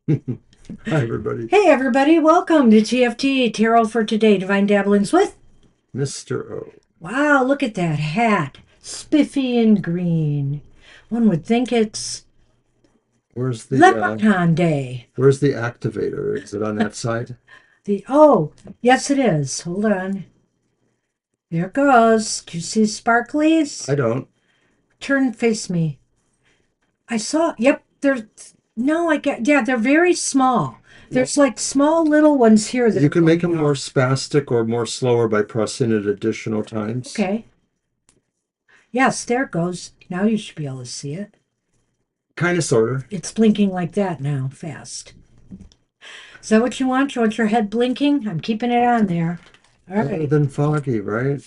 Hi, everybody. Hey everybody, welcome to TFT, Tarot for Today, Divine Dabblings with. Mr. O. Wow, look at that hat. Spiffy and green. One would think it's Where's the Leprechaun Day. where's the activator? Is it on that side? Yes it is. Hold on. There it goes. Do you see I sparklies? don't. Turn face me. Yep, no, yeah, they're very small. Well, There's like small little ones here that you are can make them going more off. spastic or more slower by pressing it additional times. Okay. Yes, there it goes. Now you should be able to see it. Kind of, sort of. It's blinking like that now, fast. Is that what you want? You want your head blinking? I'm keeping it on there. All Better right. than foggy, right?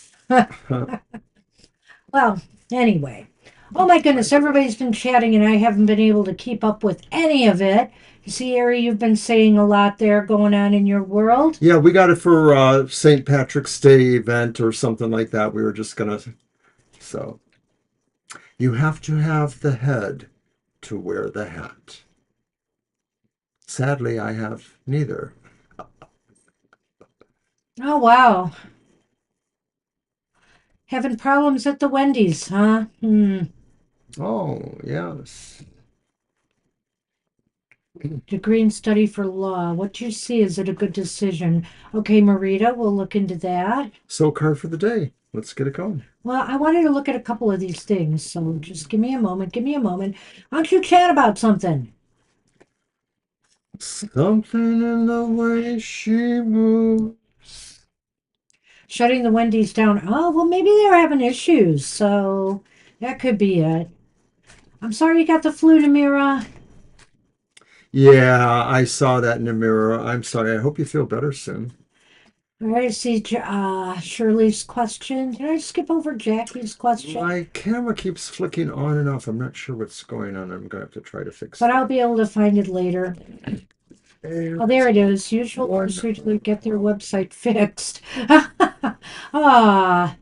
Well, anyway. Oh my goodness, everybody's been chatting and I haven't been able to keep up with any of it. You see, Ari, you've been saying a lot there going on in your world. Yeah, we got it for St. Patrick's Day event or something like that. We were just gonna. So you have to have the head to wear the hat. Sadly, I have neither. Oh, wow. Having problems at the Wendy's, huh? Oh, yes. Degree in study for law. What do you see? Is it a good decision? Okay, Marita, we'll look into that. So card for the day. Let's get it going. Well, I wanted to look at a couple of these things, so just give me a moment. Give me a moment. Why don't you chat about something? Something in the way she moves. Shutting the Wendy's down. Oh, well, maybe they're having issues, so that could be it. I'm sorry you got the flu, Namira. Yeah, I saw that in the mirror. I'm sorry. I hope you feel better soon. All right, see Shirley's question. Did I skip over Jackie's question? My camera keeps flicking on and off. I'm not sure what's going on. I'm gonna have to try to fix But that. I'll be able to find it later. Oh, And there it is. Usual one. procedure to get their website fixed. Ah,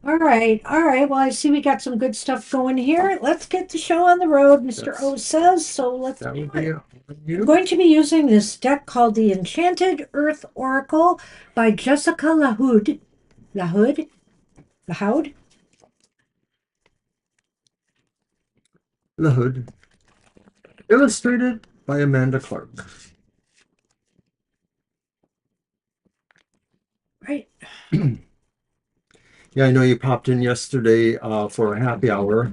all right, all right. Well, I see we got some good stuff going here. Let's get the show on the road, Mr. O That's says. So let's that do would be it. on I'm you. going to be using this deck called the Enchanted Earth Oracle by Jessica Lahoud. Lahoud? Lahoud? The Hood, illustrated by Amanda Clark. Right. Yeah, I know you popped in yesterday for a happy hour,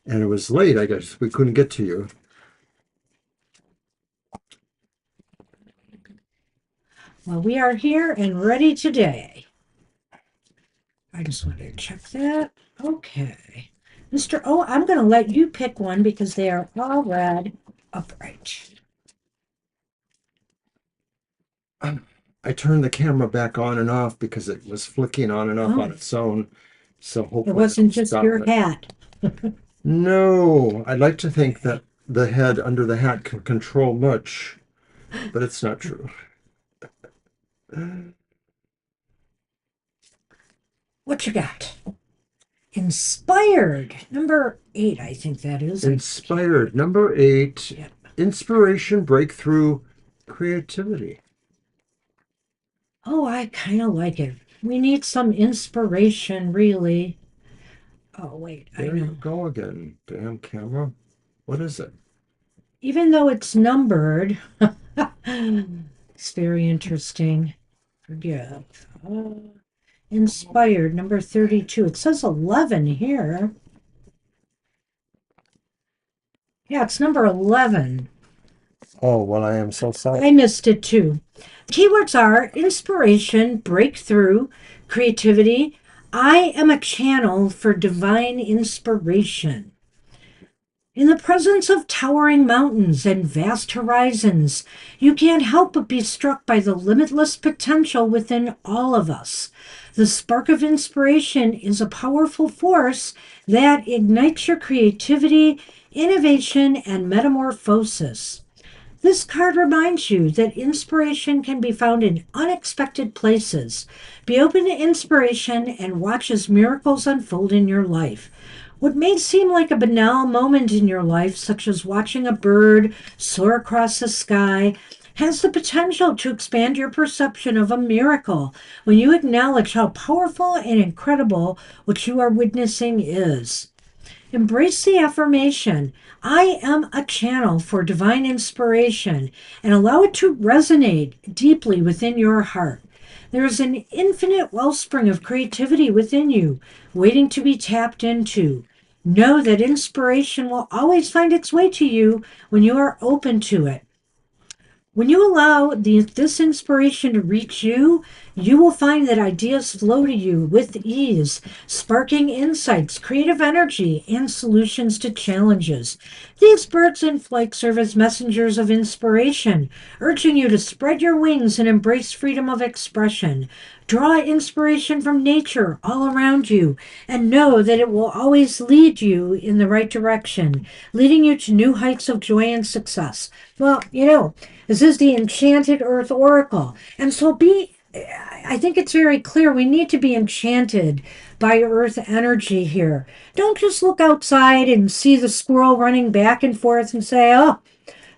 and it was late. I guess we couldn't get to you. Well, we are here and ready today. I just wanted to check that. Okay. Mr. O, I'm going to let you pick one because they are all read upright. I turned the camera back on and off because it was flicking on and off on Oh, its own. So it hopefully that'll wasn't just stop your it. hat. No, I'd like to think that the head under the hat can control much, but it's not true. What you got? Inspired. Number 8, I think that is. Inspired. Number 8, Yep. inspiration, breakthrough, creativity. Oh, I kind of like it. We need some inspiration, really. Oh, wait, I There you know. go again. Damn camera. What is it? Even though it's numbered, it's very interesting. Forgive. Inspired, number 32. It says 11 here. Yeah, it's number 11. Oh, well, I am so sorry. I missed it too. Keywords are inspiration, breakthrough, creativity. I am a channel for divine inspiration. In the presence of towering mountains and vast horizons, you can't help but be struck by the limitless potential within all of us. The spark of inspiration is a powerful force that ignites your creativity, innovation, and metamorphosis. This card reminds you that inspiration can be found in unexpected places. Be open to inspiration and watch as miracles unfold in your life. What may seem like a banal moment in your life, such as watching a bird soar across the sky, has the potential to expand your perception of a miracle when you acknowledge how powerful and incredible what you are witnessing is. Embrace the affirmation, I am a channel for divine inspiration, and allow it to resonate deeply within your heart. There is an infinite wellspring of creativity within you, waiting to be tapped into. Know that inspiration will always find its way to you when you are open to it. When you allow this inspiration to reach you, you will find that ideas flow to you with ease, sparking insights, creative energy, and solutions to challenges. These birds in flight serve as messengers of inspiration, urging you to spread your wings and embrace freedom of expression. Draw inspiration from nature all around you and know that it will always lead you in the right direction, leading you to new heights of joy and success. Well, this is the Enchanted Earth Oracle. And so I think it's very clear we need to be enchanted by Earth energy here. Don't just look outside and see the squirrel running back and forth and say, oh,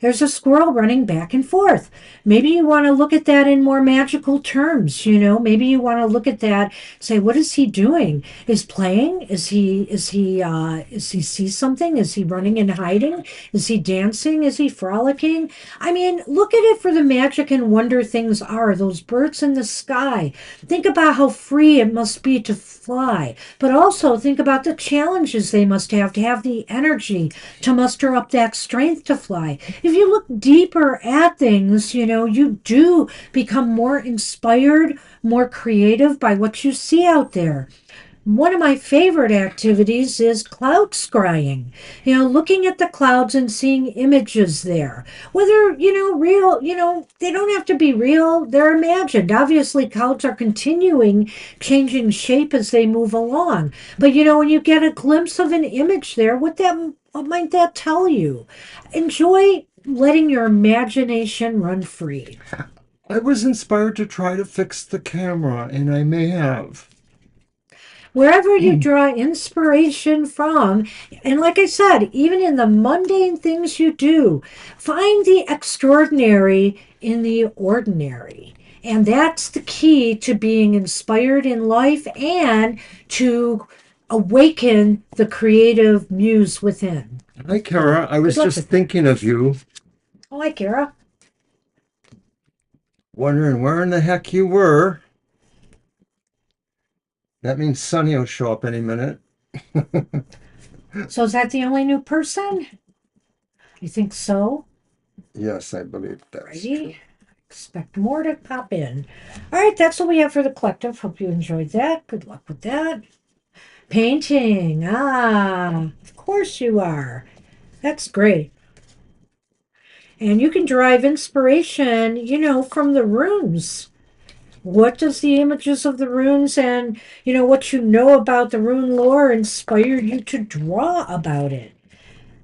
there's a squirrel running back and forth. Maybe you want to look at that in more magical terms, Maybe you want to look at that, say, what is he doing? Is playing? Is he see something? Is he running and hiding? Is he dancing? Is he frolicking? I mean, look at it for the magic and wonder things are. Those birds in the sky. Think about how free it must be to fly, but also think about the challenges they must have to have the energy to muster up that strength to fly. If you look deeper at things, you do become more inspired, more creative by what you see out there. One of my favorite activities is cloud scrying. Looking at the clouds and seeing images there. Whether, real, they don't have to be real, they're imagined. Obviously, clouds are continuing changing shape as they move along. But, when you get a glimpse of an image there, what might that tell you? Enjoy letting your imagination run free. I was inspired to try to fix the camera, and I may have. Wherever you draw inspiration from, and like I said, even in the mundane things you do, find the extraordinary in the ordinary. And that's the key to being inspired in life and to awaken the creative muse within. Hi, Kara. I was luck just with thinking of you, Oh, hi, Kara. wondering where in the heck you were. That means Sunny will show up any minute. So is that the only new person? You think so? Yes, I believe that's true. Righty. Expect more to pop in. All right, that's what we have for the collective. Hope you enjoyed that. Good luck with that. Painting. Ah, of course you are. That's great. And you can derive inspiration, from the runes. What does the images of the runes and, what you know about the rune lore inspire you to draw about it?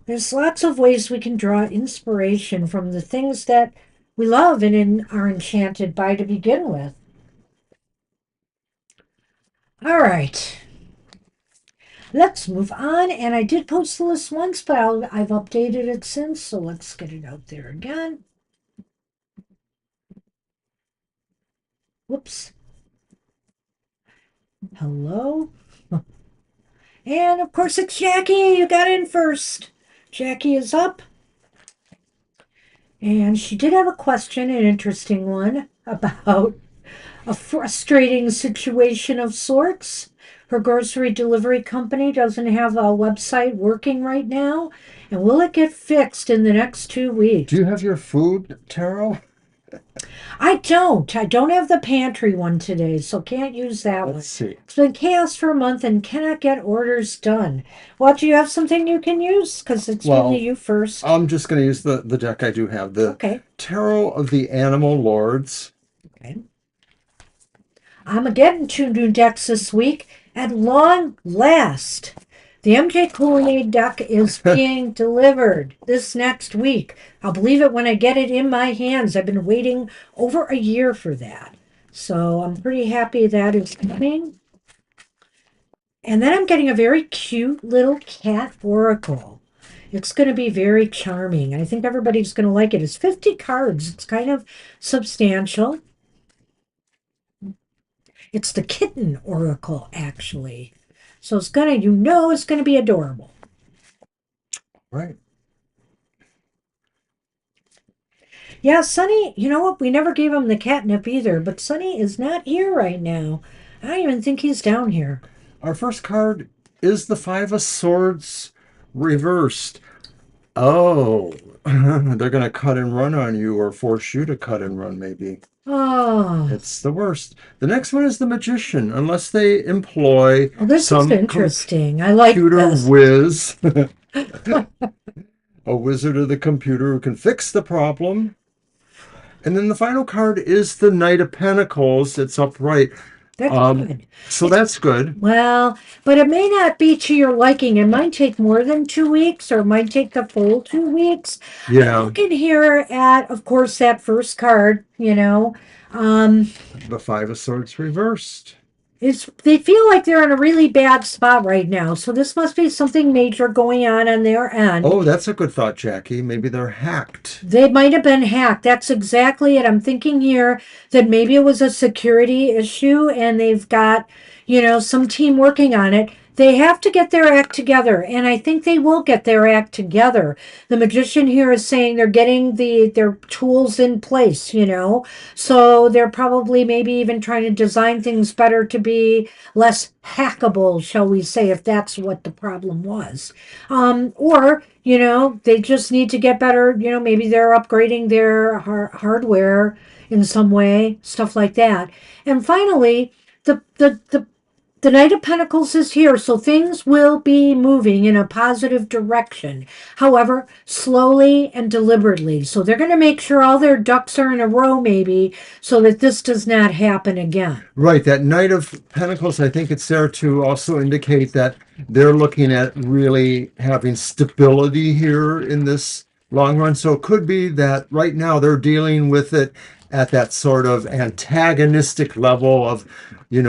There's lots of ways we can draw inspiration from the things that we love and are enchanted by to begin with. All right. Let's move on. And I did post the list once, but I've updated it since, so let's get it out there again. Whoops. Hello. And of course it's Jackie. You got in first. Jackie is up. And she did have a question, an interesting one, about a frustrating situation of sorts. Her grocery delivery company doesn't have a website working right now. And will it get fixed in the next 2 weeks? Do you have your food, Tarot? I don't. I don't have the pantry one today, so can't use that one. Let's see. It's been chaos for a month and cannot get orders done. Well, do you have something you can use? Because it's been to you first. I'm just going to use the deck I do have. The Okay. Tarot of the Animal Lords. Okay. I'm getting 2 new decks this week at long last. The MJ Cooley deck is being delivered this next week. I'll believe it when I get it in my hands. I've been waiting over a year for that. So I'm pretty happy that is coming. And then I'm getting a very cute little cat oracle. It's going to be very charming. I think everybody's going to like it. It's 50 cards. It's kind of substantial. It's the kitten oracle, actually. So it's going to, it's going to be adorable. Right. Yeah, Sunny, you know what? We never gave him the catnip either, but Sunny is not here right now. I don't even think he's down here. Our first card is the Five of Swords reversed. Oh, they're going to cut and run on you or force you to cut and run, maybe. Oh, It's the worst. The next one is the Magician, unless they employ well, this is some interesting. I like computer this. whiz, a wizard of the computer who can fix the problem. And then the final card is the Knight of Pentacles. It's upright. That's good. So that's good. Well, but it may not be to your liking. It might take more than 2 weeks, or it might take the full 2 weeks. Yeah. I'm looking here at, of course, that first card, The Five of Swords reversed. they feel like they're in a really bad spot right now. So this must be something major going on their end. Oh, that's a good thought, Jackie. Maybe they're hacked. They might have been hacked. That's exactly it. I'm thinking here that maybe it was a security issue and they've got, some team working on it. They have to get their act together, and I think they will get their act together. The magician here is saying they're getting their tools in place, so they're probably maybe even trying to design things better to be less hackable, shall we say, if that's what the problem was. Or they just need to get better. Maybe they're upgrading their hardware in some way, stuff like that. And finally, the Knight of Pentacles is here, so things will be moving in a positive direction. However, slowly and deliberately. So they're going to make sure all their ducks are in a row, maybe, so that this does not happen again. Right. That Knight of Pentacles, I think it's there to also indicate that they're looking at really having stability here in this long run. So it could be that right now they're dealing with it at that sort of antagonistic level of,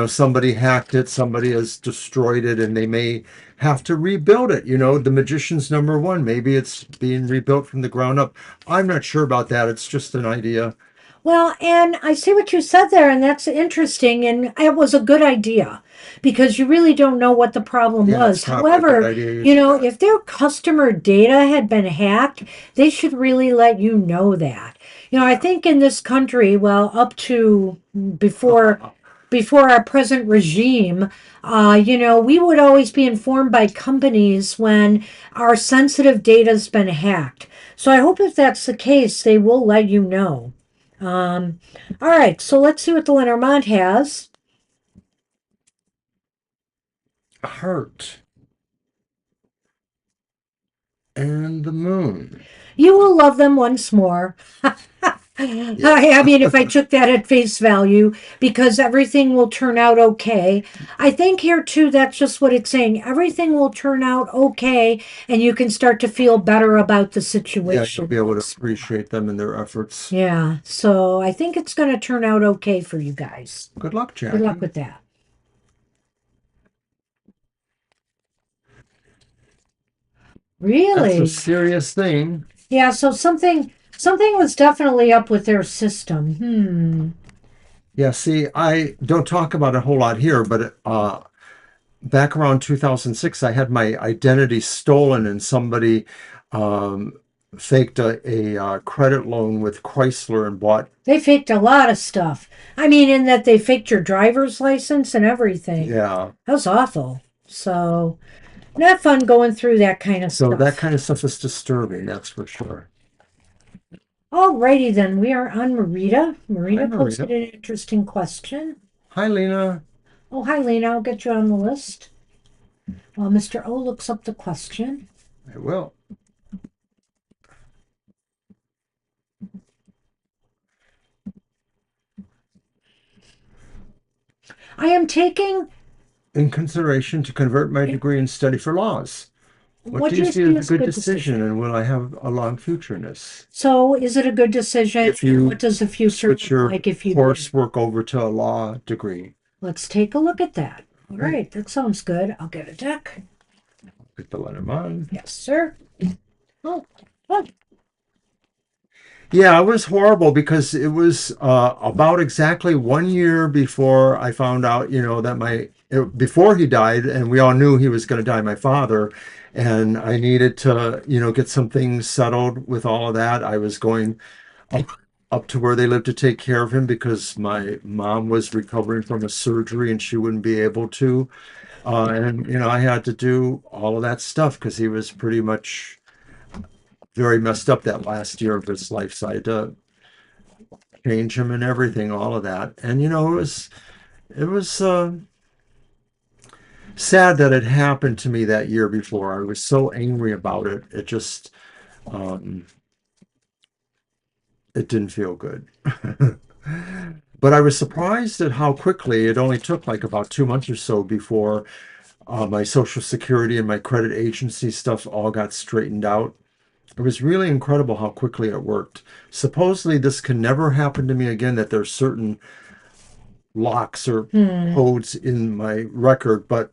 somebody hacked it, somebody has destroyed it, and they may have to rebuild it. The Magician's number one. Maybe it's being rebuilt from the ground up. I'm not sure about that. It's just an idea. Well, and I see what you said there, and that's interesting, and it was a good idea because you really don't know what the problem was. However, if their customer data had been hacked, they should really let you know that. I think in this country, well, up to before our present regime, we would always be informed by companies when our sensitive data's been hacked. So I hope if that's the case, they will let you know. All right, so let's see what the Lenormand has. Heart. And the Moon. You will love them once more. I mean, if I took that at face value, because everything will turn out okay. I think here, too, that's just what it's saying. Everything will turn out okay, and you can start to feel better about the situation. Yeah, you'll be able to appreciate them and their efforts. Yeah, so I think it's going to turn out okay for you guys. Good luck, Jackie. Good luck with that. Really? That's a serious thing. Yeah, so something was definitely up with their system. Yeah, see, I don't talk about it a whole lot here, but back around 2006, I had my identity stolen and somebody faked a credit loan with Chrysler and bought. They faked a lot of stuff. I mean, in that they faked your driver's license and everything. Yeah. That was awful. So, not fun going through that kind of stuff. So that kind of stuff is disturbing, that's for sure. Alrighty then, we are on Marita. Marita posted an interesting question. Hi, Lena. Oh, hi, Lena. I'll get you on the list. While Mr. O looks up the question. I will. I am taking in consideration to convert my degree and study for laws. What do you see as a good decision, and will I have a long future in this? So, is it a good decision? If you what does the future switch your look like if you coursework over to a law degree? Let's take a look at that. All right, that sounds good. I'll get a deck. Get the Lenormand. Yes, sir. Oh, oh. Yeah, it was horrible because it was about exactly 1 year before I found out, that before he died, and we all knew he was going to die, my father, and I needed to, get some things settled with all of that. I was going up, up to where they lived to take care of him because my mom was recovering from a surgery and she wouldn't be able to. And, I had to do all of that stuff because he was pretty much very messed up that last year of his life. So I had to change him and everything, all of that. And it was sad that it happened to me that year before. I was so angry about it. It just it didn't feel good. But I was surprised at how quickly it only took like about 2 months or so before my Social Security and my credit agency stuff all got straightened out. It was really incredible how quickly it worked. Supposedly, this can never happen to me again, that there's certain locks or codes in my record. But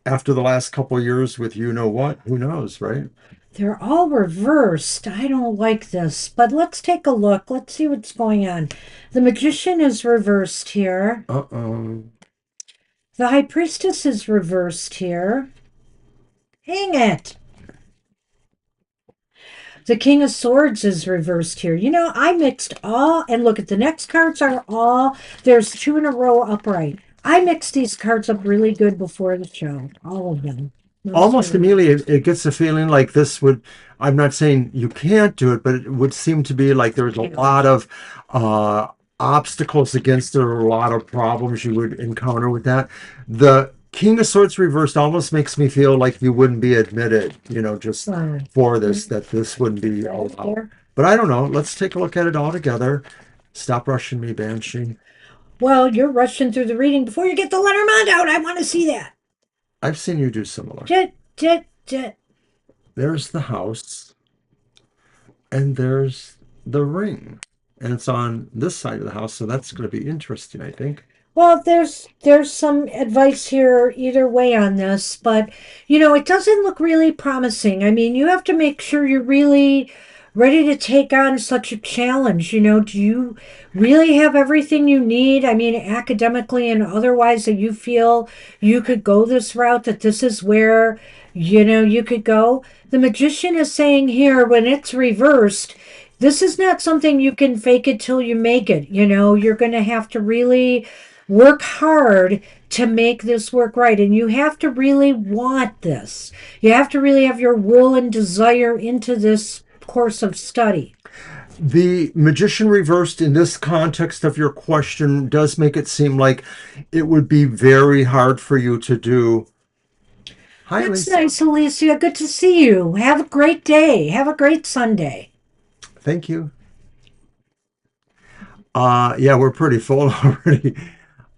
after the last couple of years with what, who knows, right? They're all reversed. I don't like this, but let's take a look. Let's see what's going on. The Magician is reversed here. Uh-oh. The High Priestess is reversed here. Hang it. The King of Swords is reversed here. I mixed all, and look at the next cards are all, there's 2 in a row upright. I mixed these cards up really good before the show, all of them. Almost immediately, it gets a feeling like this would, I'm not saying you can't do it, but it would seem to be like there's a lot of obstacles against it, or a lot of problems you would encounter with that. The King of Swords reversed almost makes me feel like you wouldn't be admitted, just for this, that this wouldn't be allowed. But I don't know. Let's take a look at it all together. Stop rushing me, Banshee. Well, you're rushing through the reading before you get the Lenormand out. I want to see that. I've seen you do similar. Jet. There's the house, and there's the ring. And it's on this side of the house, so that's going to be interesting, I think. Well, there's some advice here either way on this, but it doesn't look really promising. I mean, you have to make sure you're really ready to take on such a challenge. Do you really have everything you need? I mean, academically and otherwise, that you feel you could go this route, that this is where, you could go. The Magician is saying here, when it's reversed, this is not something you can fake it till you make it. You're going to have to really work hard to make this work right. And you have to really want this. You have to really have your will and desire into this course of study. The Magician reversed in this context of your question does make it seem like it would be very hard for you to do. Hi, That's Lisa. nice, Alicia. Good to see you. Have a great day. Have a great Sunday. Thank you. Yeah, we're pretty full already.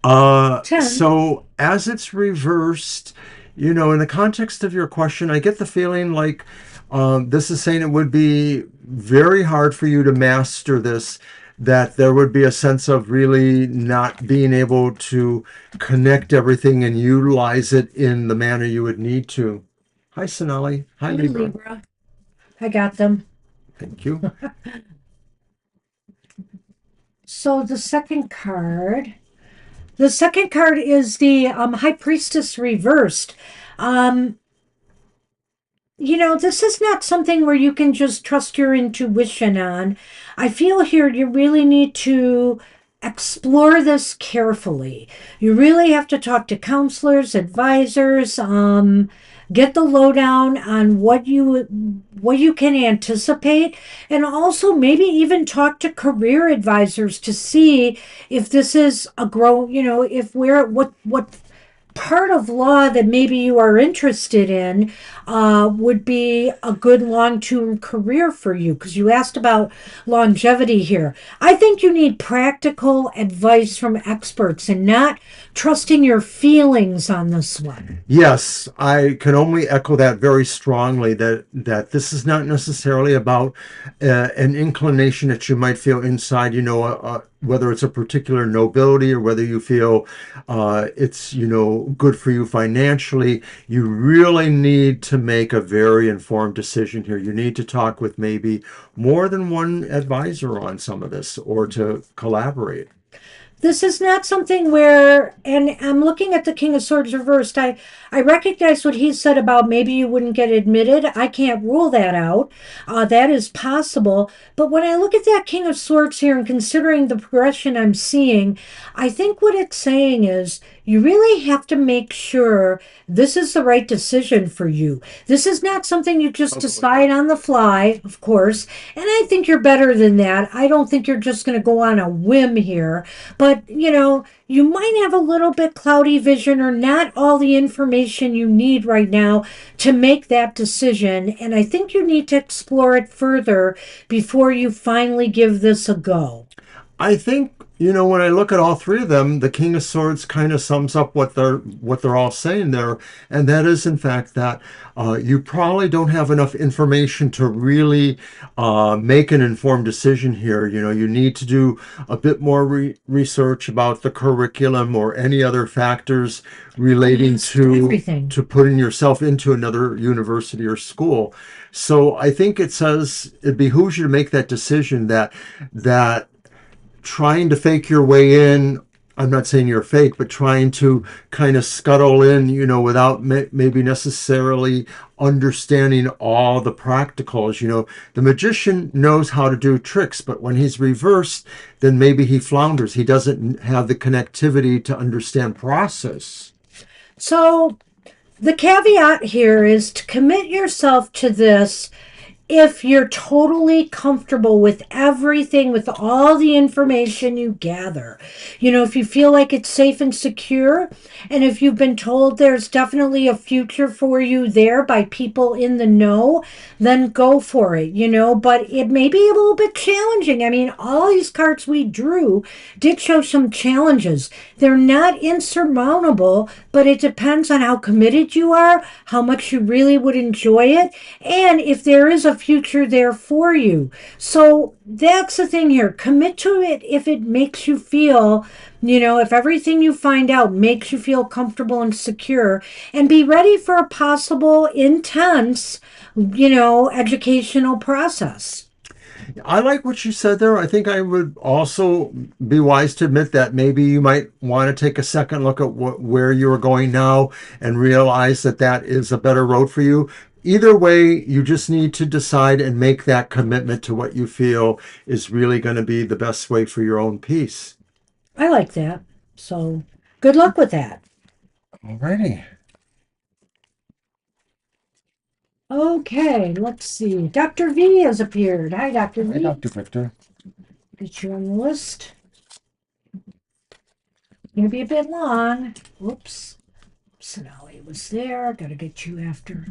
10. So as it's reversed, in the context of your question, I get the feeling like this is saying it would be very hard for you to master this, that there would be a sense of really not being able to connect everything and utilize it in the manner you would need to. Hi, Sonali. Hi, Libra. I got them. Thank you. So the second card is the High Priestess reversed. This is not something where you can just trust your intuition on. I feel here you really need to explore this carefully. You really have to talk to counselors, advisors, get the lowdown on what you can anticipate, and also maybe even talk to career advisors to see if this is if what part of law that maybe you are interested in would be a good long-term career for you, because you asked about longevity here. I think you need practical advice from experts and not trusting your feelings on this one. Yes, I can only echo that very strongly, that this is not necessarily about an inclination that you might feel inside, whether it's a particular nobility or whether you feel it's, good for you financially, you really need to make a very informed decision here. You need to talk with maybe more than one advisor on some of this or to collaborate. This is not something where, and I'm looking at the King of Swords reversed. I recognize what he said about maybe you wouldn't get admitted. I can't rule that out. That is possible. But when I look at that King of Swords here and considering the progression I'm seeing, I think what it's saying is you really have to make sure this is the right decision for you. This is not something you just decide on the fly, of course. And I think you're better than that. I don't think you're just going to go on a whim here. But, you might have a little bit cloudy vision or not all the information you need right now to make that decision. And I think you need to explore it further before you finally give this a go. I think, when I look at all three of them, the King of Swords kind of sums up what they're all saying there, and that is in fact that you probably don't have enough information to really make an informed decision here. You need to do a bit more research about the curriculum or any other factors relating to Everything. putting yourself into another university or school. So I think it says it behooves you to make that decision that trying to fake your way in, I'm not saying you're fake, but trying to kind of scuttle in, without maybe necessarily understanding all the practicals. The magician knows how to do tricks, but when he's reversed, then maybe he flounders. He doesn't have the connectivity to understand process. So the caveat here is to commit yourself to this if you're totally comfortable with everything, with all the information you gather. If you feel like it's safe and secure, and if you've been told there's definitely a future for you there by people in the know, then go for it, But it may be a little bit challenging. I mean, all these cards we drew did show some challenges. They're not insurmountable, but it depends on how committed you are, how much you really would enjoy it, and if there is a future there for you. So that's the thing here. Commit to it if it makes you feel, if everything you find out makes you feel comfortable and secure, and be ready for a possible intense, educational process. I like what you said there. I think I would also be wise to admit that maybe you might want to take a second look at where you're going now and realize that that is a better road for you. Either way, you just need to decide and make that commitment to what you feel is really going to be the best way for your own peace. I like that. So good luck with that. Alrighty. Okay, let's see. Dr. V has appeared. Hi, Dr. Hi, V. Dr. Victor. Get you on the list. Gonna be a bit long. Whoops. Sonali was there. Gotta get you after.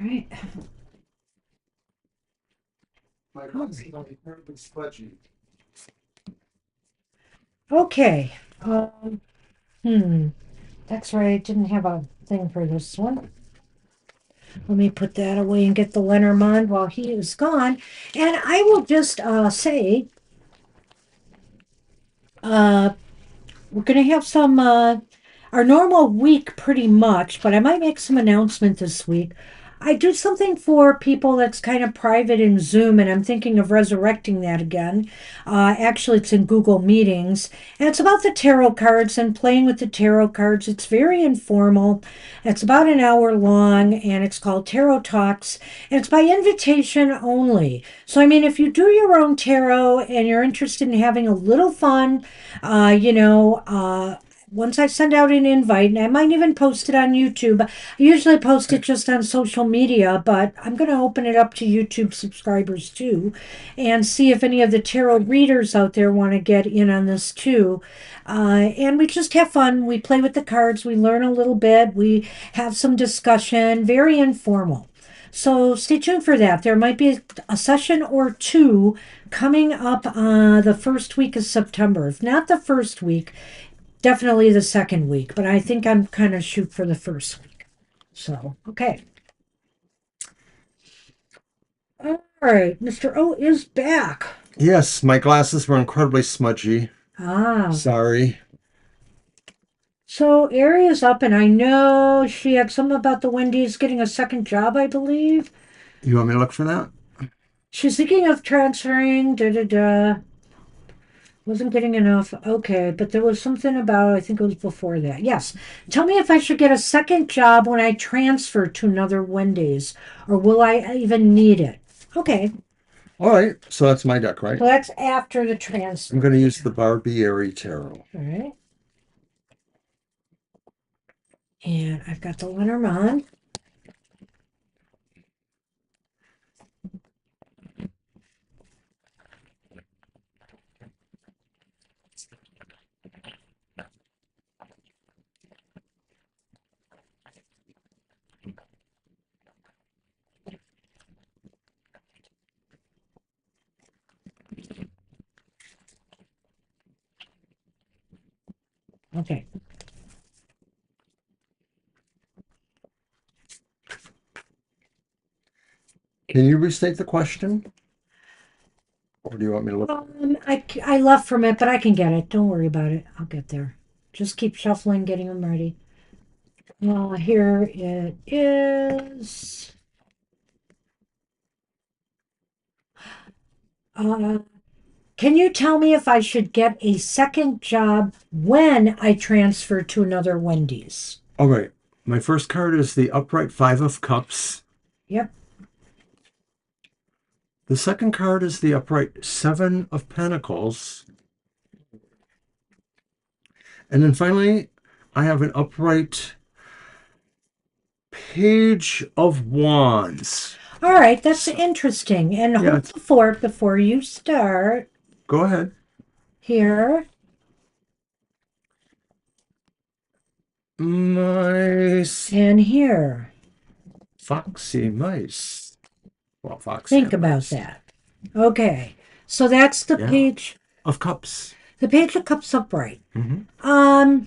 All right. My glasses are incredibly smudgy. Okay. That's right. I didn't have a thing for this one. Let me put that away and get the Lenormand while he is gone. And I will just say, we're going to have some, our normal week pretty much, but I might make some announcement this week. I do something for people that's kind of private in Zoom, and I'm thinking of resurrecting that again. Actually, it's in Google Meetings, and it's about the tarot cards and playing with the tarot cards. It's very informal. It's about an hour long, and it's called Tarot Talks, and it's by invitation only. So, I mean, if you do your own tarot and you're interested in having a little fun, once I send out an invite, and I might even post it on YouTube. I usually post it just on social media, but I'm going to open it up to YouTube subscribers too and see if any of the tarot readers out there want to get in on this too. And we just have fun. We play with the cards. We learn a little bit. We have some discussion, very informal. So stay tuned for that. There might be a session or two coming up the first week of September. If not the first week, definitely the second week, but I think I'm kind of shoot for the first week. So, okay. All right, Mr. O is back. Yes, my glasses were incredibly smudgy. Ah, Sorry. so Aria's up, and I know she had something about the Wendy's getting a second job, I believe. You want me to look for that? She's thinking of transferring, da da da. Wasn't getting enough. Okay, but there was something about, I think it was before that. Yes. Tell me if I should get a second job when I transfer to another Wendy's, or will I even need it? Okay, All right, so that's my deck, right? so that's after the I'm transfer. going to use the Barbieri Tarot. All right. And I've got the Lenormand. Okay. Can you restate the question? Or do you want me to look? I left from it, but I can get it. Don't worry about it. I'll get there. Just keep shuffling, getting them ready. Well, here it is. Uh, can you tell me if I should get a second job when I transfer to another Wendy's? All right. My first card is the upright Five of Cups. Yep. The second card is the upright Seven of Pentacles. And then finally, I have an upright Page of Wands. All right, that's interesting. And Yeah, hold the fort before you start. Go ahead. Here. Mice. And here. Foxy mice. Well, foxy. Think about that. Okay. So that's the Yeah. page. Of Cups. The page of cups upright. Mm-hmm.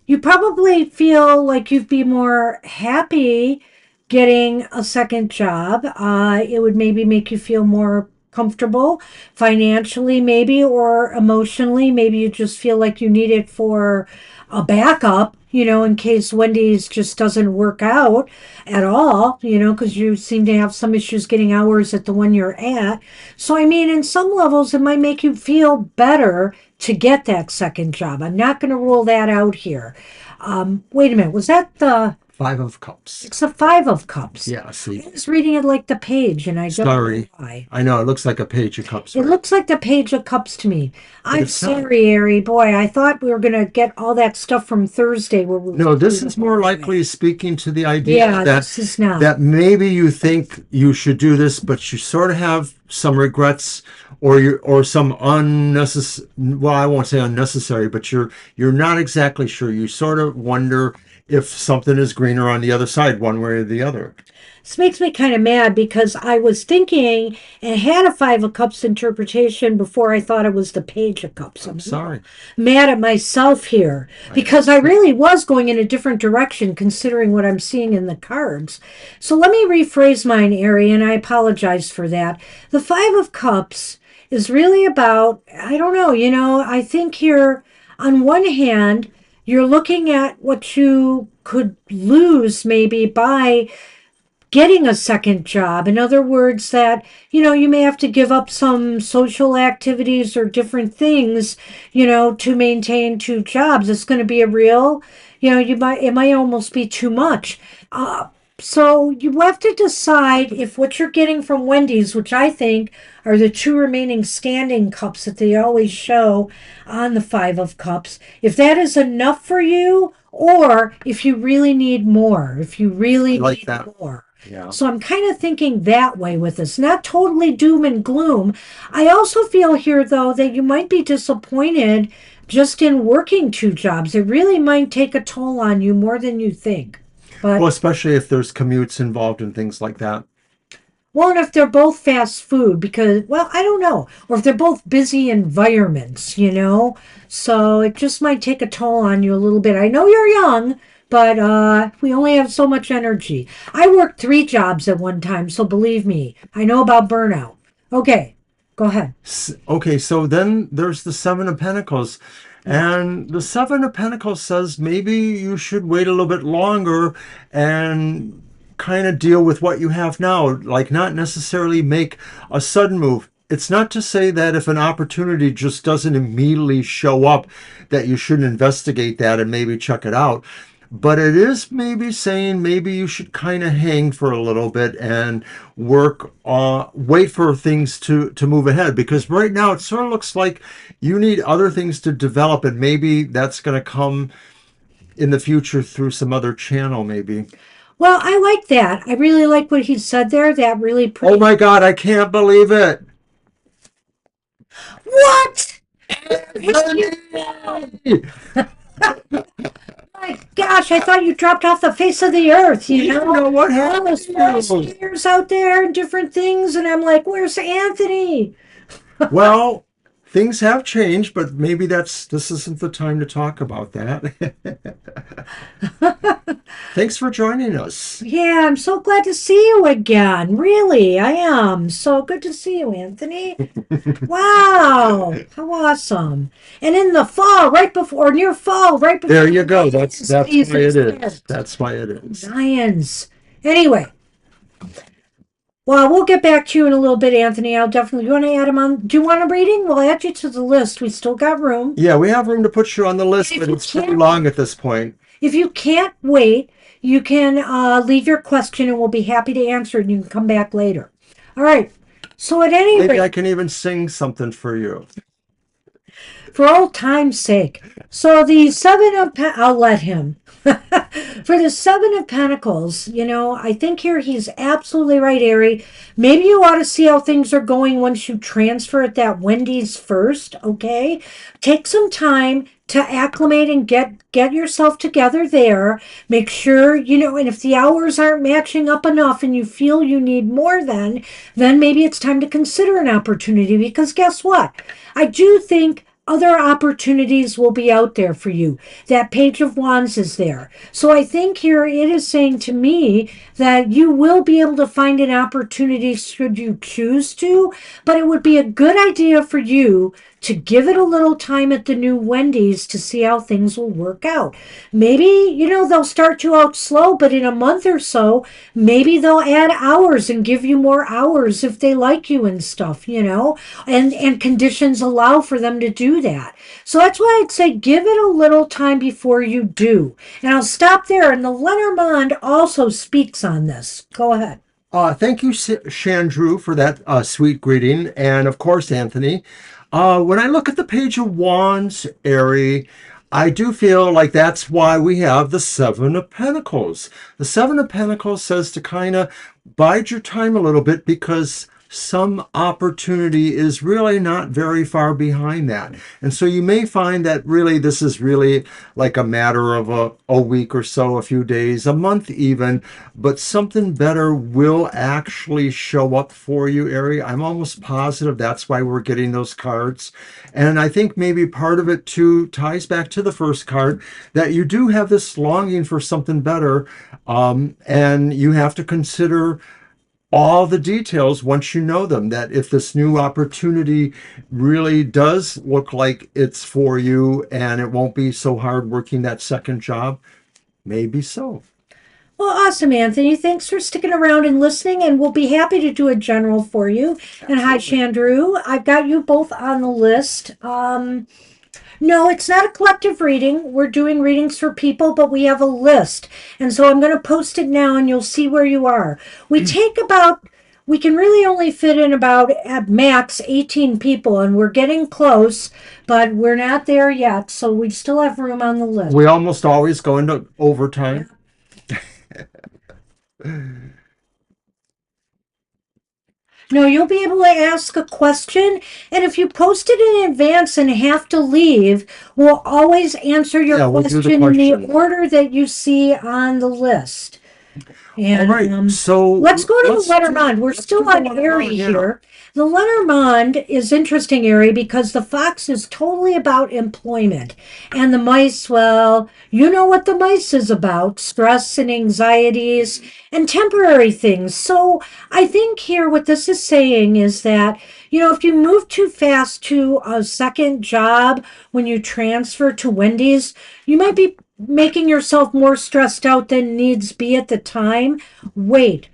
You probably feel like you'd be more happy getting a second job. It would maybe make you feel more comfortable financially, maybe, or emotionally. Maybe you just feel like you need it for a backup, in case Wendy's just doesn't work out at all, because you seem to have some issues getting hours at the one you're at. So, I mean, in some levels, it might make you feel better to get that second job. I'm not going to rule that out here. Wait a minute. Was that the? Five of Cups. It's the Five of Cups. Yeah, see. I was reading it like the page, and I don't know why. I know, it looks like a Page of Cups. It Right? looks like the Page of Cups to me. I'm it's not. sorry, Ari. Boy, I thought we were going to get all that stuff from Thursday. Where we No, this is more likely speaking to the idea Yeah, that this is not. that maybe you think you should do this, but you sort of have some regrets or some unnecessary. Well, I won't say unnecessary, but you're not exactly sure. You sort of wonder if something is greener on the other side, one way or the other. This makes me kind of mad because I was thinking and had a Five of Cups interpretation before I thought it was the Page of Cups. I'm sorry. Mad at myself here because I really was going in a different direction considering what I'm seeing in the cards. So let me rephrase mine, Ari, and I apologize for that. The Five of Cups is really about, I don't know, I think here on one hand, you're looking at what you could lose maybe by getting a second job. In other words, that, you may have to give up some social activities or different things, to maintain two jobs. It's going to be a real, it might almost be too much. So you have to decide if what you're getting from Wendy's, which I think are the two remaining standing cups that they always show on the Five of Cups, if that is enough for you, or if you really need more, if you really like need that. more. Yeah. So I'm kind of thinking that way with this, not totally doom and gloom. I also feel here, though, that you might be disappointed just in working two jobs. It really might take a toll on you more than you think. But Well, especially if there's commutes involved and things like that. well, and if they're both fast food, because, well, I don't know, or if they're both busy environments, so it just might take a toll on you a little bit. I know you're young, but we only have so much energy. I worked 3 jobs at one time, so believe me, I know about burnout. Okay, go ahead. Okay, so then there's the Seven of Pentacles. Yeah. And the Seven of Pentacles says maybe you should wait a little bit longer and kind of deal with what you have now, like not necessarily make a sudden move. It's not to say that if an opportunity just doesn't immediately show up, that you shouldn't investigate that and maybe check it out. But it is maybe saying maybe you should kind of hang for a little bit and work wait for things to move ahead, because right now it sort of looks like you need other things to develop, and maybe that's going to come in the future through some other channel maybe. Well, I like that. I really like what he said there. That really Oh pretty. my God, I can't believe it. What? Anthony! My gosh, I thought you dropped off the face of the earth, you You know? know what All the happened to space you? gears out there and different things, and I'm like, where's Anthony? Well, things have changed, but maybe this isn't the time to talk about that. Thanks for joining us. Yeah, I'm so glad to see you again. Really, I am. So good to see you, Anthony. Wow, how awesome. And in the fall, right before, or near fall, right before There you go. the That's why season it is. starts. That's why it is. Lions. Anyway, well, we'll get back to you in a little bit, Anthony. I'll definitely. You want to add him on? Do you want a reading? We'll add you to the list. We still got room. Yeah, we have room to put you on the list, If but you it's pretty can't, long at this point. if you can't wait, you can leave your question, and we'll be happy to answer it. And you can come back later. All right. So at any Maybe I rate, can even sing something for you. for old time's sake. So the I'll let him. For the Seven of Pentacles, I think here he's absolutely right, Ari. Maybe you ought to see how things are going once you transfer at that Wendy's first, okay? Take some time to acclimate and get yourself together there. Make sure, and if the hours aren't matching up enough and you feel you need more then maybe it's time to consider an opportunity, because guess what? I do think other opportunities will be out there for you. That Page of Wands is there. So I think here it is saying to me that you will be able to find an opportunity should you choose to, but it would be a good idea for you to give it a little time at the new Wendy's to see how things will work out. Maybe, they'll start you out slow, but in a month or so, maybe they'll add hours and give you more hours if they like you and stuff, and conditions allow for them to do that. So that's why I'd say give it a little time before you do. And I'll stop there. And the Lenormand also speaks on this. Go ahead. Thank you, Chandru, for that sweet greeting. And of course, Anthony. When I look at the Page of Wands, Ari, I do feel like that's why we have the Seven of Pentacles. The Seven of Pentacles says to kind of bide your time a little bit, because some opportunity is really not very far behind that. And so you may find that really this is really like a matter of a week or so, a few days, a month even, but something better will actually show up for you, Ari. I'm almost positive that's why we're getting those cards. And I think maybe part of it too ties back to the first card, that you do have this longing for something better, and you have to consider all the details once you know them, that if this new opportunity really does look like it's for you and it won't be so hard working that second job, maybe so. Well, awesome, Anthony. Thanks for sticking around and listening, and we'll be happy to do a general for you. And hi, Chandru. I've got you both on the list. No, it's not a collective reading. We're doing readings for people, but we have a list. And so I'm going to post it now and you'll see where you are. We can really only fit in about at max 18 people, and we're getting close, but we're not there yet. So we still have room on the list. We almost always go into overtime. No, you'll be able to ask a question, and if you post it in advance and have to leave, we'll always answer your Yeah, we'll do the question in the question. order that you see on the list. And All right. So let's go to the Lenormand. We're let's do still the on Airy Lenormand, yeah. here. The Lenormand is interesting, Airy, because the fox is totally about employment. And the mice, well, you know what the mice is about, stress and anxieties and temporary things. So I think here what this is saying is that, if you move too fast to a second job when you transfer to Wendy's, you might be making yourself more stressed out than needs be at the time. Wait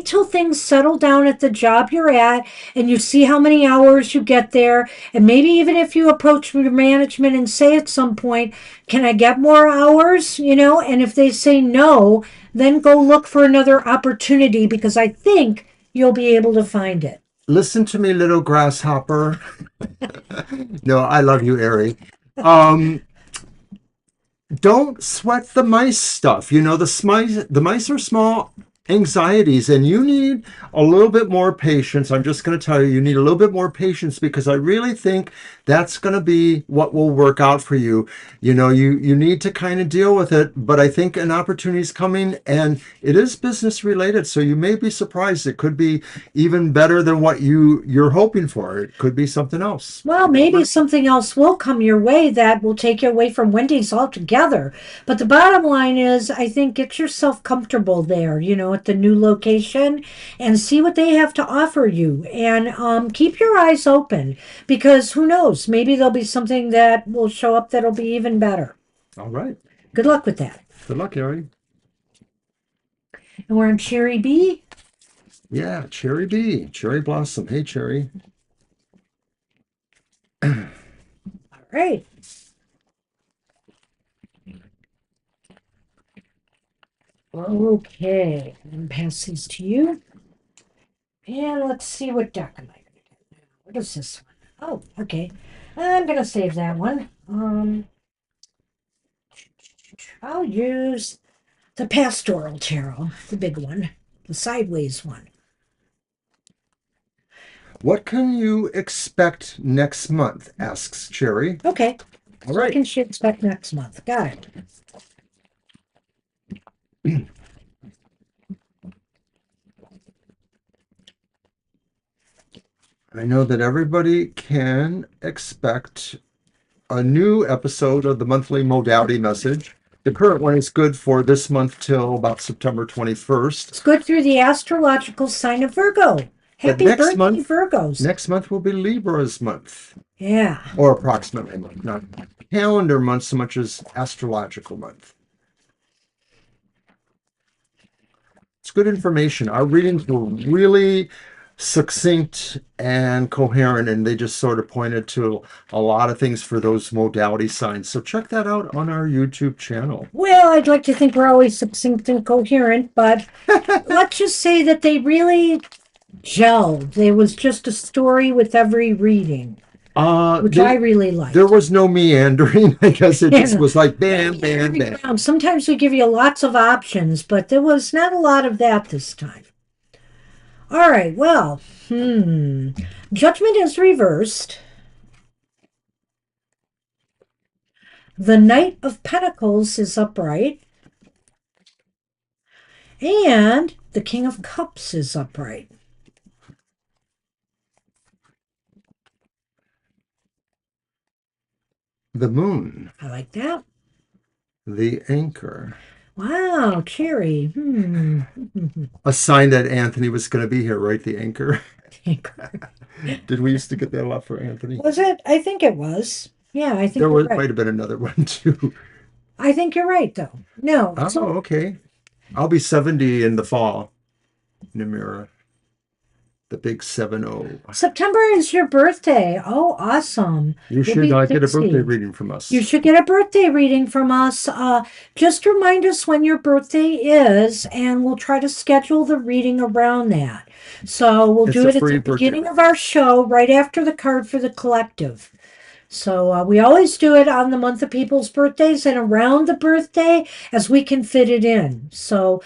till things settle down at the job you're at and you see how many hours you get there. And maybe even if you approach your management and say at some point, can I get more hours? And if they say no, then go look for another opportunity because I think you'll be able to find it. Listen to me, little grasshopper. No, I love you, Ari. Um, don't sweat the mice stuff. The mice are small anxieties, and you need a little bit more patience. I'm just going to tell you, you need a little bit more patience because I really think that's going to be what will work out for you. You need to kind of deal with it, but I think an opportunity is coming, and it is business related, so you may be surprised. It could be even better than what you're hoping for. It could be something else. Well, maybe something else will come your way that will take you away from Wendy's altogether. But the bottom line is, I think get yourself comfortable there, at the new location and see what they have to offer you. And keep your eyes open because who knows? Maybe there'll be something that will show up that'll be even better. All right. Good luck with that. Good luck, Ari. And we're on Cherry B. Yeah, Cherry B, Cherry Blossom. Hey, Cherry. All right. Okay, I'm pass these to you. And let's see what deck am I going to get now. What is this one? Oh, okay. I'm going to save that one. I'll use the Pastoral Tarot, the big one, the sideways one. What can you expect next month? Asks Cherry. Okay. All What right. can she expect next month? Got it. I know that everybody can expect a new episode of the monthly modality message. The current one is good for this month till about September 21st. It's good through the astrological sign of Virgo. Happy birthday, Virgos. Next month will be Libra's month. Yeah. Or approximately month, not calendar month so much as astrological month. It's good information. Our readings were really succinct and coherent, and they just sort of pointed to a lot of things for those modality signs. So check that out on our YouTube channel. Well, I'd like to think we're always succinct and coherent, but let's just say that they really gelled. There was just a story with every reading, which I really liked. There was no meandering. I guess it just was like bam, bam, bam. Sometimes we give you lots of options, but there was not a lot of that this time. All right, well, Judgment is reversed. The Knight of Pentacles is upright. And the King of Cups is upright. The Moon. I like that. The Anchor. Wow, Cherry. A sign that Anthony was going to be here, right? The Anchor. Did we used to get that a lot for Anthony? Was it? I think it was. Yeah, I think there was might have been another one too. I think you're right, though. No. Oh, okay. I'll be 70 in the fall. Namira. The big 7-0. September is your birthday. Oh, awesome. You should get a birthday reading from us. You should get a birthday reading from us. Just remind us when your birthday is, and we'll try to schedule the reading around that. So we'll do it at the beginning of our show, right after the card for the collective. So we always do it on the month of people's birthdays and around the birthday as we can fit it in. So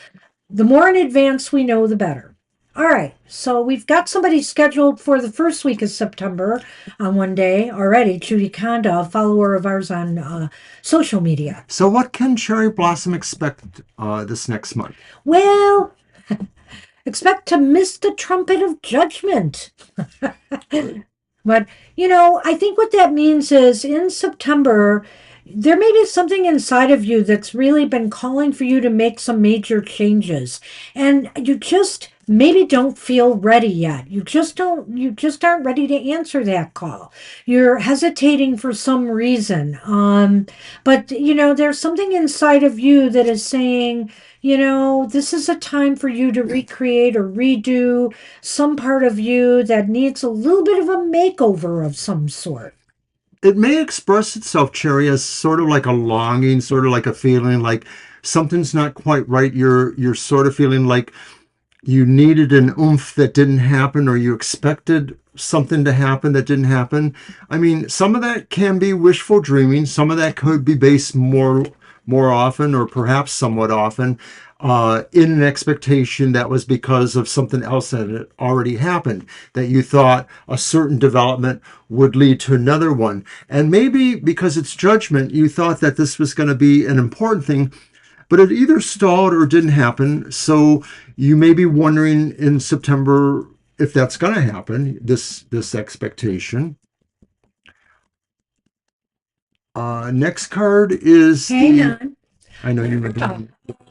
the more in advance we know, the better. All right, so we've got somebody scheduled for the first week of September on one day already. Judy Conda, a follower of ours on social media. So what can Cherry Blossom expect this next month? Well, expect to miss the trumpet of judgment. But, I think what that means is in September, there may be something inside of you that's really been calling for you to make some major changes. And you just maybe don't feel ready yet. You just aren't ready to answer that call. You're hesitating for some reason. But, there's something inside of you that is saying, this is a time for you to recreate or redo some part of you that needs a little bit of a makeover of some sort. It may express itself, Cherry, as sort of like a longing, sort of like a feeling like something's not quite right. You're sort of feeling like you needed an oomph that didn't happen, or you expected something to happen that didn't happen. I mean, some of that can be wishful dreaming. Some of that could be based more often, or perhaps somewhat often, in an expectation that was because of something else that had already happened, that you thought a certain development would lead to another one. And maybe because it's judgment, you thought that this was going to be an important thing, but it either stalled or didn't happen. So you may be wondering in September if that's going to happen, this expectation. Next card is Hang the, on. I know you were doing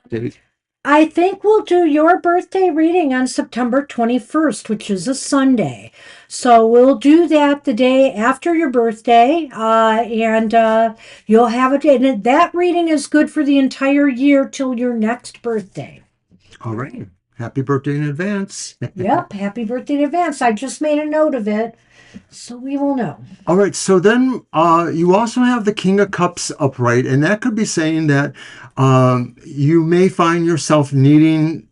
date. I think we'll do your birthday reading on September 21st, which is a Sunday. So we'll do that the day after your birthday, and you'll have it. And that reading is good for the entire year till your next birthday. All right. Happy birthday in advance. Yep, happy birthday in advance. I just made a note of it, so we will know. All right, so then you also have the King of Cups upright, and that could be saying that you may find yourself needing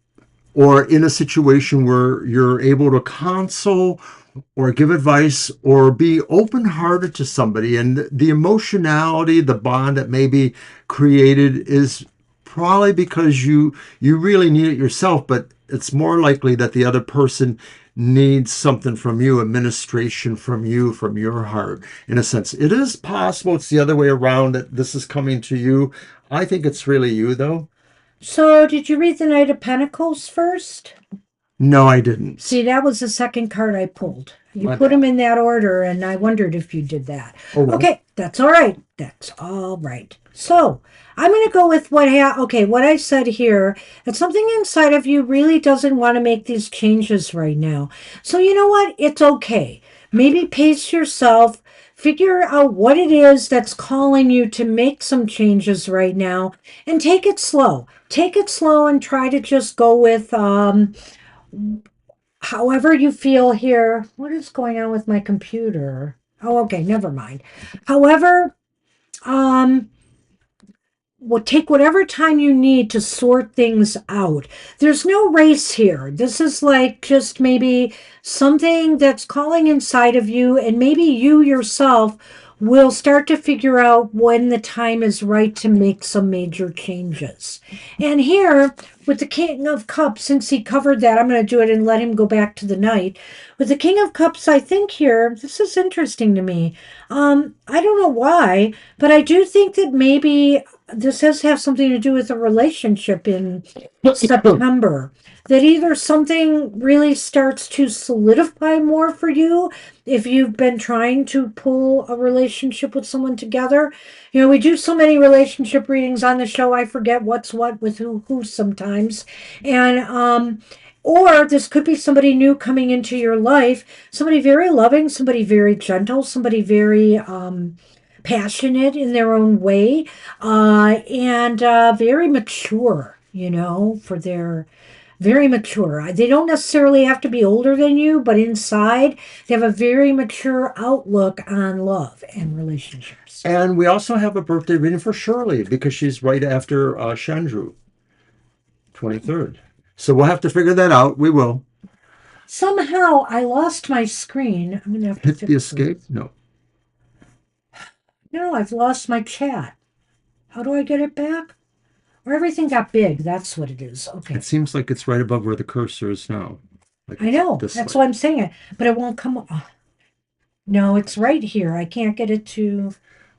or in a situation where you're able to counsel or give advice or be open-hearted to somebody, and the emotionality, the bond that may be created is probably because you really need it yourself, but it's more likely that the other person needs something from you, administration from you, from your heart. In a sense, it is possible it's the other way around, that this is coming to you. I think it's really you, though. So, did you read the Knight of Pentacles first? No, I didn't. See, that was the second card I pulled. You My put bad. them in that order, and I wondered if you did that. Oh well. Okay, that's all right. That's all right. So I'm going to go with what I said here. That something inside of you really doesn't want to make these changes right now. So you know what? It's okay. Maybe pace yourself. Figure out what it is that's calling you to make some changes right now, and take it slow. Take it slow and try to just go with however you feel here. What is going on with my computer? Oh, okay, never mind. However, um, well, take whatever time you need to sort things out. There's no race here. This is like just maybe something that's calling inside of you, and maybe you yourself will start to figure out when the time is right to make some major changes. And here, with the King of Cups, since he covered that, I'm going to do it and let him go back to the Knight. With the King of Cups, I think here, this is interesting to me. I don't know why, but I do think that maybe this has to have something to do with a relationship in September. That either something really starts to solidify more for you if you've been trying to pull a relationship with someone together. We do so many relationship readings on the show, I forget what's what with who sometimes. And or this could be somebody new coming into your life, somebody very loving, somebody very gentle, somebody very passionate in their own way, and very mature, for their very mature. They don't necessarily have to be older than you, but inside they have a very mature outlook on love and relationships. And we also have a birthday reading for Shirley because she's right after Chandru, 23rd. So we'll have to figure that out. We will. Somehow I lost my screen. I'm going to have to Hit the fix escape? it. No. No, I've lost my chat. How do I get it back? Or everything got big. That's what it is. Okay. It seems like it's right above where the cursor is now. Like I know. this That's way. why I'm saying it, but it won't come. No, it's right here. I can't get it to.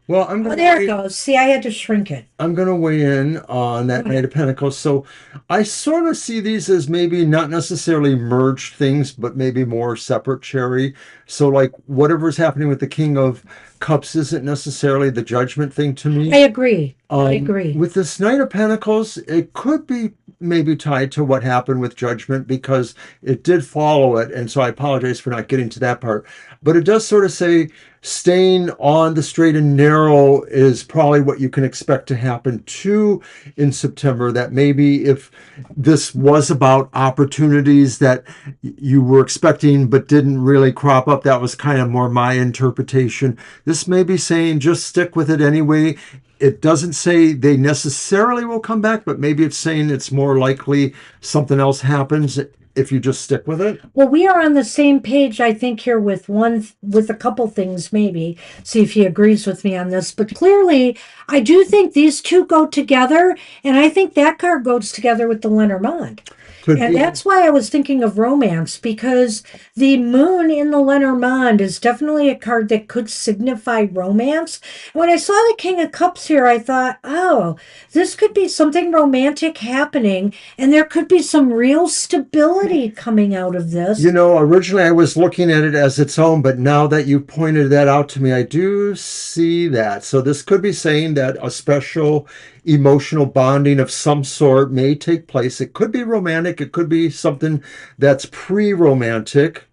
Well, Oh, there it goes. See, I had to shrink it. I'm going to weigh in on Go that Knight ahead. of Pentacles. So I sort of see these as maybe not necessarily merged things, but maybe more separate, Cherry. So, like, whatever's happening with the King of Cups isn't necessarily the judgment thing to I me. agree. I agree. With this Knight of Pentacles, it could be maybe tied to what happened with Judgment because it did follow it. And so I apologize for not getting to that part. But it does sort of say staying on the straight and narrow is probably what you can expect to happen too in September. That maybe if this was about opportunities that you were expecting but didn't really crop up, that was kind of more my interpretation. This may be saying just stick with it anyway. It doesn't say they necessarily will come back, but maybe it's saying it's more likely something else happens if you just stick with it. Well, we are on the same page, I think, here with with a couple things, maybe. See if he agrees with me on this. But clearly, I do think these two go together, and I think that card goes together with the Lenormand. Could And be. that's why I was thinking of romance, because the moon in the Lenormand is definitely a card that could signify romance. When I saw the King of Cups here, I thought, oh, this could be something romantic happening, and there could be some real stability coming out of this. You know, originally I was looking at it as its own, but now that you pointed that out to me, I do see that. So this could be saying that a special emotional bonding of some sort may take place. It could be romantic, it could be something that's pre-romantic.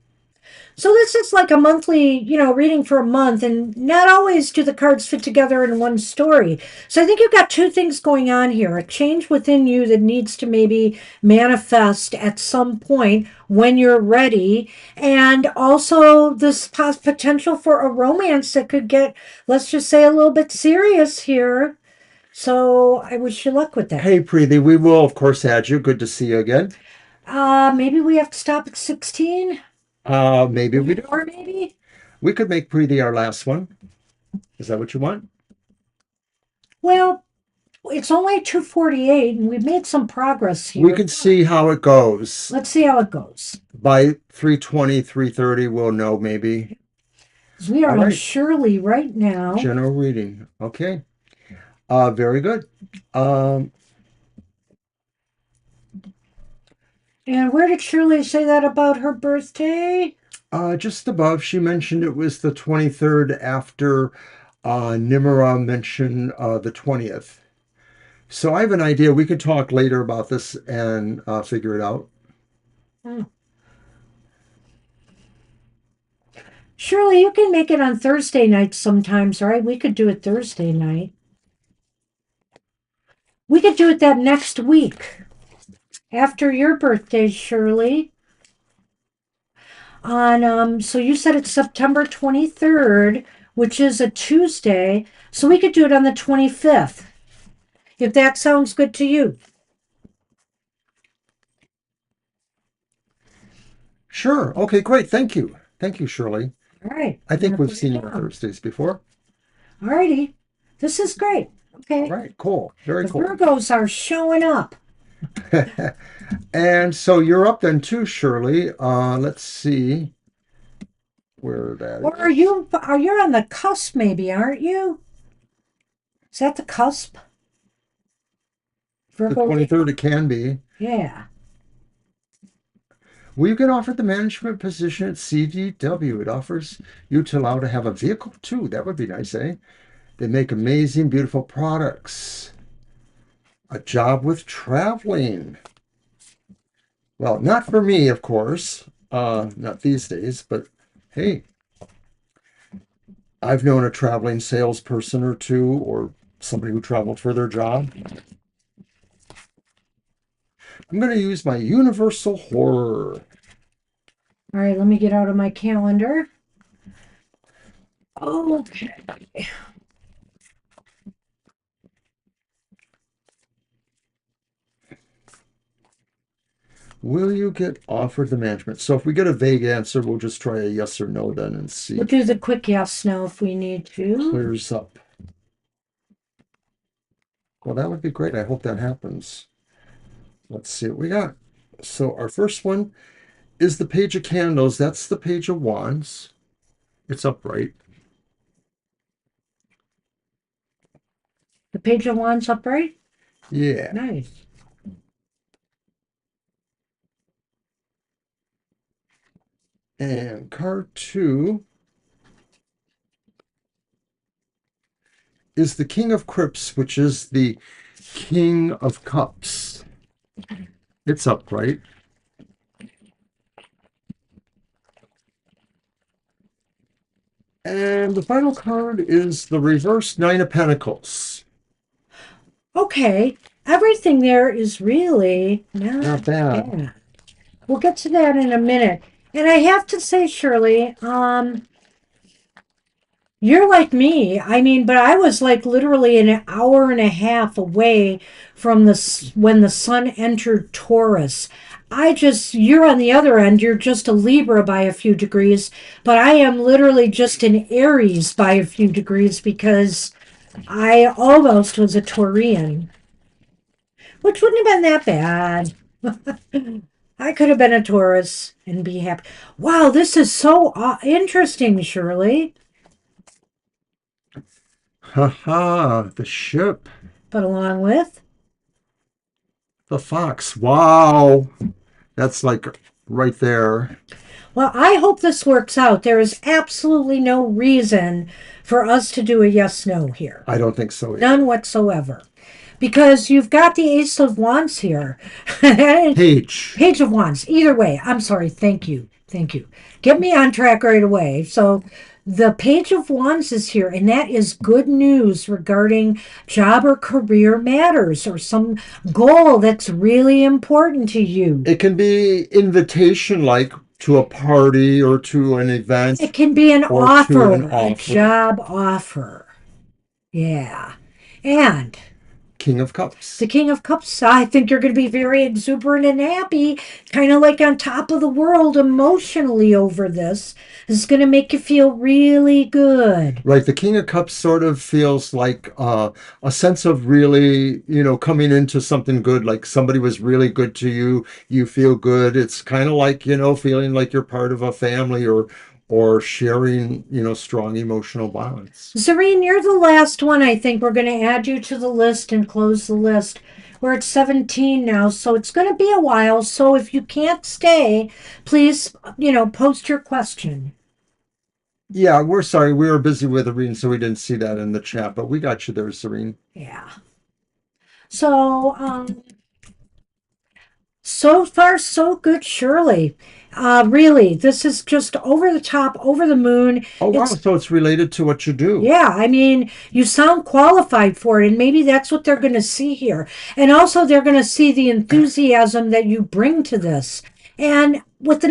So this is like a monthly, reading for a month, and not always do the cards fit together in one story. So I think you've got two things going on here: a change within you that needs to maybe manifest at some point when you're ready, and also this potential for a romance that could get, let's just say, a little bit serious here. So I wish you luck with that. Hey, Preeti, we will, of course, add you. Good to see you again. Maybe we have to stop at 16 Maybe we do. or maybe. We could make Preeti our last one. Is that what you want? Well, it's only 2:48, and we've made some progress We here. can see how it goes. Let's see how it goes. By 3:20, 3:30, we'll know maybe. 'Cause we are All on right. Shirley right now. General reading. Okay. Very good. And where did Shirley say that about her birthday? Just above, she mentioned it was the 23rd after Nimera mentioned the 20th. So I have an idea. We could talk later about this and figure it out. Hmm. Shirley, you can make it on Thursday nights sometimes, right? We could do it Thursday night. We could do it that next week after your birthday, Shirley. So you said it's September 23rd, which is a Tuesday. So we could do it on the 25th, if that sounds good to you. Sure. Okay, great. Thank you. Thank you, Shirley. All right. I I'm think gonna we've put seen it you on down. Thursdays before. All righty. This is great. All Okay. right, cool. Very The cool. Virgos are showing up. And so you're up then too, Shirley. Let's see where that Or is. are you on the cusp maybe, aren't you? Is that the cusp? The Virgo? 23rd, it can be. Yeah. Well, you get offered the management position at CDW. It offers you to allow to have a vehicle too. That would be nice, eh? They make amazing, beautiful products. A job with traveling. Well, not for me, of course. Not these days, but hey, I've known a traveling salesperson or two, or somebody who traveled for their job. I'm going to use my universal horror. All right, let me get out of my calendar. Okay. Will you get offered the management? So if we get a vague answer, we'll just try a yes or no then and see. We'll do the quick yes now if we need to. Clears up. Well, that would be great. I hope that happens. Let's see what we got. So our first one is the Page of Candles. That's the Page of Wands. It's upright. The Page of Wands upright? Yeah. Nice. And card 2 is the King of Crypts, which is the King of Cups. It's upright. And the final card is the reverse Nine of Pentacles. Okay. Everything there is really Not bad. bad. We'll get to that in a minute. And I have to say, Shirley, you're like me. I mean, but I was like literally an hour and a half away from when the sun entered Taurus. You're on the other end. You're just a Libra by a few degrees, but I am literally just an Aries by a few degrees because I almost was a Taurian, which wouldn't have been that bad. I could have been a Taurus and be happy. Wow, this is so interesting, Shirley. Haha, the ship. But along with, The fox. Wow. That's like right there. well, I hope this works out. There is absolutely no reason for us to do a yes no here. I don't think so either. None whatsoever. Because you've got the Ace of Wands here. Page. Page of Wands. Either way, I'm sorry. Thank you. Thank you. Get me on track right away. So the Page of Wands is here, and that is good news regarding job or career matters or some goal that's really important to you. It can be invitation like to a party or to an event. It can be an or offer, to an a offer. job offer. Yeah. And King of Cups. the King of Cups, I think you're going to be very exuberant and happy, kind of like on top of the world emotionally over this. This is going to make you feel really good. Right. The King of Cups sort of feels like a sense of really, coming into something good, like somebody was really good to you. You feel good. It's kind of like, feeling like you're part of a family or sharing, strong emotional bonds. Zareen, you're the last one. I think we're going to add you to the list and close the list. We're at 17 now, so it's going to be a while. So if you can't stay, please, post your question. Yeah, we're sorry. We were busy with Irene, so we didn't see that in the chat, but we got you there, Serene. Yeah. So, so far, so good, Shirley. Really, this is just over the top, over the moon. Oh, wow. So it's related to what you do. Yeah, I mean, you sound qualified for it, and maybe that's what they're going to see here. And also, they're going to see the enthusiasm that you bring to this. And with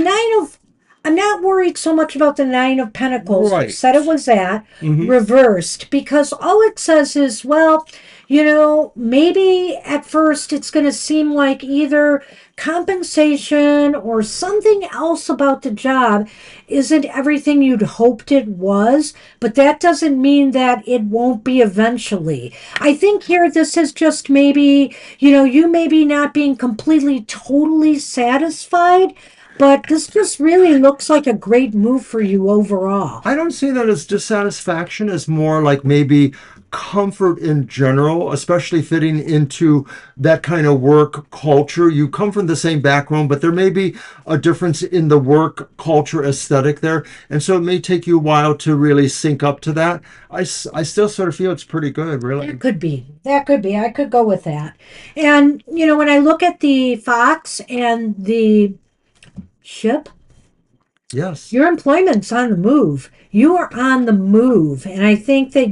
I'm not worried so much about the Nine of Pentacles. Right. You said it was that reversed, because all it says is, well, maybe at first it's going to seem like either compensation or something else about the job isn't everything you'd hoped it was, but that doesn't mean that it won't be eventually. I think here this is just maybe, you maybe not being completely, totally satisfied. But this just really looks like a great move for you overall. I don't see that as dissatisfaction, as more like maybe comfort in general, especially fitting into that kind of work culture. You come from the same background, but there may be a difference in the work culture aesthetic there. And so it may take you a while to really sync up to that. I still sort of feel it's pretty good, really. That could be. That could be. I could go with that. And, when I look at the fox and the ship, yes, your employment's on the move. You are on the move, and I think that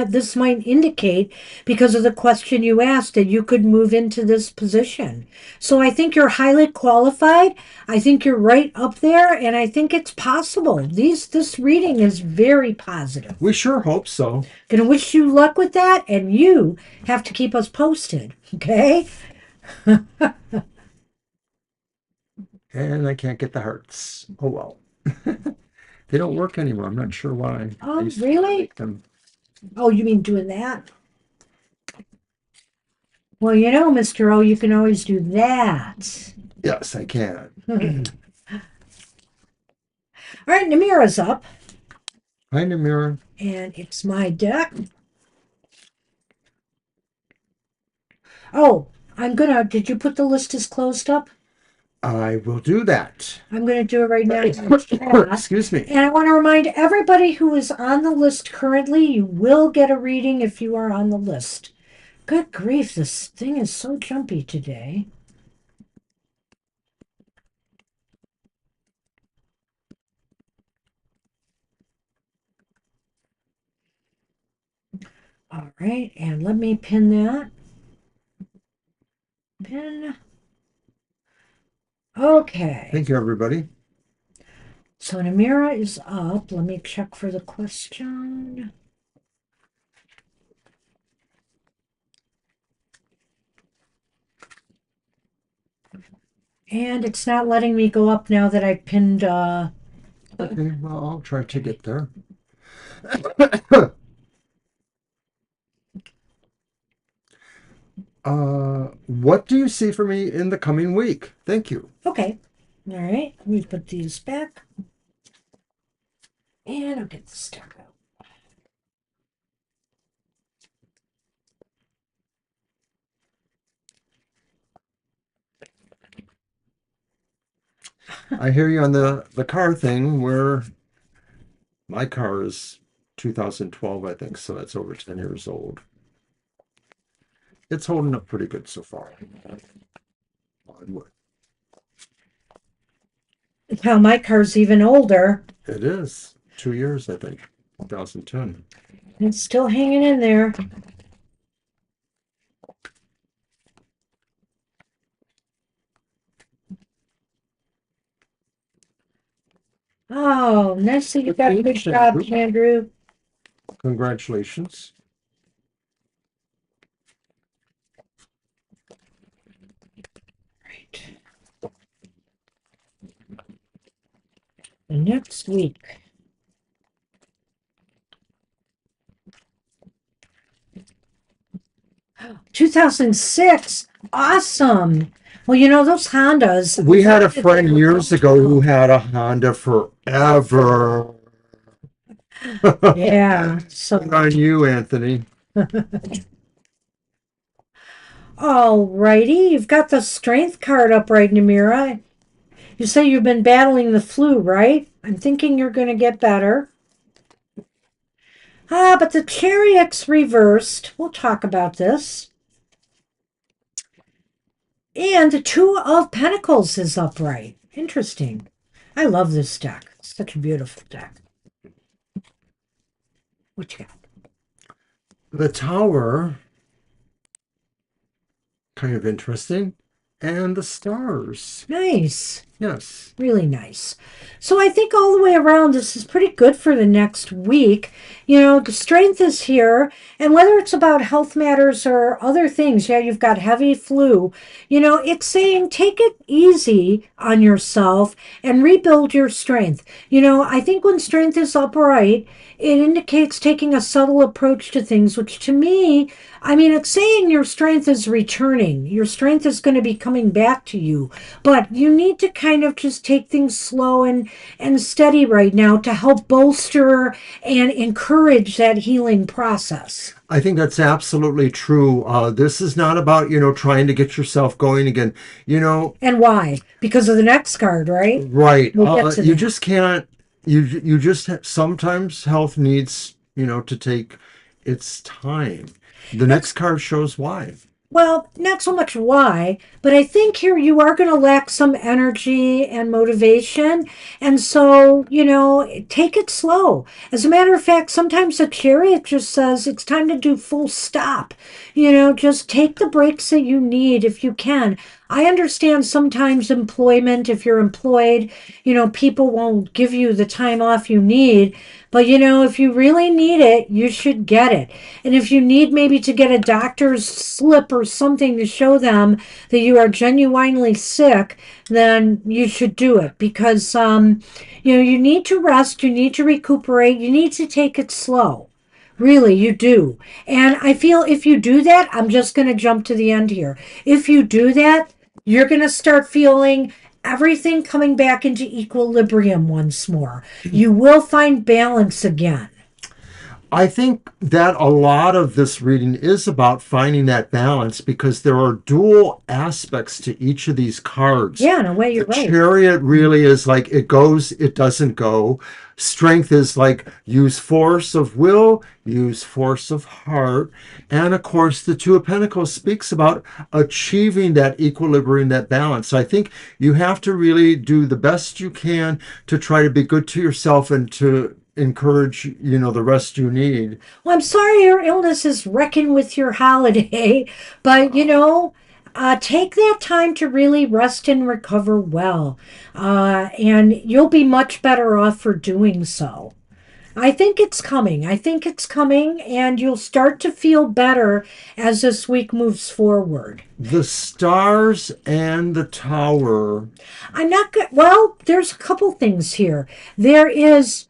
this might indicate, because of the question you asked, that you could move into this position. So I think you're highly qualified. I think you're right up there, and I think it's possible. This reading is very positive. We sure hope so. Gonna wish you luck with that, and you have to keep us posted, okay? And I can't get the hearts. Oh, well. They don't work anymore. I'm not sure why. Oh, really? Oh, you mean doing that? Well, Mr. O, you can always do that. Yes, I can. All right, Namira's up, Hi, Namira. and it's my deck. Oh, did you put the list as closed up? I will do that. I'm gonna do it right now in the chat. Excuse me. And I want to remind everybody who is on the list currently, you will get a reading if you are on the list. Good grief, this thing is so jumpy today. All right, and let me pin that. Pin. Okay. Thank you, everybody. So Namira is up. Let me check for the question. And it's not letting me go up now that I pinned. Okay, well, I'll try to get there. What do you see for me in the coming week? Thank you. Okay. All right. Let me put these back. And I'll get the stack out. I hear you on the car thing where my car is 2012, I think, so that's over 10 years old. It's holding up pretty good so far. Hell, my car's even older. It is 2 years, I think, 2010. It's still hanging in there. Oh, nicely. You got a good job, Andrew. Congratulations. Right. The next week. 2006. Awesome. Well, you know, those Hondas. We had a friend years ago who had a Honda forever. Yeah. So Good on you, Anthony. all righty. You've got the strength card up, right, Namira? You say you've been battling the flu, right? I'm thinking you're going to get better. Ah, but the Chariot's reversed. We'll talk about this. And the Two of Pentacles is upright. Interesting. I love this deck. It's such a beautiful deck. What you got? The Tower, kind of interesting. And the stars. Nice. Yes. Really nice. So I think all the way around, this is pretty good for the next week. You know, the strength is here. And whether it's about health matters or other things, yeah, you've got heavy flu. You know, it's saying take it easy on yourself and rebuild your strength. You know, I think when strength is upright, it indicates taking a subtle approach to things, which to me, I mean, it's saying your strength is returning. Your strength is going to be coming back to you. But you need to kind of just take things slow and steady right now to help bolster and encourage that healing process. I think that's absolutely true. This is not about, trying to get yourself going again. And why? Because of the next card, right? Right. We'll get to You that. just can't, you just, sometimes health needs, to take its time. The next card shows why. Well, not so much why, but I think here you are going to lack some energy and motivation. And so, you know, take it slow. As a matter of fact, sometimes the Chariot just says it's time to do full stop. You know, just take the breaks that you need if you can. I understand sometimes employment, if you're employed, you know, people won't give you the time off you need. But, you know, if you really need it, you should get it. And if you need maybe to get a doctor's slip or something to show them that you are genuinely sick, then you should do it because, you know, you need to rest, you need to recuperate, you need to take it slow. Really, you do. And I feel if you do that, I'm just going to jump to the end here. If you do that, you're going to start feeling everything coming back into equilibrium once more. You will find balance again. I think that a lot of this reading is about finding that balance because there are dual aspects to each of these cards. Yeah, in a way, The you're right. Chariot really is like it goes, it doesn't go. Strength is like use force of will, use force of heart. And of course, the Two of Pentacles speaks about achieving that equilibrium, that balance. So I think you have to really do the best you can to try to be good to yourself and to encourage, the rest you need. Well, I'm sorry your illness is wrecking with your holiday, but take that time to really rest and recover well, and you'll be much better off for doing so. I think it's coming. I think it's coming, and you'll start to feel better as this week moves forward. The stars and the tower. I'm not good. Well, there's a couple things here. There is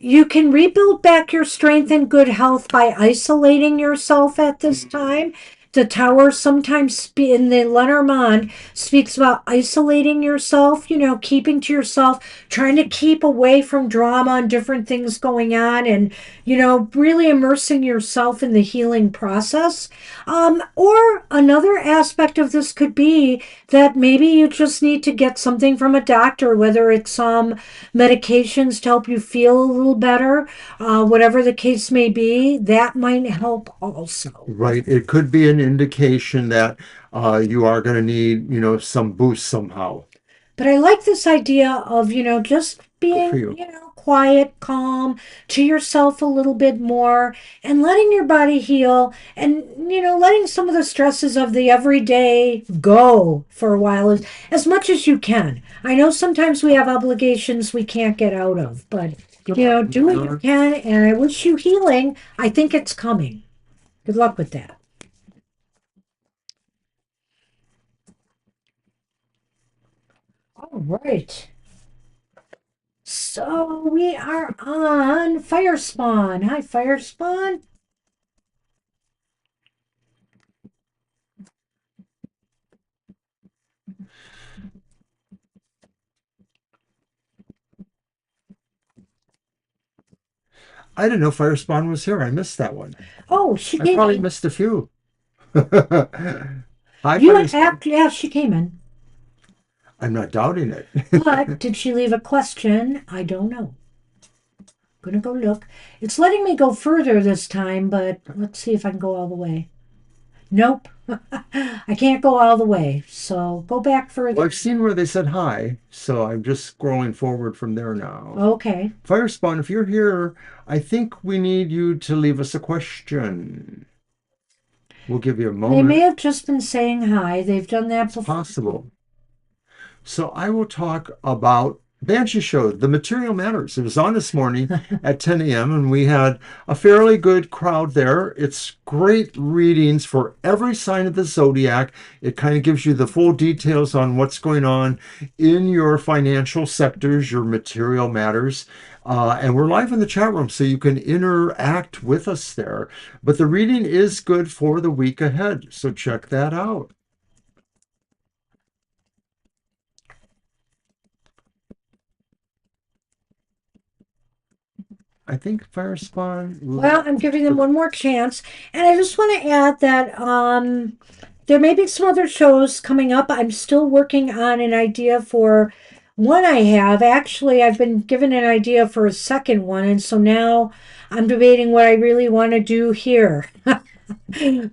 You can rebuild back your strength and good health by isolating yourself at this time. The tower sometimes in the Lenormand speaks about isolating yourself, keeping to yourself, trying to keep away from drama and different things going on, and, really immersing yourself in the healing process. Or another aspect of this could be that maybe you just need to get something from a doctor, whether it's medications to help you feel a little better, whatever the case may be, that might help also. Right. It could be an indication that you are going to need, some boost somehow. But I like this idea of, just Good for being, you. quiet, calm, to yourself a little bit more, and letting your body heal, and, letting some of the stresses of the everyday go for a while, as much as you can. I know sometimes we have obligations we can't get out of, but, do what you can, and I wish you healing. I think it's coming. Good luck with that. All right. So we are on Fire Spawn. Hi, Fire Spawn. I didn't know Fire Spawn was here. I missed that one. Oh, she I came probably in. missed a few. Hi, You Fire act, Spawn. yeah, she came in. I'm not doubting it. But did she leave a question? I don't know. Gonna go look. It's letting me go further this time, but let's see if I can go all the way. Nope. I can't go all the way. So go back Well, further. I've seen where they said hi, so I'm just scrolling forward from there now. Okay. Fire Spawn, if you're here, I think we need you to leave us a question. We'll give you a They may moment. have just been saying hi. They've done that It's before. possible. So I will talk about Banshee Show, The Material Matters. It was on this morning at 10 a.m. and we had a fairly good crowd there. It's great readings for every sign of the zodiac. It kind of gives you the full details on what's going on in your financial sectors, your material matters. And we're live in the chat room, so you can interact with us there. But the reading is good for the week ahead, so check that out. I think Fire Spawn. Well, I'm giving them one more chance. And I just want to add that there may be some other shows coming up. I'm still working on an idea for one I have. Actually, I've been given an idea for a second one. And so now I'm debating what I really want to do here.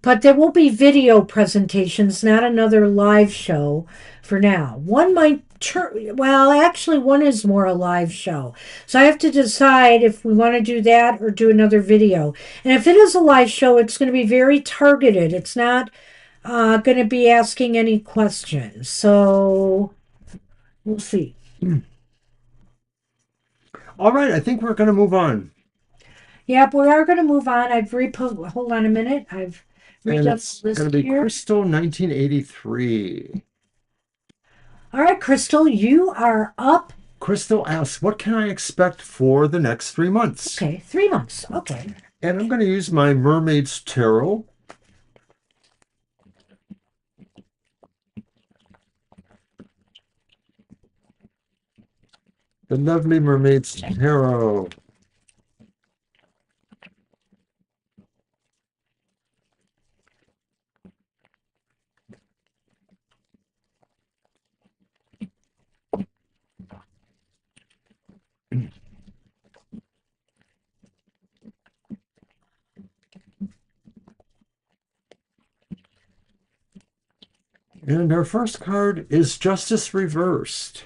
But there will be video presentations, not another live show for now. One might turn, well, actually, one is more a live show. So I have to decide if we want to do that or do another video. And if it is a live show, it's going to be very targeted. It's not going to be asking any questions. So we'll see. All right, I think we're going to move on. Yep, we are going to move on. Hold on a minute. I've And redone it's the going list to be here. Crystal 1983. All right, Crystal, you are up. Crystal asks, what can I expect for the next 3 months? Okay, 3 months. Okay. And I'm going to use my Mermaid's Tarot. The Lovely Mermaid's Tarot. And our first card is Justice Reversed.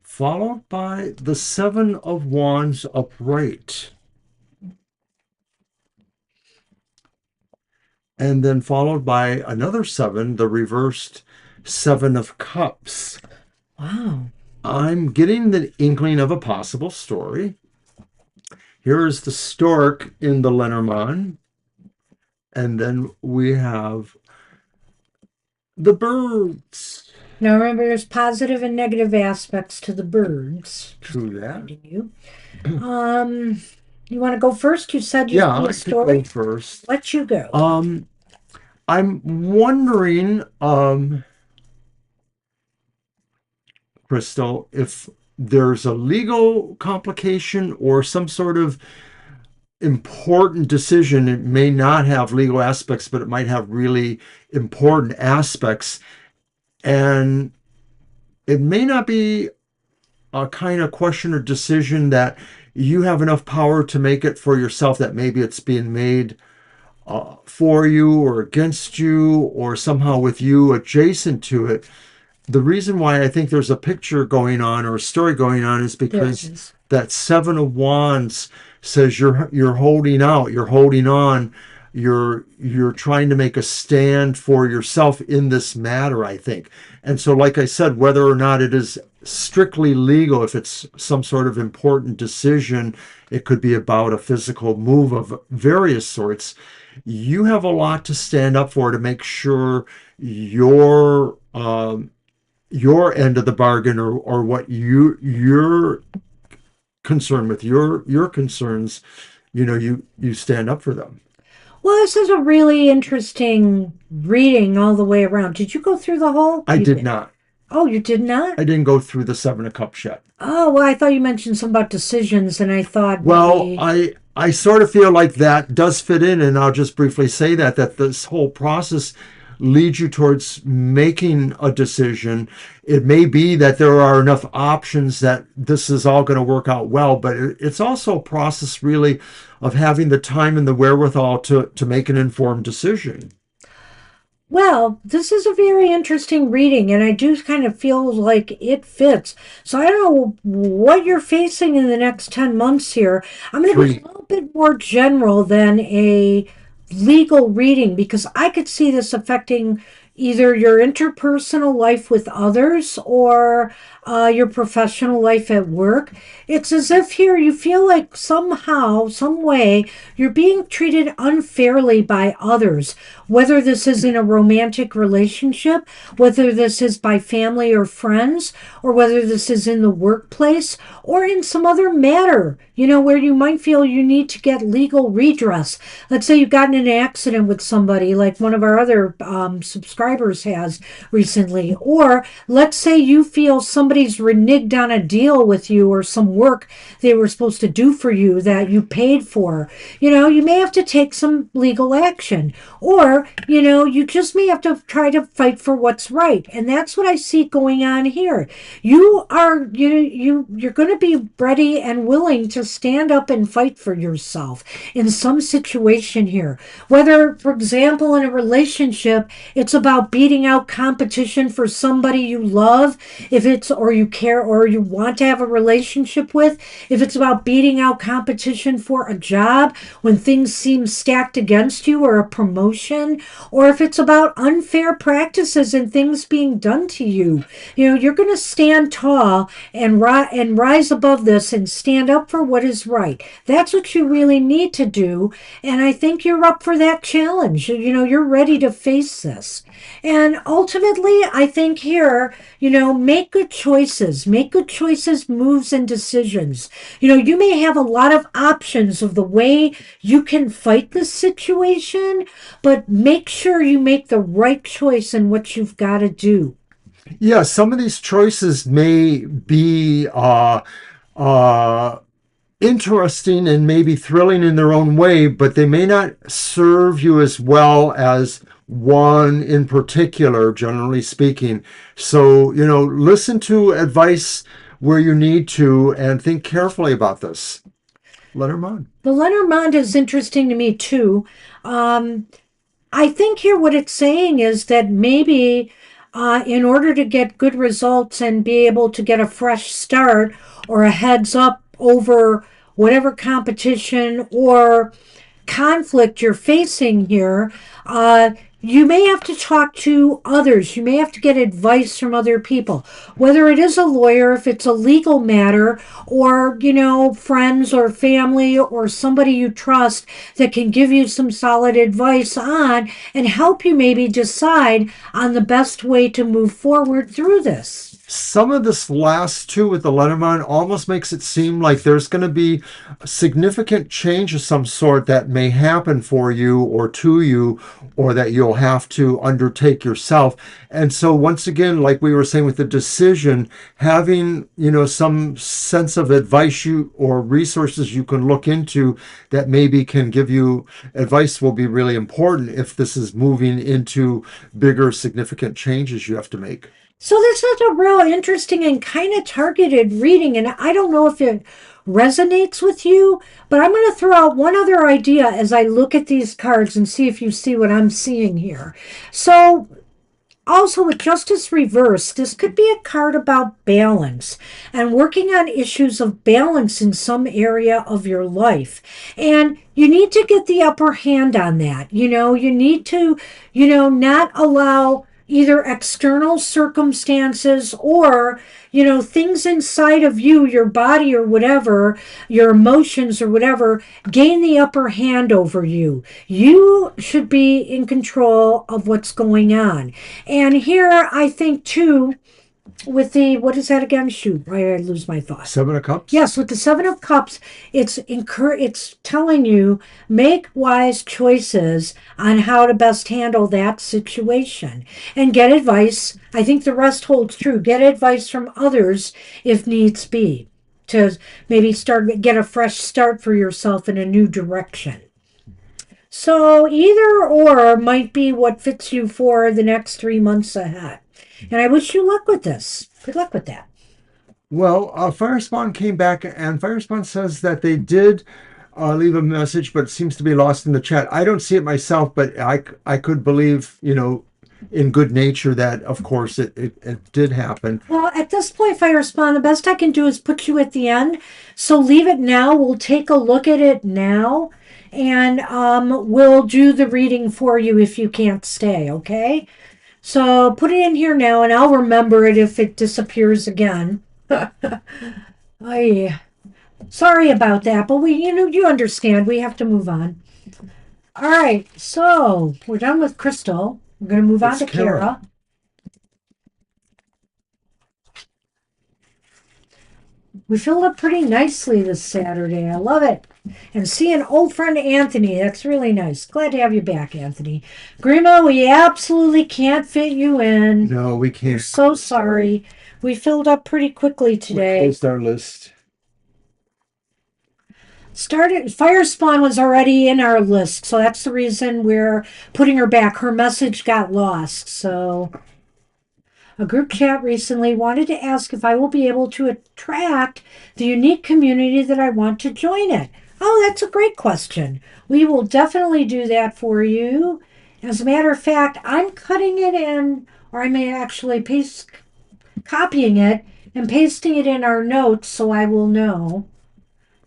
Followed by the Seven of Wands upright. And then followed by another seven, the reversed Seven of Cups. Wow. I'm getting the inkling of a possible story. Here is the stork in the Lenormand. And then we have the birds. Now remember, there's positive and negative aspects to the birds. True that. You. You want to go first? You said you Yeah, see I a could story. go first. Let you go. I'm wondering, Crystal, if there's a legal complication or some sort of important decision. It may not have legal aspects, but it might have really important aspects. And it may not be a kind of question or decision that you have enough power to make it for yourself, that maybe it's being made for you or against you or somehow with you adjacent to it. The reason why I think there's a picture going on or a story going on is because that Seven of Wands says you're holding out, you're holding on, you're trying to make a stand for yourself in this matter, I think. And so, like I said, whether or not it is strictly legal, if it's some sort of important decision, it could be about a physical move of various sorts. You have a lot to stand up for to make sure your end of the bargain or what you're concerned with, your concerns, you stand up for them. Well, this is a really interesting reading all the way around. Did you go through the whole? I You did not. Oh, you did not? I didn't go through the Seven of Cups yet. Oh, well, I thought you mentioned something about decisions, and I thought Well, maybe. I sort of feel like that does fit in, and I'll just briefly say that this whole process leads you towards making a decision. It may be that there are enough options that this is all going to work out well, but it's also a process really of having the time and the wherewithal to make an informed decision. Well, this is a very interesting reading, and I do kind of feel like it fits. So I don't know what you're facing in the next 10 months here. I'm going to be a little bit more general than a legal reading because I could see this affecting either your interpersonal life with others or your professional life at work. It's as if here you feel like somehow, some way, you're being treated unfairly by others, whether this is in a romantic relationship, whether this is by family or friends, or whether this is in the workplace or in some other matter, where you might feel you need to get legal redress. Let's say you've gotten in an accident with somebody, like one of our other subscribers has recently, or let's say you feel somebody's reneged on a deal with you or some work they were supposed to do for you that you paid for. You may have to take some legal action, or you just may have to try to fight for what's right. And that's what I see going on here. You're going to be ready and willing to stand up and fight for yourself in some situation here. Whether, for example, in a relationship, it's about beating out competition for somebody you love, if it's or you care or you want to have a relationship with, if it's about beating out competition for a job when things seem stacked against you or a promotion, or if it's about unfair practices and things being done to you. You're going to stand tall and rise above this and stand up for what is right. That's what you really need to do. And I think you're up for that challenge. You're ready to face this. And ultimately, I think here, make good choices. Make good choices, moves, and decisions. You may have a lot of options of the way you can fight this situation, but make sure you make the right choice in what you've got to do. Yeah, some of these choices may be uh, interesting and maybe thrilling in their own way, but they may not serve you as well as one in particular, generally speaking. So, listen to advice where you need to and think carefully about this. Lenormand. The Lenormand is interesting to me too. Um, I think here what it's saying is that maybe in order to get good results and be able to get a fresh start or a heads up over whatever competition or conflict you're facing here, you may have to talk to others. You may have to get advice from other people, whether it is a lawyer, if it's a legal matter, or, friends or family or somebody you trust that can give you some solid advice on and help you maybe decide on the best way to move forward through this. Some of this last two with the Lenormand almost makes it seem like there's going to be a significant change of some sort that may happen for you or to you, or that you'll have to undertake yourself. And so once again, like we were saying with the decision, having, some sense of advice you or resources you can look into that maybe can give you advice will be really important if this is moving into bigger, significant changes you have to make. So this is a real interesting and kind of targeted reading, and I don't know if it resonates with you, but I'm going to throw out one other idea as I look at these cards and see if you see what I'm seeing here. So also, with Justice Reversed, this could be a card about balance and working on issues of balance in some area of your life. And you need to get the upper hand on that. You need to, not allow either external circumstances or, things inside of you, your body or whatever, your emotions or whatever, gain the upper hand over you. You should be in control of what's going on. And here, I think too, with the what is that again? Shoot, why I lose my thought. Seven of Cups? Yes, with the Seven of Cups, it's telling you make wise choices on how to best handle that situation and get advice. I think the rest holds true. Get advice from others if needs be to maybe get a fresh start for yourself in a new direction. So either or might be what fits you for the next 3 months ahead. And I wish you luck with this. Good luck with that. Well, Firespawn came back, and Firespawn says that they did leave a message, but it seems to be lost in the chat. I don't see it myself, but I could believe, in good nature that, of course, it did happen. Well, at this point, Firespawn, the best I can do is put you at the end. So leave it now. We'll take a look at it now, and we'll do the reading for you if you can't stay, okay? So put it in here now, and I'll remember it if it disappears again. I sorry about that, but you understand. We have to move on. All right, so we're done with Crystal. We're going to move on to Kara. We filled up pretty nicely this Saturday. I love it. And seeing old friend Anthony, that's really nice. Glad to have you back, Anthony. Grima, we absolutely can't fit you in. No, we can't. We're so sorry. We filled up pretty quickly today. We closed our list. Firespawn was already in our list, so that's the reason we're putting her back. Her message got lost, so a group chat recently wanted to ask if I will be able to attract the unique community that I want to join it. Oh, that's a great question. We will definitely do that for you. As a matter of fact, I'm cutting it in, or I may actually copying it and pasting it in our notes so I will know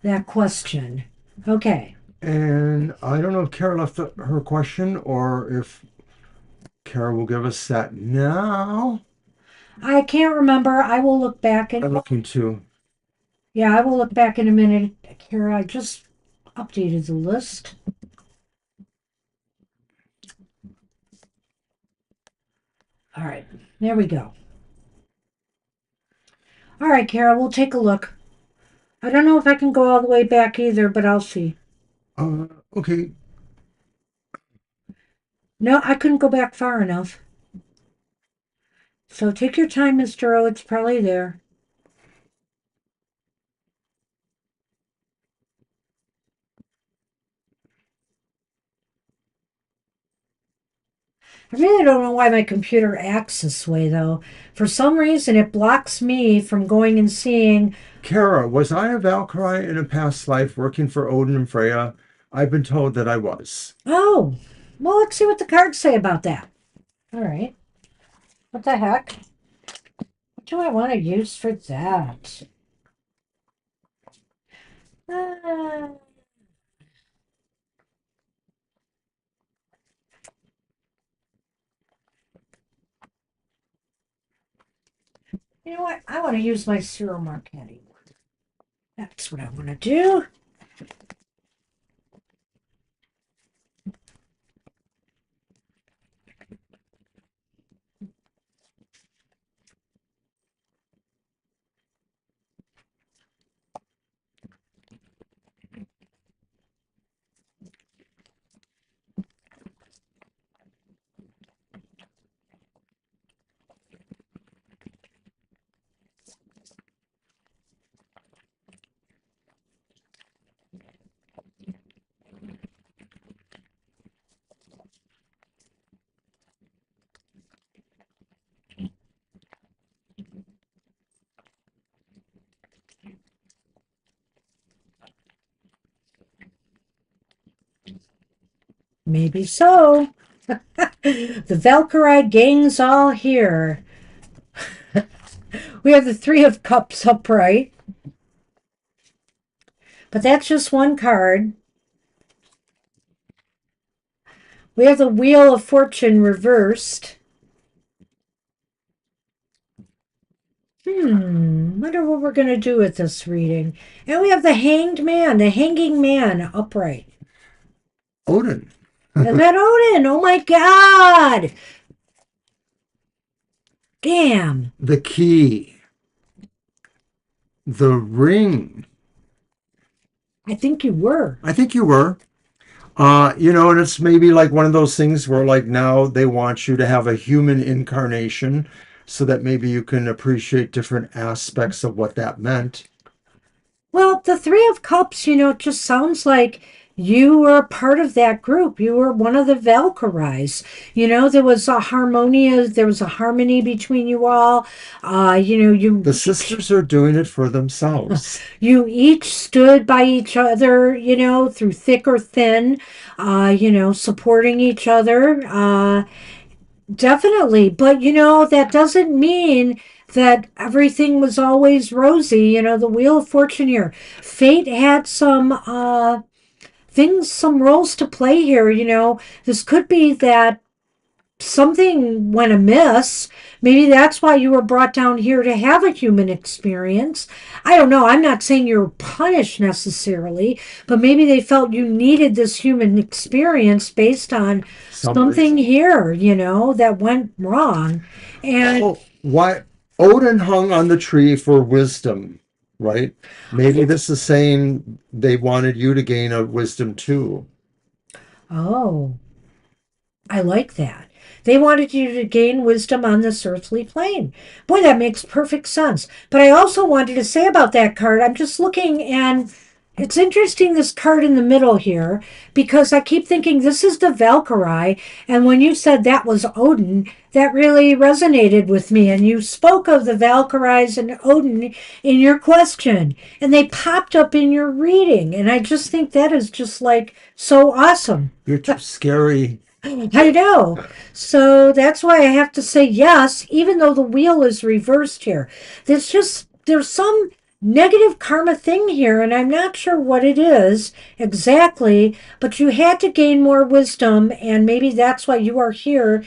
that question. Okay. And I don't know if Kara left her question or if Kara will give us that now. I can't remember. I will look back. I'm looking too. Yeah, I will look back in a minute. Kara, I just updated the list. All right, there we go. All right, Kara, we'll take a look. I don't know if I can go all the way back either, but I'll see. Okay. No, I couldn't go back far enough. So take your time, Mr. O. It's probably there. I really don't know why my computer acts this way, though. For some reason, it blocks me from going and seeing. Kara, was I a Valkyrie in a past life working for Odin and Freya? I've been told that I was. Oh, well, let's see what the cards say about that. All right. What the heck? What do I want to use for that? Uh, you know what? I want to use my Zero Marquetti. That's what I want to do. Maybe so. The Valkyrie gang's all here. We have the Three of Cups upright, but that's just one card. We have the Wheel of Fortune reversed. Wonder what we're going to do with this reading. And we have the Hanged Man, the Hanging Man upright. Odin. Is that Odin? Oh my God! Damn. The key. The ring. I think you were. I think you were. And it's maybe like one of those things where like now they want you to have a human incarnation so that maybe you can appreciate different aspects of what that meant. Well, the Three of Cups, it just sounds like you were a part of that group. You were one of the Valkyries. There was a harmonia, there was a harmony between you all. The sisters are doing it for themselves. You each stood by each other, through thick or thin, supporting each other. Definitely. But, that doesn't mean that everything was always rosy. The Wheel of Fortune here. Fate had some things, some roles to play here. This could be that something went amiss. Maybe that's why you were brought down here to have a human experience. I don't know. I'm not saying you're punished necessarily, but maybe they felt you needed this human experience based on something here, that went wrong. And why Odin hung on the tree for wisdom, right? Maybe this is saying they wanted you to gain a wisdom too. oh, I like that. They wanted you to gain wisdom on this earthly plane. Boy, that makes perfect sense. But I also wanted to say about that card, I'm just looking and it's interesting this card in the middle here because I keep thinking this is the Valkyrie. And when you said that was Odin, that really resonated with me. And you spoke of the Valkyries and Odin in your question, and they popped up in your reading. And I just think that is just like so awesome. You're too scary. I know. So that's why I have to say yes, even though the wheel is reversed here. There's some negative karma thing here, and I'm not sure what it is exactly, but you had to gain more wisdom, and maybe that's why you are here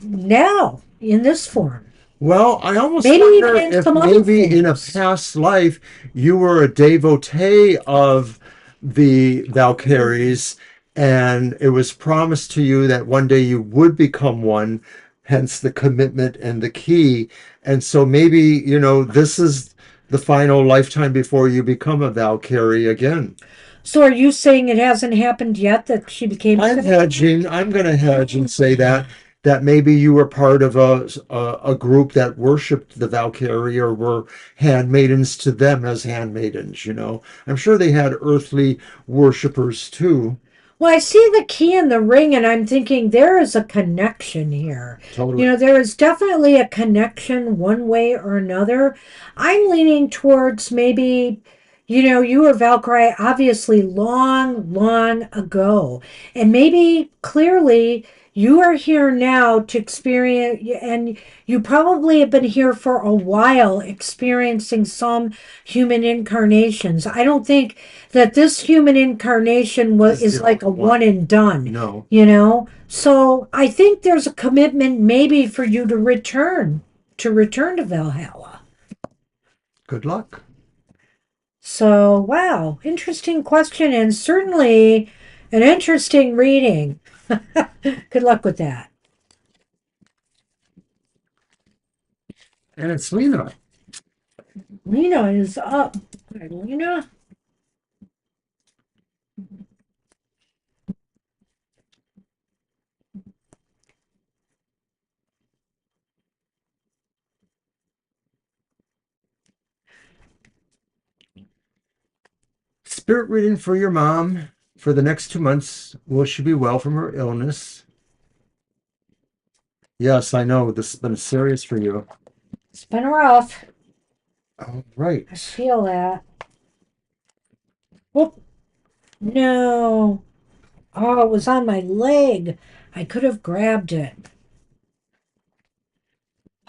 now in this form. Well, I almost Maybe wonder even if some other maybe in a things. past life you were a devotee of the Valkyries, and it was promised to you that one day you would become one, hence the commitment and the key. And so maybe, this is the final lifetime before you become a Valkyrie again. So are you saying it hasn't happened yet that she became? I'm going to hedge and say that maybe you were part of a group that worshipped the Valkyrie or were handmaidens to them as handmaidens. I'm sure they had earthly worshippers too. Well, I see the key in the ring, and I'm thinking there is a connection here. Totally. There is definitely a connection one way or another. I'm leaning towards maybe, you were Valkyrie obviously long, long ago. And maybe clearly you are here now to experience, and you probably have been here for a while experiencing some human incarnations. I don't think that this human incarnation is like a one and done. No. So I think there's a commitment maybe for you to return to Valhalla. Good luck. So wow, interesting question, and certainly an interesting reading. Good luck with that. And it's Lena. Lena is up. Lena. Spirit reading for your mom for the next 2 months. Will she be well from her illness? Yes, I know this has been serious for you. It's been rough. All right. I feel that. Oh, no. Oh, it was on my leg. I could have grabbed it.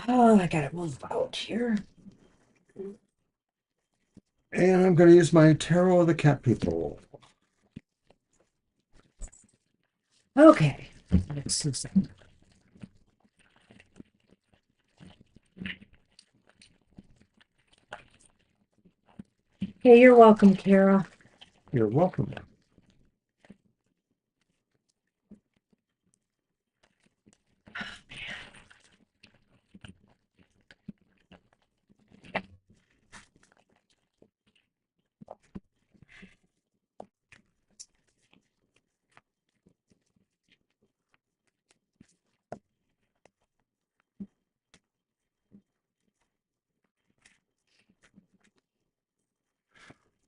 Oh, I gotta move out here. And I'm going to use my Tarot of the Cat People. Okay. Let's see something. Hey, you're welcome, Kara. You're welcome.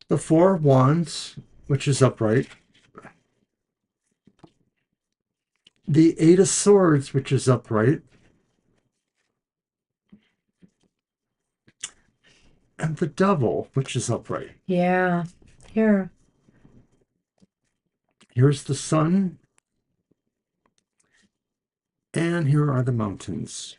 The Four of Wands, which is upright. The Eight of Swords, which is upright. And the Devil, which is upright. Yeah. Here. Here's the Sun. And here are the mountains.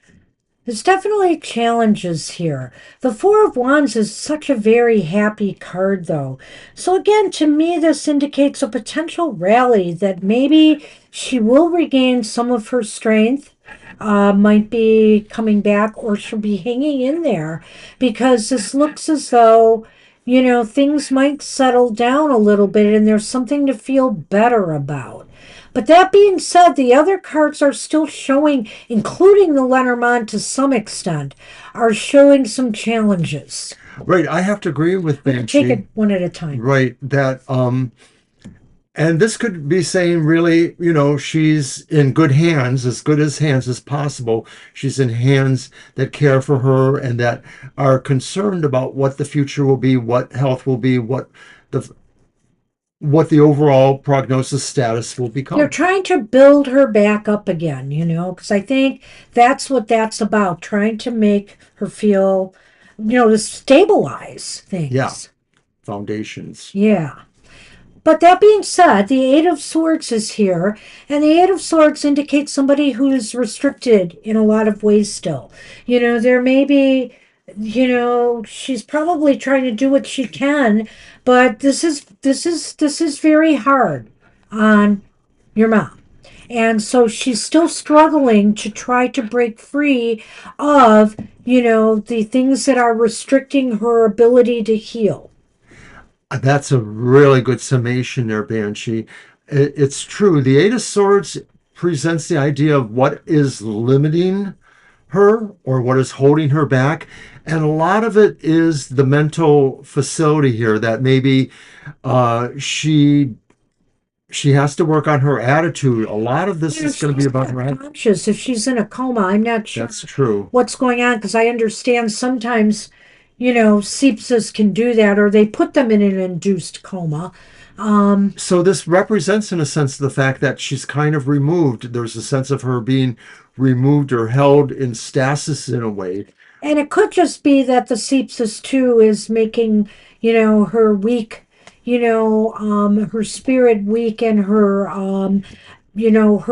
There's definitely challenges here. The Four of Wands is such a very happy card, though. So, again, to me, this indicates a potential rally that maybe she will regain some of her strength, might be coming back, or she'll be hanging in there because this looks as though, things might settle down a little bit and there's something to feel better about. But that being said, the other cards are still showing, including the Lenormand to some extent, are showing some challenges. Right, I have to agree with Banshee. Take it one at a time. Right, that and this could be saying really, she's in good hands, as good as hands as possible. She's in hands that care for her and that are concerned about what the future will be, what health will be, what the overall prognosis status will become. They're trying to build her back up again, because I think that's what that's about, trying to make her feel, to stabilize things. Yeah, foundations. Yeah. But that being said, the Eight of Swords is here, and the Eight of Swords indicates somebody who is restricted in a lot of ways still. There may be, she's probably trying to do what she can, but this is very hard on your mom. And so she's still struggling to try to break free of, the things that are restricting her ability to heal. That's a really good summation there, Banshee. It's true. The Eight of Swords presents the idea of what is limiting her or what is holding her back. And a lot of it is the mental facility here that maybe she has to work on her attitude. A lot of this You know, is going to be she's about her not attitude. conscious. If she's in a coma, I'm not sure That's true. what's going on because I understand sometimes, sepsis can do that, or they put them in an induced coma. So this represents, in a sense, the fact that she's kind of removed. There's a sense of her being removed or held in stasis in a way. And it could just be that the sepsis too is making, her weak, her spirit weak and her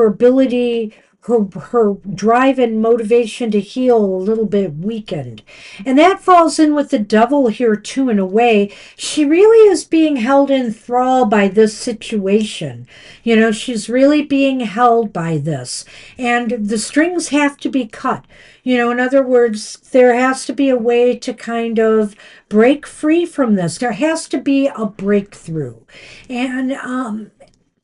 ability, her drive and motivation to heal a little bit weakened. And that falls in with the devil here too, in a way. She really is being held in thrall by this situation. She's really being held by this. And the strings have to be cut. In other words, there has to be a way to kind of break free from this. There has to be a breakthrough. And,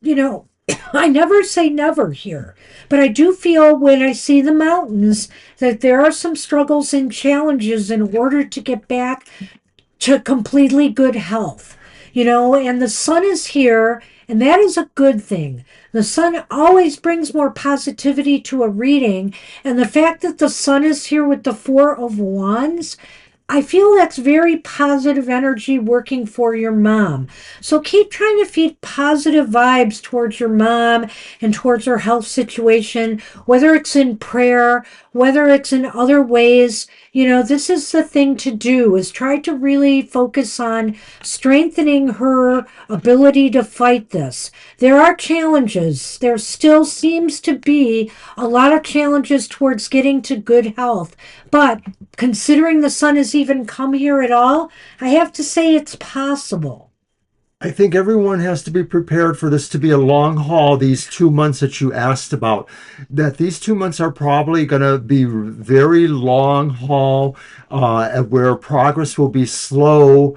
you know, I never say never here, but I do feel when I see the mountains that there are some struggles and challenges in order to get back to completely good health. And the sun is here, and that is a good thing. The sun always brings more positivity to a reading, and the fact that the sun is here with the Four of Wands, I feel that's very positive energy working for your mom. So keep trying to feed positive vibes towards your mom and towards her health situation, whether it's in prayer, whether it's in other ways. This is the thing to do, is try to really focus on strengthening her ability to fight this. There are challenges. There still seems to be a lot of challenges towards getting to good health. But considering the sun has even come here at all, I have to say it's possible. I think everyone has to be prepared for this to be a long haul, these 2 months that you asked about. That these 2 months are probably going to be very long haul, where progress will be slow,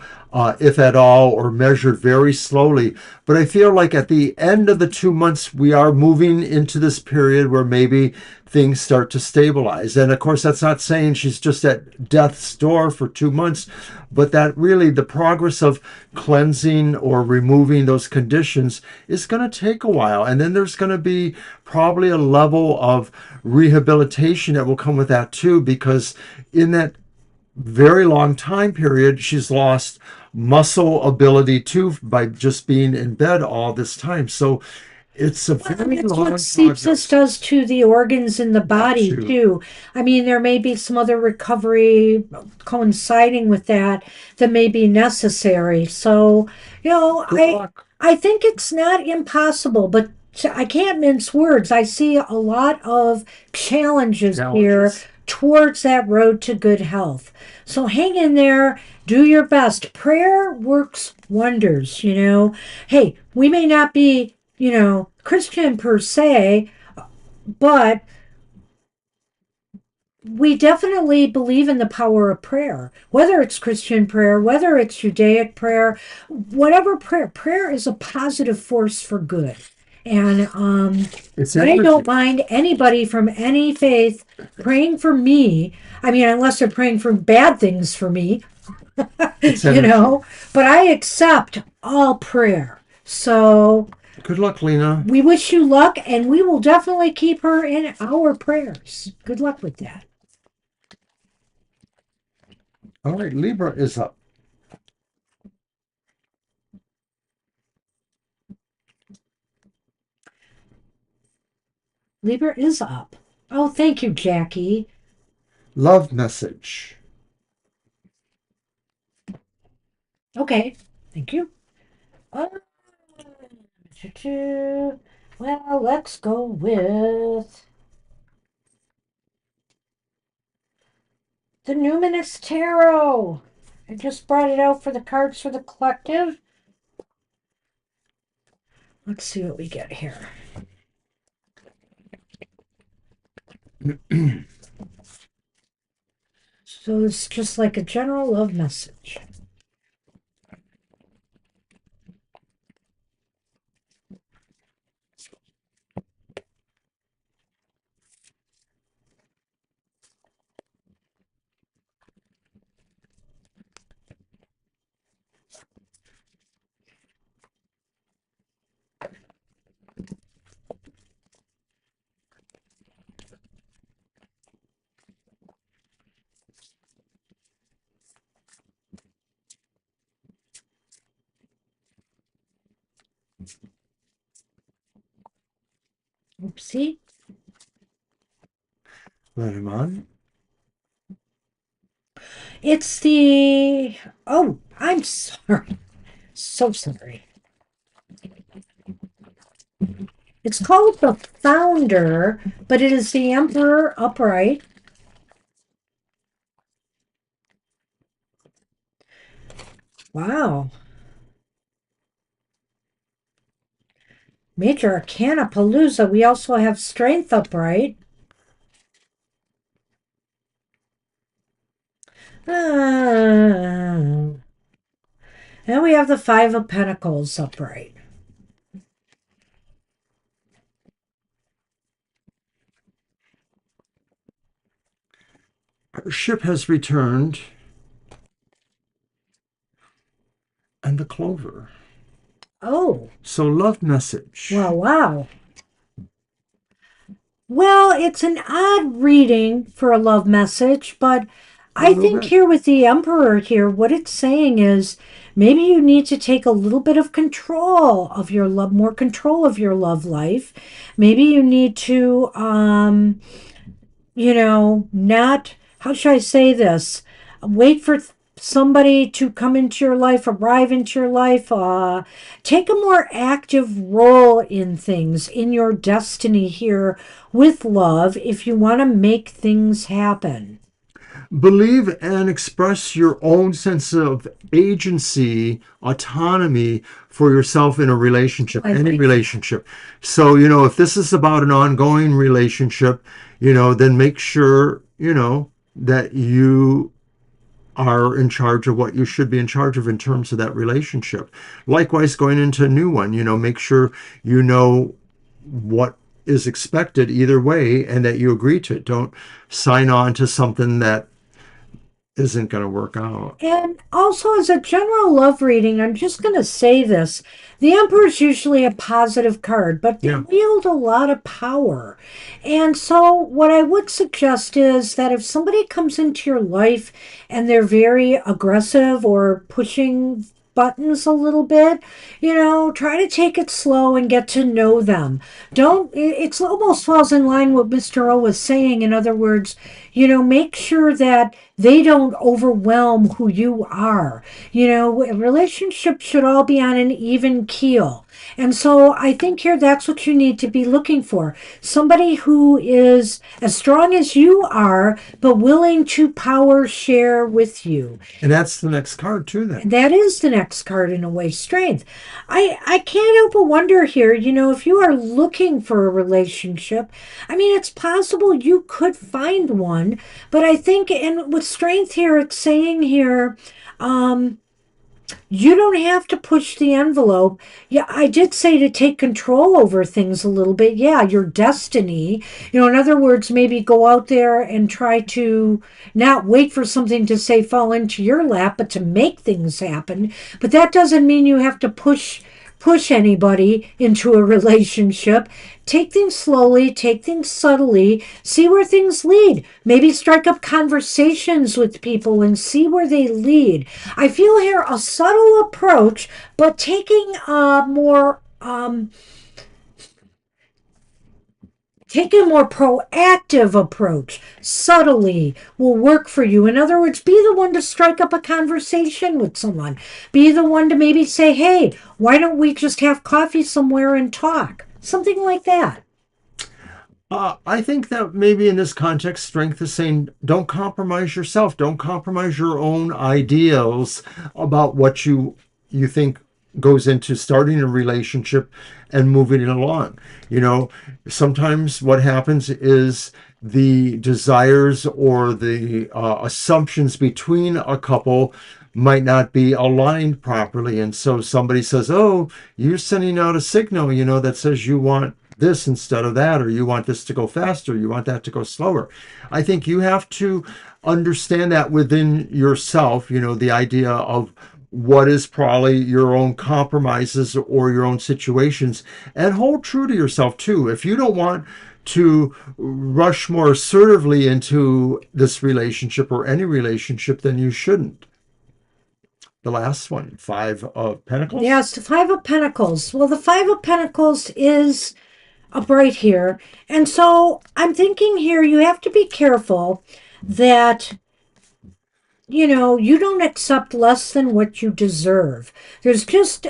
if at all, or measured very slowly. But I feel like at the end of the 2 months, we are moving into this period where maybe things start to stabilize. And of course, that's not saying she's just at death's door for 2 months, but that really the progress of cleansing or removing those conditions is going to take a while. And then there's going to be probably a level of rehabilitation that will come with that too, because in that very long time period, she's lost muscle ability too by just being in bed all this time. So it's a very That's what long sepsis progress. does to the organs in the That body, too. too. I mean, there may be some other recovery coinciding with that that may be necessary. So, Good luck. I think it's not impossible, but I can't mince words. I see a lot of challenges here Challenges. towards that road to good health. So hang in there, do your best. Prayer works wonders. Hey, we may not be Christian per se, but we definitely believe in the power of prayer, whether it's Christian prayer, whether it's Judaic prayer, whatever prayer. Prayer is a positive force for good. And It's I energy. don't mind anybody from any faith praying for me. I mean, unless they're praying for bad things for me, It's you energy. know, but I accept all prayer. So Good luck, Lena. we wish you luck, and we will definitely keep her in our prayers. Good luck with that. All right, Libra is up. Libra is up. Oh, thank you, Jackie. Love message. Okay, thank you. Uh, well, let's go with the Numinous Tarot. I just brought it out for the cards for the collective. Let's see what we get here. So it's just like a general love message. Oopsie. Lenormand. It's the. Oh, I'm sorry. So sorry. It's called the Founder, but it is the Emperor upright. Wow. Major Arcana Palooza. We also have Strength upright. And we have the Five of Pentacles upright. Our ship has returned. And the Clover. Oh. So love message. Wow, wow. Well, it's an odd reading for a love message, but I think bit. here with the Emperor here, what it's saying is maybe you need to take a little bit of control of your love, more control of your love life. Maybe you need to, not, how should I say this? Wait for somebody to come into your life, arrive into your life, take a more active role in things, in your destiny here with love if you want to make things happen. Believe and express your own sense of agency, autonomy for yourself in a relationship, any relationship. So, if this is about an ongoing relationship, then make sure, that you are in charge of what you should be in charge of in terms of that relationship. Likewise, going into a new one, make sure you know what is expected either way and that you agree to it. Don't sign on to something that isn't going to work out. And also, as a general love reading, I'm just going to say this. The Emperor is usually a positive card, but they wield a lot of power. And so, what I would suggest is that if somebody comes into your life and they're very aggressive or pushing buttons a little bit, try to take it slow and get to know them. It's almost falls in line with Mr. O was saying. In other words, make sure that they don't overwhelm who you are. Relationships should all be on an even keel. And so I think here that's what you need to be looking for. Somebody who is as strong as you are, but willing to power share with you. And that's the next card too then. That is the next card in a way, Strength. I can't help but wonder here, if you are looking for a relationship, I mean, it's possible you could find one, but I think, and with Strength here, it's saying here, you don't have to push the envelope. Yeah, I did say to take control over things a little bit. Yeah, your destiny. In other words, maybe go out there and try to not wait for something to say fall into your lap, but to make things happen. But that doesn't mean you have to push anybody into a relationship. Take things slowly, take things subtly, see where things lead. Maybe strike up conversations with people and see where they lead. I feel here a subtle approach, but taking a more proactive approach, subtly, will work for you. In other words, be the one to strike up a conversation with someone. Be the one to maybe say, hey, why don't we just have coffee somewhere and talk? Something like that. I think that maybe in this context, Strength is saying, don't compromise yourself. Don't compromise your own ideals about what you think goes into starting a relationship and moving it along. Sometimes what happens is the desires or the assumptions between a couple might not be aligned properly. And so somebody says, oh, you're sending out a signal, that says you want this instead of that, or you want this to go faster, you want that to go slower. I think you have to understand that within yourself, the idea of what is probably your own compromises or your own situations, and hold true to yourself too. If you don't want to rush more assertively into this relationship or any relationship, then you shouldn't. the last one, Five of Pentacles. Yes, the Five of Pentacles. Well, the Five of Pentacles is upright here. And so I'm thinking here you have to be careful that you don't accept less than what you deserve. There's just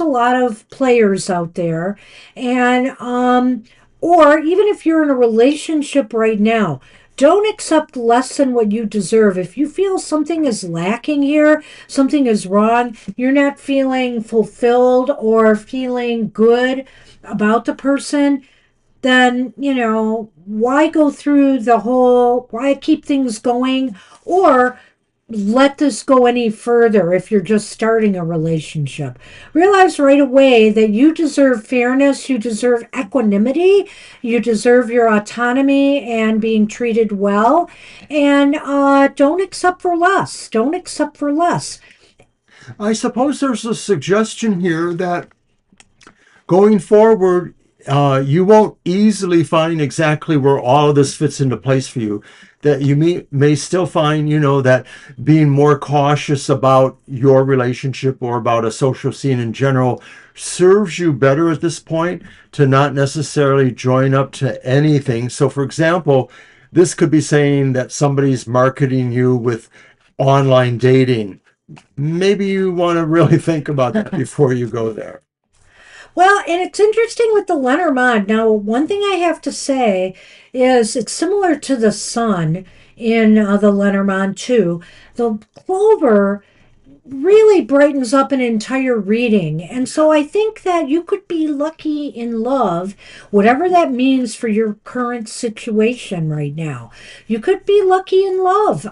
a lot of players out there. And, or even if you're in a relationship right now, don't accept less than what you deserve. If you feel something is lacking here, something is wrong, you're not feeling fulfilled or feeling good about the person, then, why go through why keep things going or let this go any further if you're just starting a relationship? Realize right away that you deserve fairness, you deserve equanimity, you deserve your autonomy and being treated well, and don't accept for less. Don't accept for less. I suppose there's a suggestion here that going forward, you won't easily find exactly where all of this fits into place for you. That you may still find, that being more cautious about your relationship or about a social scene in general serves you better at this point to not necessarily join up to anything. So, for example, this could be saying that somebody's marketing you with online dating. Maybe you want to really think about that before you go there. Well, and it's interesting with the Lenormand. Now, one thing I have to say is it's similar to the sun in the Lenormand too. The clover really brightens up an entire reading. And so I think that you could be lucky in love, whatever that means for your current situation right now. You could be lucky in love.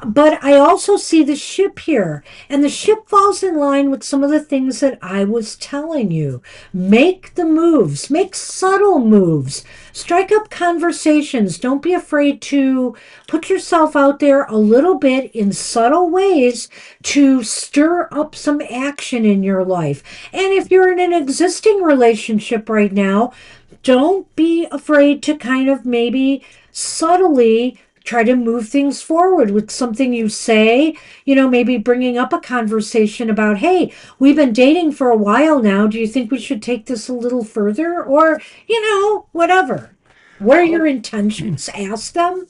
But I also see the ship here, and the ship falls in line with some of the things that I was telling you. Make the moves, make subtle moves, strike up conversations. Don't be afraid to put yourself out there a little bit in subtle ways to stir up some action in your life. And if you're in an existing relationship right now, don't be afraid to kind of maybe subtly try to move things forward with something you say, maybe bringing up a conversation about, hey, we've been dating for a while now. Do you think we should take this a little further? Or, whatever. What are your intentions? Ask them.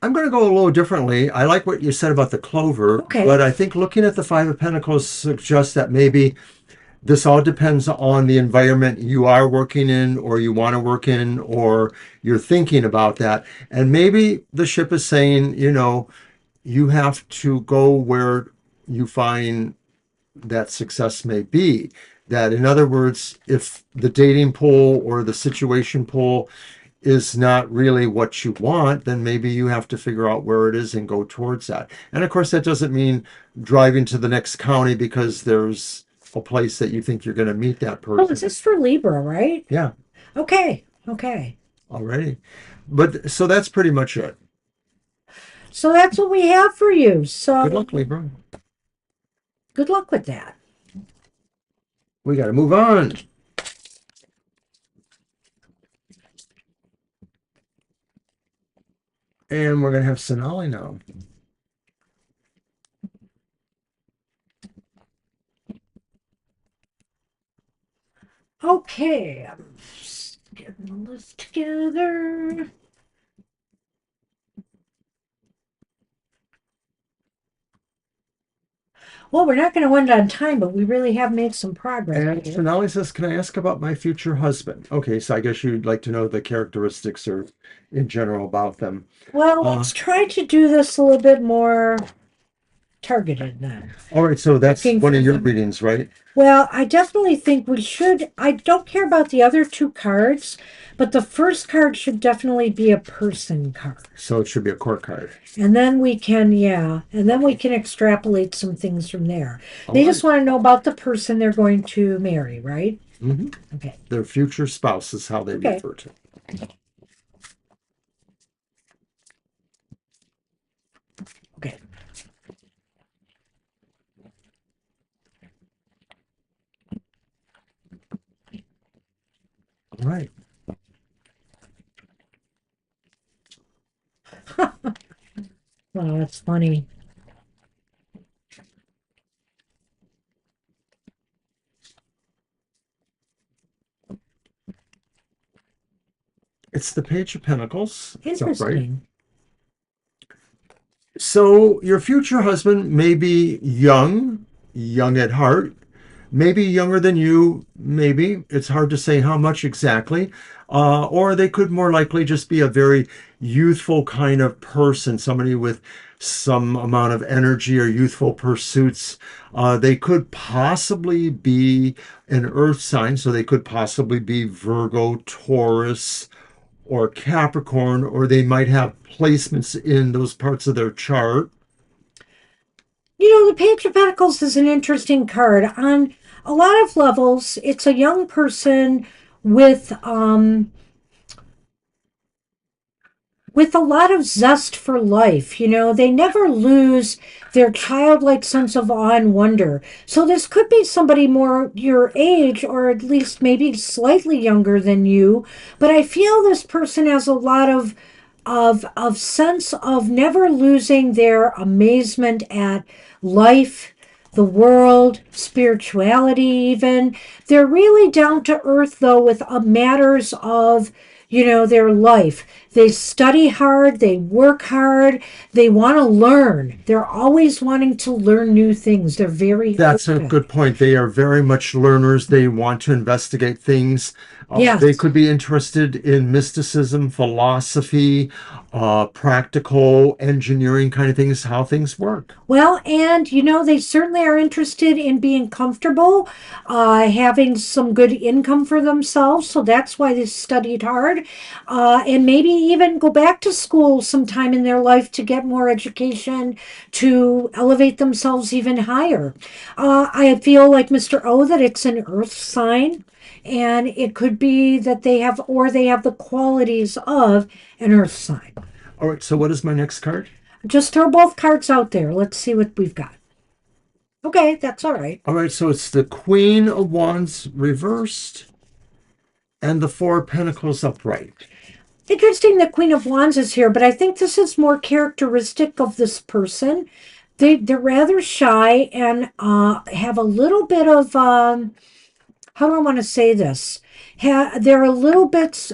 I'm going to go a little differently. I like what you said about the clover, Okay. but I think looking at the Five of Pentacles suggests that maybe this all depends on the environment you are working in or you want to work in or you're thinking about that. And maybe the ship is saying, you have to go where you find that success may be. That, in other words, if the dating pool or the situation pool is not really what you want, then maybe you have to figure out where it is and go towards that. And of course, that doesn't mean driving to the next county because there's a place that you think you're going to meet that Oh, is person. this for Libra, right? Yeah, Okay. Okay. already. But so that's pretty much it. So that's what we have for you. So Good luck, Libra. good luck with that. We got to move on. And we're going to have Sonali now. Okay, I'm just getting the list together. Well, we're not going to end on time, but we really have made some progress. And Sonali says, can I ask about my future husband? Okay, so I guess you'd like to know the characteristics or in general about them. Well, let's try to do this a little bit more targeted then. All right, so that's Looking one of for your them. readings, right? Well, I definitely think we should. I don't care about the other two cards, but the first card should definitely be a person card. So it should be a court card. And then we can, and then we can extrapolate some things from there. All They right. just want to know about the person they're going to marry, right? Mm-hmm. Okay. Their future spouse is how they Okay. refer to it. Okay. All right. Well, Oh, that's funny. It's the Page of Pentacles. It's upright. Interesting. So your future husband may be young, young at heart, maybe younger than you, maybe. It's hard to say how much exactly. Or they could more likely just be a very youthful kind of person, somebody with some amount of energy or youthful pursuits. They could possibly be an earth sign, so they could possibly be Virgo, Taurus, or Capricorn, or they might have placements in those parts of their chart. You know, the Page of Pentacles is an interesting card. On a lot of levels, it's a young person with with a lot of zest for life. You know, they never lose their childlike sense of awe and wonder. So this could be somebody more your age, or at least maybe slightly younger than you. But I feel this person has a lot of sense of never losing their amazement at life, the world, spirituality, even. They're really down to earth, though, with matters of, you know, their life. They study hard, they work hard, they want to learn. They're always wanting to learn new things. They're very That's a open. good point. They are very much learners. They want to investigate things. They Yes. could be interested in mysticism, philosophy, practical engineering kind of things, how things work. Well, and you know, they certainly are interested in being comfortable, having some good income for themselves. So that's why they studied hard, and maybe even go back to school sometime in their life to get more education to elevate themselves even higher. I feel like Mr. O that it's an earth sign. And it could be that they have, or they have the qualities of an earth sign. All right, so what is my next card? Just throw both cards out there. Let's see what we've got. Okay, that's all right. All right, so it's the Queen of Wands reversed and the Four of Pentacles upright. Interesting that Queen of Wands is here, but I think this is more characteristic of this person. They're rather shy and have a little bit of how do I want to say this? They're a little bit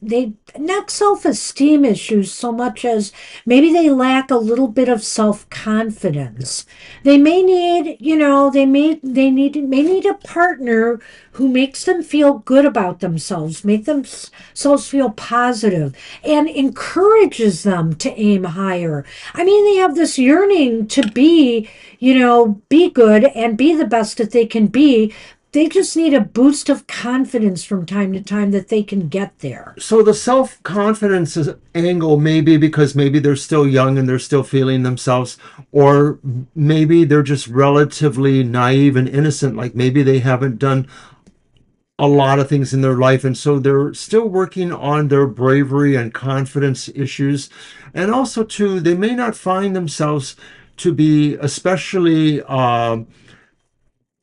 they not self-esteem issues so much as maybe they lack a little bit of self-confidence. They may need, you know, may need a partner who makes them feel good about themselves, make themselves feel positive, and encourages them to aim higher. I mean, they have this yearning to be, you know, be good and be the best that they can be. They just need a boost of confidence from time to time that they can get there. So the self-confidence angle may be because maybe they're still young and they're still feeling themselves, or maybe they're just relatively naive and innocent, like maybe they haven't done a lot of things in their life, and so they're still working on their bravery and confidence issues. And also too, they may not find themselves to be especially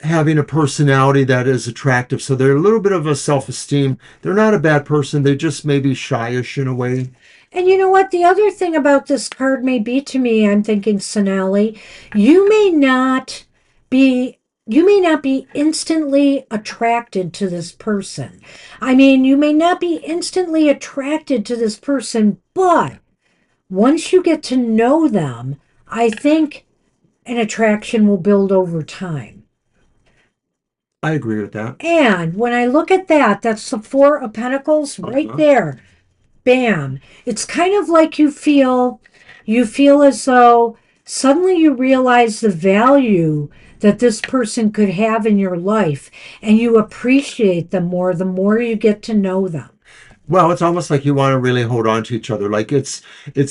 having a personality that is attractive. So they're a little bit of a self-esteem. They're not a bad person. They just may be shyish in a way. And you know what? The other thing about this card may be to me, I'm thinking, Sonali, you may not be you may not be instantly attracted to this person. I mean, you may not be instantly attracted to this person, but once you get to know them, I think an attraction will build over time. I agree with that. And when I look at that, that's the Four of Pentacles right Uh-huh. there. Bam. It's kind of like you feel as though suddenly you realize the value that this person could have in your life, and you appreciate them more the more you get to know them. Well, it's almost like you want to really hold on to each other. Like it's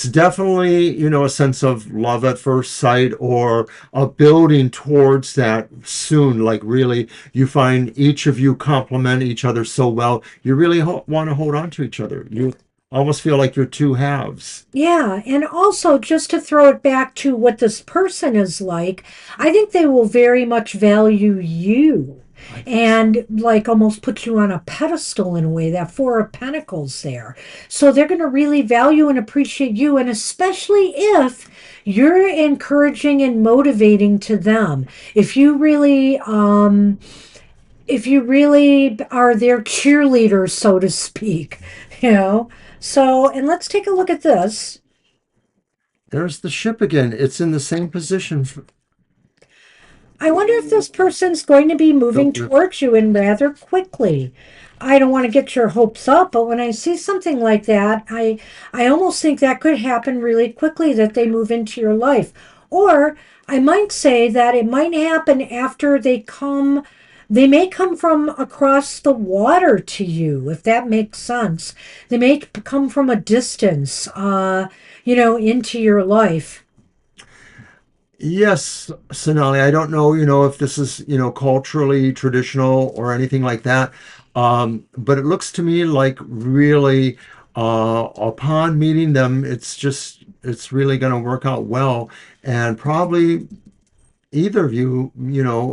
definitely, you know, a sense of love at first sight, or a building towards that soon. Like really, you find each of you complement each other so well. You really want to hold on to each other. You almost feel like you're two halves. Yeah, and also just to throw it back to what this person is like, I think they will very much value you. I think so. and like almost puts you on a pedestal in a way, that Four of Pentacles there. So they're going to really value and appreciate you, and especially if you're encouraging and motivating to them. If you really are their cheerleaders, so to speak, you know. So, and let's take a look at this. There's the ship again. It's in the same position. I wonder if this person's going to be moving The- towards you and rather quickly. I don't want to get your hopes up, but when I see something like that, I almost think that could happen really quickly, that they move into your life. Or I might say that it might happen after they may come from across the water to you, if that makes sense. They may come from a distance, into your life. Yes, Sonali, I don't know, if this is, culturally traditional or anything like that. But it looks to me like really, upon meeting them, it's really going to work out well. And probably either of you,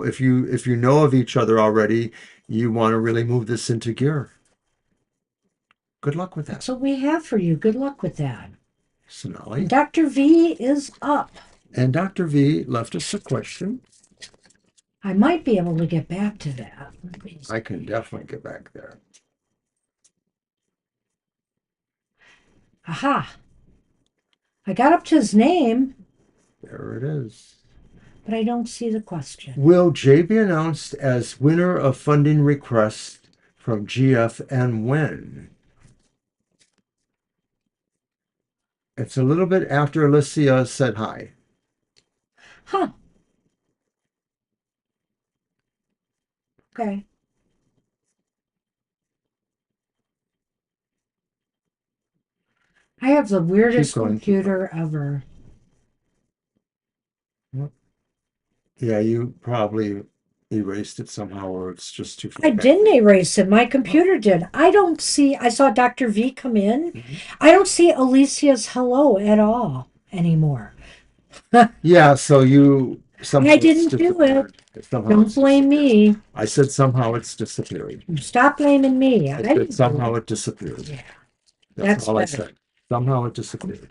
if you know of each other already, you want to really move this into gear. Good luck with that, That's what we have for you. Good luck with that. Sonali. Dr. V is up. And Dr. V left us a question. I might be able to get back to that. I can definitely get back there. Aha. I got up to his name, There it is. but I don't see the question. Will Jay be announced as winner of funding request from GF and when? It's a little bit after Alicia said hi. Huh. Okay. I have the weirdest Keep going. computer ever. Yeah, you probably erased it somehow, or it's just too far I back. didn't erase it. My computer did. I saw Dr. V come in. Mhm. I don't see Alicia's hello at all anymore. Yeah, so you somehow I it's didn't do disappeared. Somehow Don't it's blame disappeared. me. I said somehow it's disappeared. Stop blaming me. I I said didn't do somehow it. it disappeared. Yeah, That's that's all I better. said. Somehow it disappeared.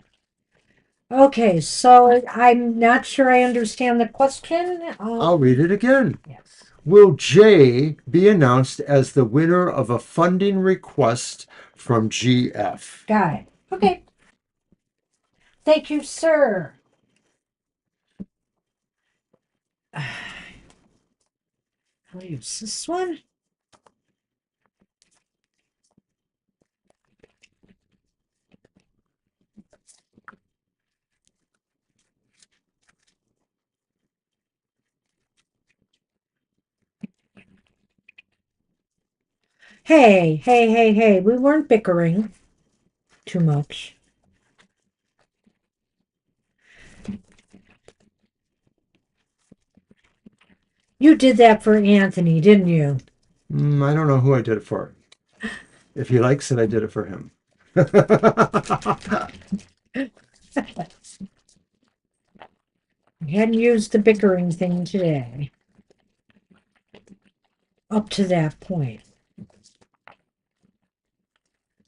Okay, so I'm not sure I understand the question. I'll read it again. Yes. Will Jay be announced as the winner of a funding request from GF? Got it. Okay. Thank you, sir. I'll use this one. Hey. We weren't bickering too much. You did that for Anthony, didn't you? I don't know who I did it for. If he likes it, I did it for him. We hadn't used the bickering thing today. Up to that point.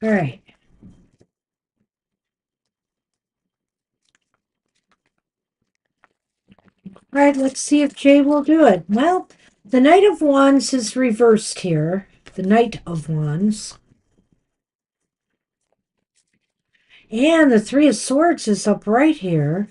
All right. All right, let's see if Jay will do it. Well, the Knight of Wands is reversed here. The Knight of Wands. And the Three of Swords is up right here.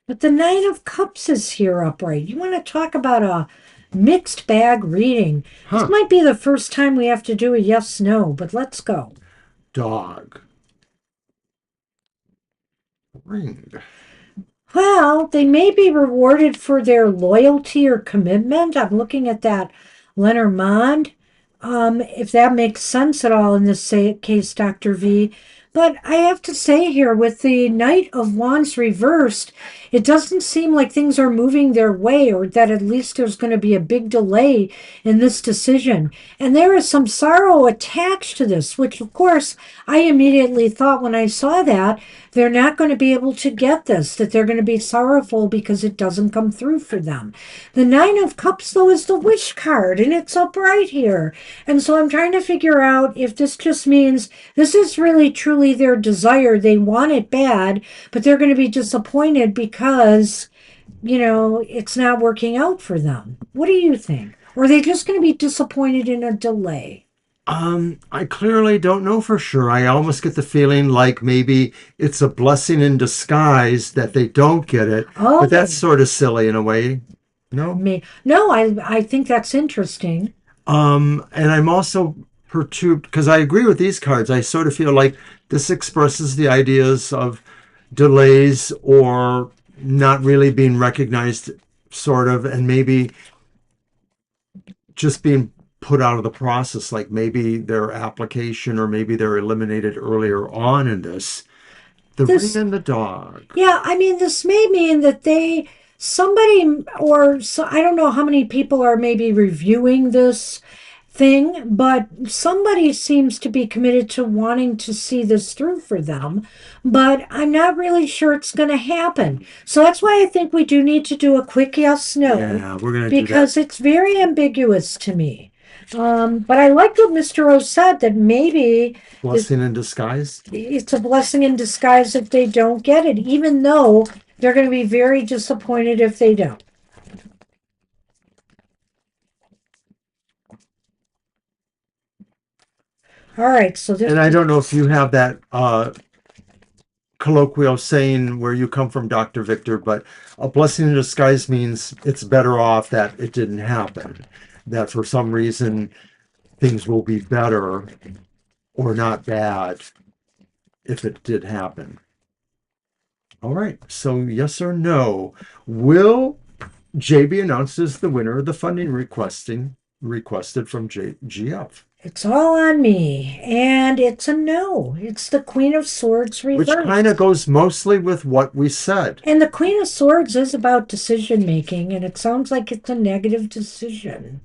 But the Nine of Cups is here upright. You want to talk about a mixed bag reading. Huh. This might be the first time we have to do a yes-no, but let's go. Dog. Ring. Well, they may be rewarded for their loyalty or commitment. I'm looking at that Lenormand. If that makes sense at all in this case, Dr. V. But I have to say here, with the Knight of Wands reversed, it doesn't seem like things are moving their way, or that at least there's going to be a big delay in this decision. And there is some sorrow attached to this, which, of course, I immediately thought when I saw that they're not going to be able to get this, that they're going to be sorrowful because it doesn't come through for them. The Nine of Cups, though, is the wish card, and it's upright here. And so I'm trying to figure out if this just means this is really truly their desire. They want it bad, but they're going to be disappointed because, it's not working out for them. What do you think? Or are they just going to be disappointed in a delay? I clearly don't know for sure. I almost get the feeling like maybe it's a blessing in disguise that they don't get it, Oh, but that's sort of silly in a way. No? me. No, I think that's interesting. And I'm also perturbed because I agree with these cards. I sort of feel like this expresses the ideas of delays or not really being recognized, sort of, and maybe just being put out of the process, like maybe their application or maybe they're eliminated earlier on in this. The ring This and the dog. Yeah, I mean, this may mean that somebody, or so, I don't know how many people are maybe reviewing this thing, but somebody seems to be committed to wanting to see this through for them. But I'm not really sure it's going to happen. So that's why I think we do need to do a quick yes no, Yeah, we're gonna do that. because it's very ambiguous to me. But I like what Mr. O said, that maybe this Blessing in disguise. it's a blessing in disguise if they don't get it, even though they're going to be very disappointed if they don't. All right, so this, And I don't know if you have that colloquial saying where you come from, Dr. Victor, but a blessing in disguise means it's better off that it didn't happen. That for some reason things will be better or not bad if it did happen. All right, so yes or no. Will JB announces the winner of the funding requested from GF, it's all on me, and it's a no. It's the Queen of Swords which reversed. kind of goes mostly with what we said. And the Queen of Swords is about decision making, and it sounds like it's a negative decision.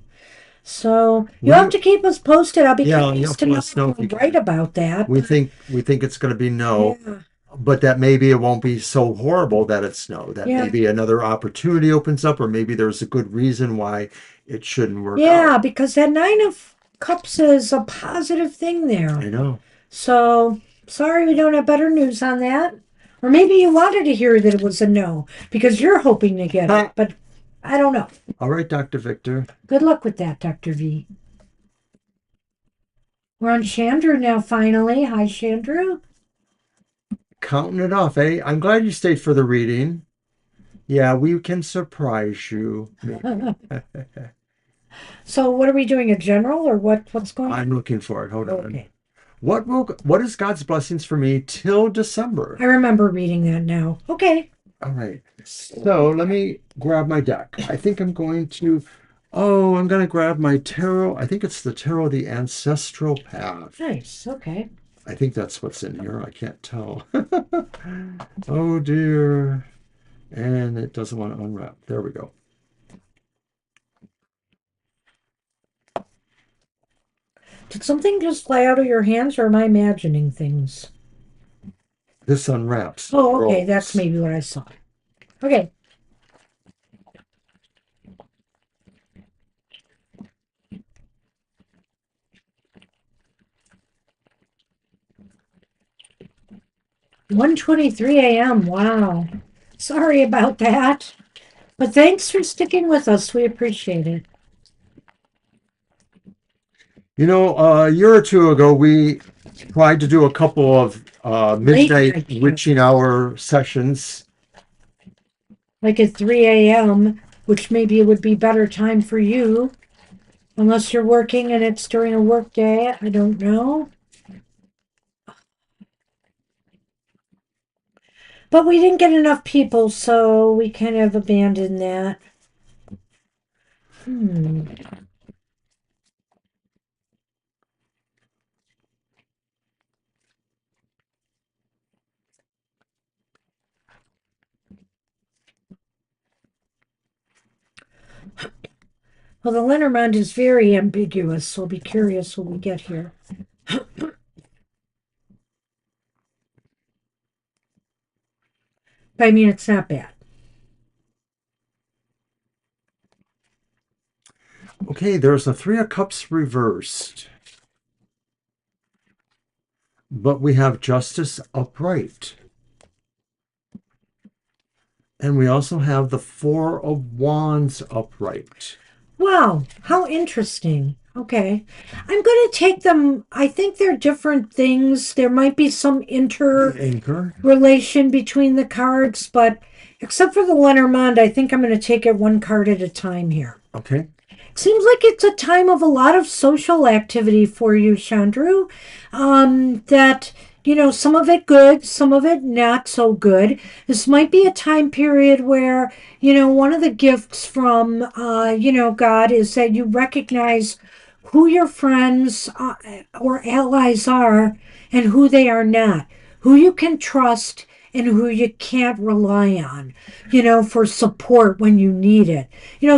So you have to keep us posted. I'll be Yeah, you curious have to to know let us know if if you I'm right can. about that. We think it's going to be no, Yeah, but that maybe it won't be so horrible that it's no. That yeah, maybe another opportunity opens up, or maybe there's a good reason why it shouldn't work yeah, out. because that Nine of Cups is a positive thing there. I know. So sorry we don't have better news on that. Or maybe you wanted to hear that it was a no because you're hoping to get it, but I don't know. All right, Dr. Victor. Good luck with that, Dr. V. We're on Chandru now, finally. Hi, Chandru. Counting it off, eh? I'm glad you stayed for the reading. Yeah, we can surprise you. Maybe. So, what are we doing? A general or what's going I'm looking for it. Hold on? on. Okay. What is God's blessings for me till December? I remember reading that now. Okay. All right. So let me grab my deck. I think I'm going to, oh, I'm going to grab my tarot. I think it's the Tarot, the Ancestral Path. Nice. Okay. I think that's what's in here. I can't tell. Oh dear. And it doesn't want to unwrap. There we go. Did something just fly out of your hands or am I imagining things? This unwraps. Oh, okay. Rolls. That's maybe what I saw. Okay. One 23 a.m. Wow. Sorry about that. But thanks for sticking with us. We appreciate it. You know, a year or two ago, we tried to do a couple of Late midnight night show. witching hour sessions. Like at 3 a.m., which maybe it would be better time for you, unless you're working and it's during a work day. I don't know. But we didn't get enough people, so we kind of abandoned that. Hmm. Well, the Lenormand is very ambiguous, so I'll be curious when we get here. But I mean, it's not bad. Okay, there's a Three of Cups reversed, but we have Justice upright. And we also have the Four of Wands upright. Wow, how interesting. Okay. I'm going to take them. I think they're different things. There might be some Anchor. interrelation between the cards, but except for the Lenormand, I think I'm going to take it one card at a time here. Okay. Seems like it's a time of a lot of social activity for you, Chandru. That, some of it good, some of it not so good. This might be a time period where, one of the gifts from, God is that you recognize who your friends or allies are and who they are not, who you can trust and who you can't rely on, for support when you need it.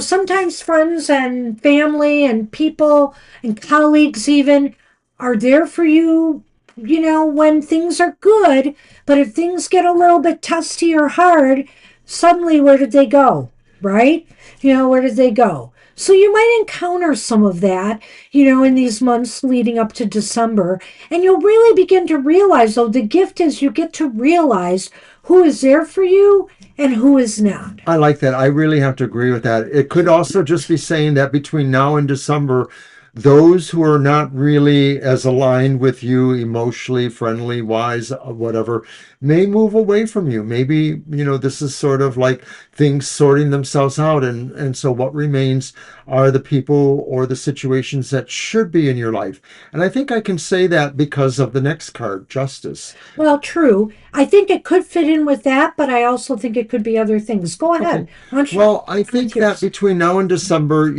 Sometimes friends and family and people and colleagues even are there for you, when things are good. But if things get a little bit testy or hard, suddenly where did they go? Right? Where did they go? So you might encounter some of that, in these months leading up to December. And you'll really begin to realize, though, the gift is you get to realize who is there for you and who is not. I like that. I really have to agree with that. It could also just be saying that between now and December, those who are not really as aligned with you emotionally, friendly, wise, whatever, may move away from you. Maybe, this is sort of like things sorting themselves out. And so what remains are the people or the situations that should be in your life. And I think I can say that because of the next card, Justice. Well, true. I think it could fit in with that, but I also think it could be other things. Go ahead. Okay. Well, I think that between now and December,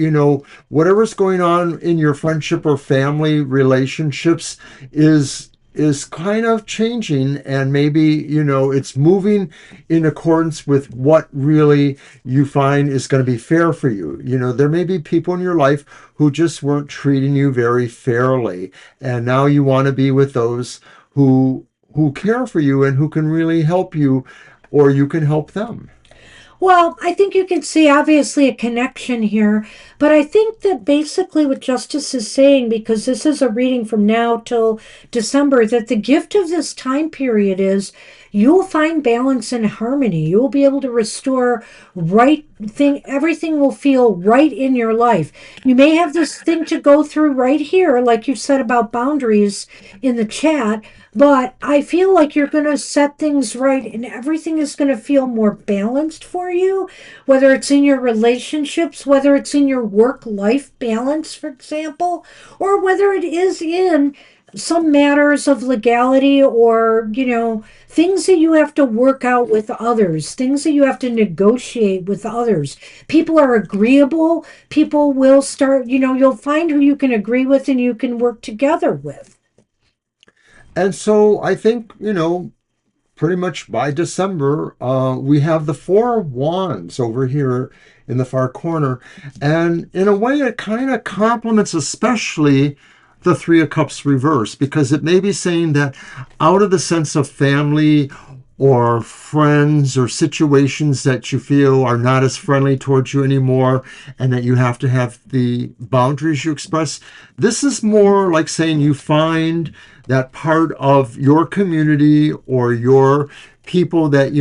whatever's going on in your friendship or family relationships is kind of changing, and maybe it's moving in accordance with what really you find is going to be fair for you. There may be people in your life who just weren't treating you very fairly, and now you want to be with those who care for you and who can really help you, or you can help them. Well, I think you can see obviously a connection here, but I think that basically what Justice is saying, because this is a reading from now till December, that the gift of this time period is you'll find balance and harmony. You'll be able to restore right thing, everything will feel right in your life. You may have this thing to go through right here, like you said about boundaries in the chat, but I feel like you're going to set things right and everything is going to feel more balanced for you, whether it's in your relationships, whether it's in your work-life balance, for example, or whether it is in some matters of legality or, things that you have to work out with others, things that you have to negotiate with others. People are agreeable. People will start, you'll find who you can agree with and you can work together with. And so I think, pretty much by December, we have the Four of Wands over here in the far corner. And in a way, it kind of complements especially the Three of Cups reverse, because it may be saying that out of the sense of family or friends or situations that you feel are not as friendly towards you anymore and that you have to have the boundaries you express, this is more like saying you find that part of your community or your people that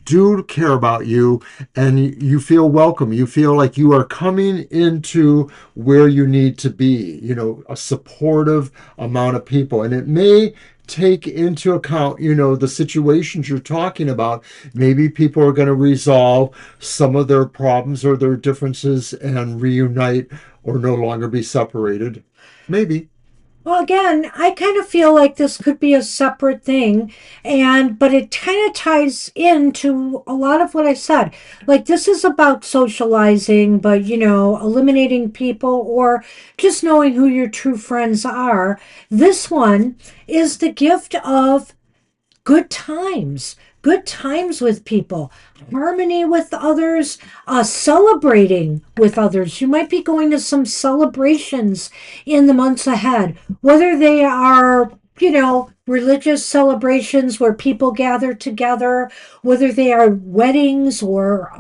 do care about you, and you feel welcome. You feel like you are coming into where you need to be, a supportive amount of people. And it may take into account, the situations you're talking about. Maybe people are going to resolve some of their problems or their differences and reunite or no longer be separated. Maybe. Well, again, I kind of feel like this could be a separate thing, but it kind of ties into a lot of what I said. Like, this is about socializing, but, eliminating people or just knowing who your true friends are. This one is the gift of good times, good times with people, harmony with others, celebrating with others. You might be going to some celebrations in the months ahead, whether they are, religious celebrations where people gather together, whether they are weddings or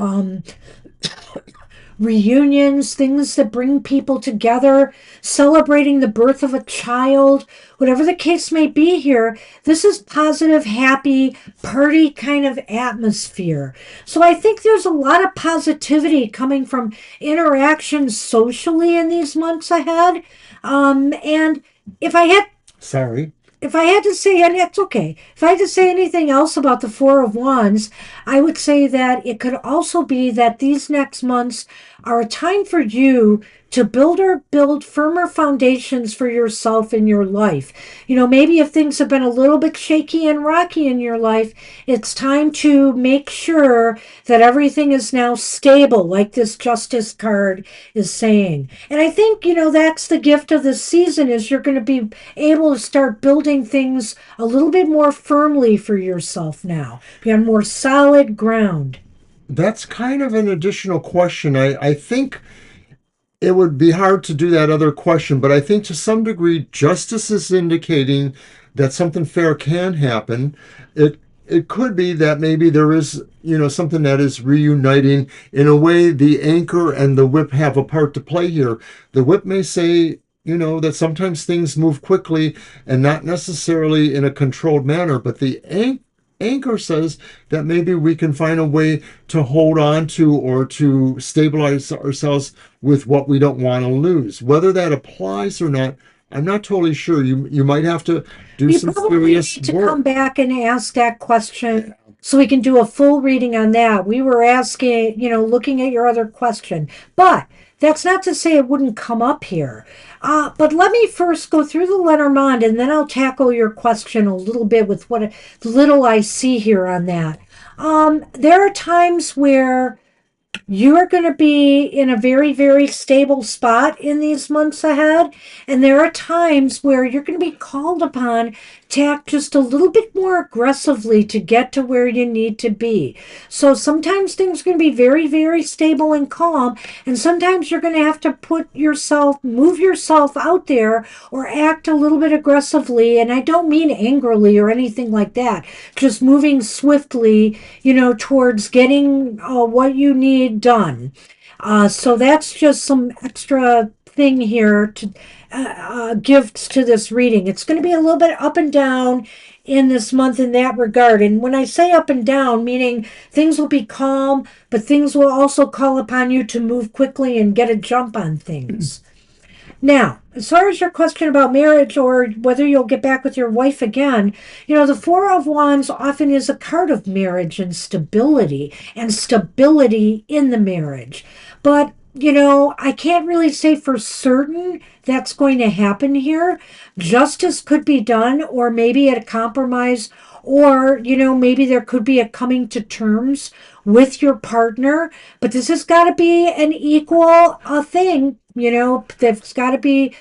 reunions, things that bring people together, celebrating the birth of a child, whatever the case may be here. This is positive, happy, party kind of atmosphere. So I think there's a lot of positivity coming from interactions socially in these months ahead. And if I had Sorry. if I had to say, and it's okay, if I had to say anything else about the Four of Wands, I would say that it could also be that these next months are a time for you to build firmer foundations for yourself in your life. Maybe if things have been a little bit shaky and rocky in your life, it's time to make sure that everything is now stable, like this Justice card is saying. And I think, that's the gift of the season is you're going to be able to start building things a little bit more firmly for yourself now. Be on more solid ground. That's kind of an additional question. I think it would be hard to do that other question, but I think to some degree, justice is indicating that something fair can happen. It could be that maybe there is, something that is reuniting. In a way, the anchor and the whip have a part to play here. The whip may say, that sometimes things move quickly and not necessarily in a controlled manner, but the anchor says that maybe we can find a way to hold on to or to stabilize ourselves with what we don't want to lose. Whether that applies or not, I'm not totally sure. You might have to do You some probably serious need to work. come back and ask that question so we can do a full reading on that. We were asking, looking at your other question, but that's not to say it wouldn't come up here. But let me first go through the Lenormand and then I'll tackle your question a little bit with what little I see here on that. There are times where you are going to be in a very, very stable spot in these months ahead. And there are times where you're going to be called upon to act just a little bit more aggressively to get to where you need to be. So sometimes things are going to be very, very stable and calm. And sometimes you're going to have to move yourself out there or act a little bit aggressively. And I don't mean angrily or anything like that, just moving swiftly, towards getting what you need done. So that's just some extra thing here to gifts to this reading. It's going to be a little bit up and down in this month in that regard. And when I say up and down, meaning things will be calm, but things will also call upon you to move quickly and get a jump on things. Now, as far as your question about marriage or whether you'll get back with your wife again, the Four of Wands often is a card of marriage and stability in the marriage. But, I can't really say for certain that's going to happen here. Justice could be done, or maybe at a compromise, or, maybe there could be a coming to terms with your partner. But this has got to be an equal thing. There's got to be,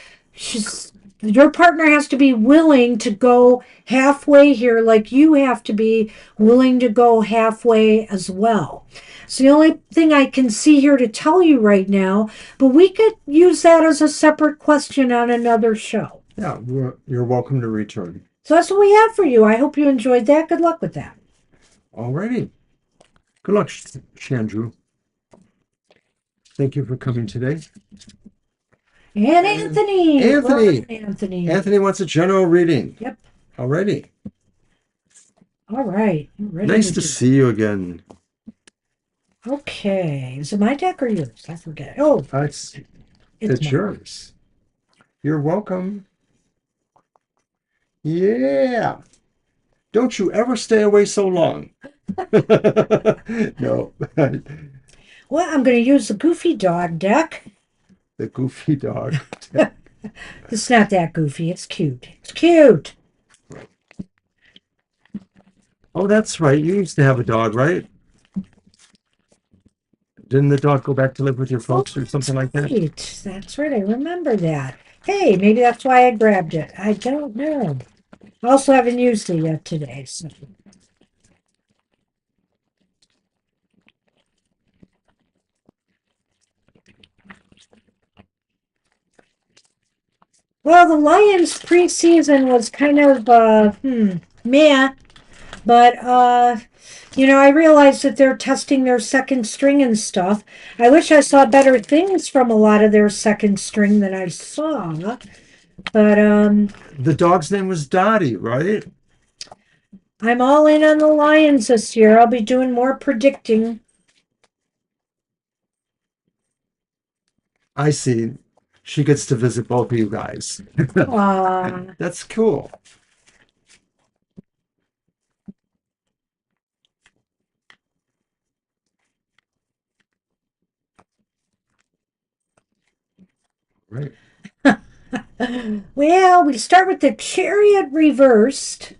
your partner has to be willing to go halfway here, like you have to be willing to go halfway as well. It's the only thing I can see here to tell you right now, but we could use that as a separate question on another show. Yeah, you're welcome to return. So that's what we have for you. I hope you enjoyed that. Good luck with that. Alrighty. Good luck, Chandru. Thank you for coming today. And Anthony. Anthony. Anthony wants a general reading. Yep. Alrighty. All right. Nice to see you again. Okay. Is it my deck or yours? I forget. Oh, it's yours. You're welcome. Yeah. Don't you ever stay away so long. No. Well, I'm going to use the Goofy Dog deck. The Goofy Dog. It's not that goofy. It's cute. It's cute. Oh, that's right. You used to have a dog, right? Didn't the dog go back to live with your folks or something like that? Right. That's right. I remember that. Hey, maybe that's why I grabbed it. I don't know. I also haven't used it yet today. So. Well, the Lions preseason was kind of meh, but I realized that they're testing their second string and stuff. I wish I saw better things from a lot of their second string than I saw. But The dog's name was Dottie, right? I'm all in on the Lions this year. I'll be doing more predicting. I see. She gets to visit both of you guys. Uh, That's cool. Right. well, we start with the Chariot reversed.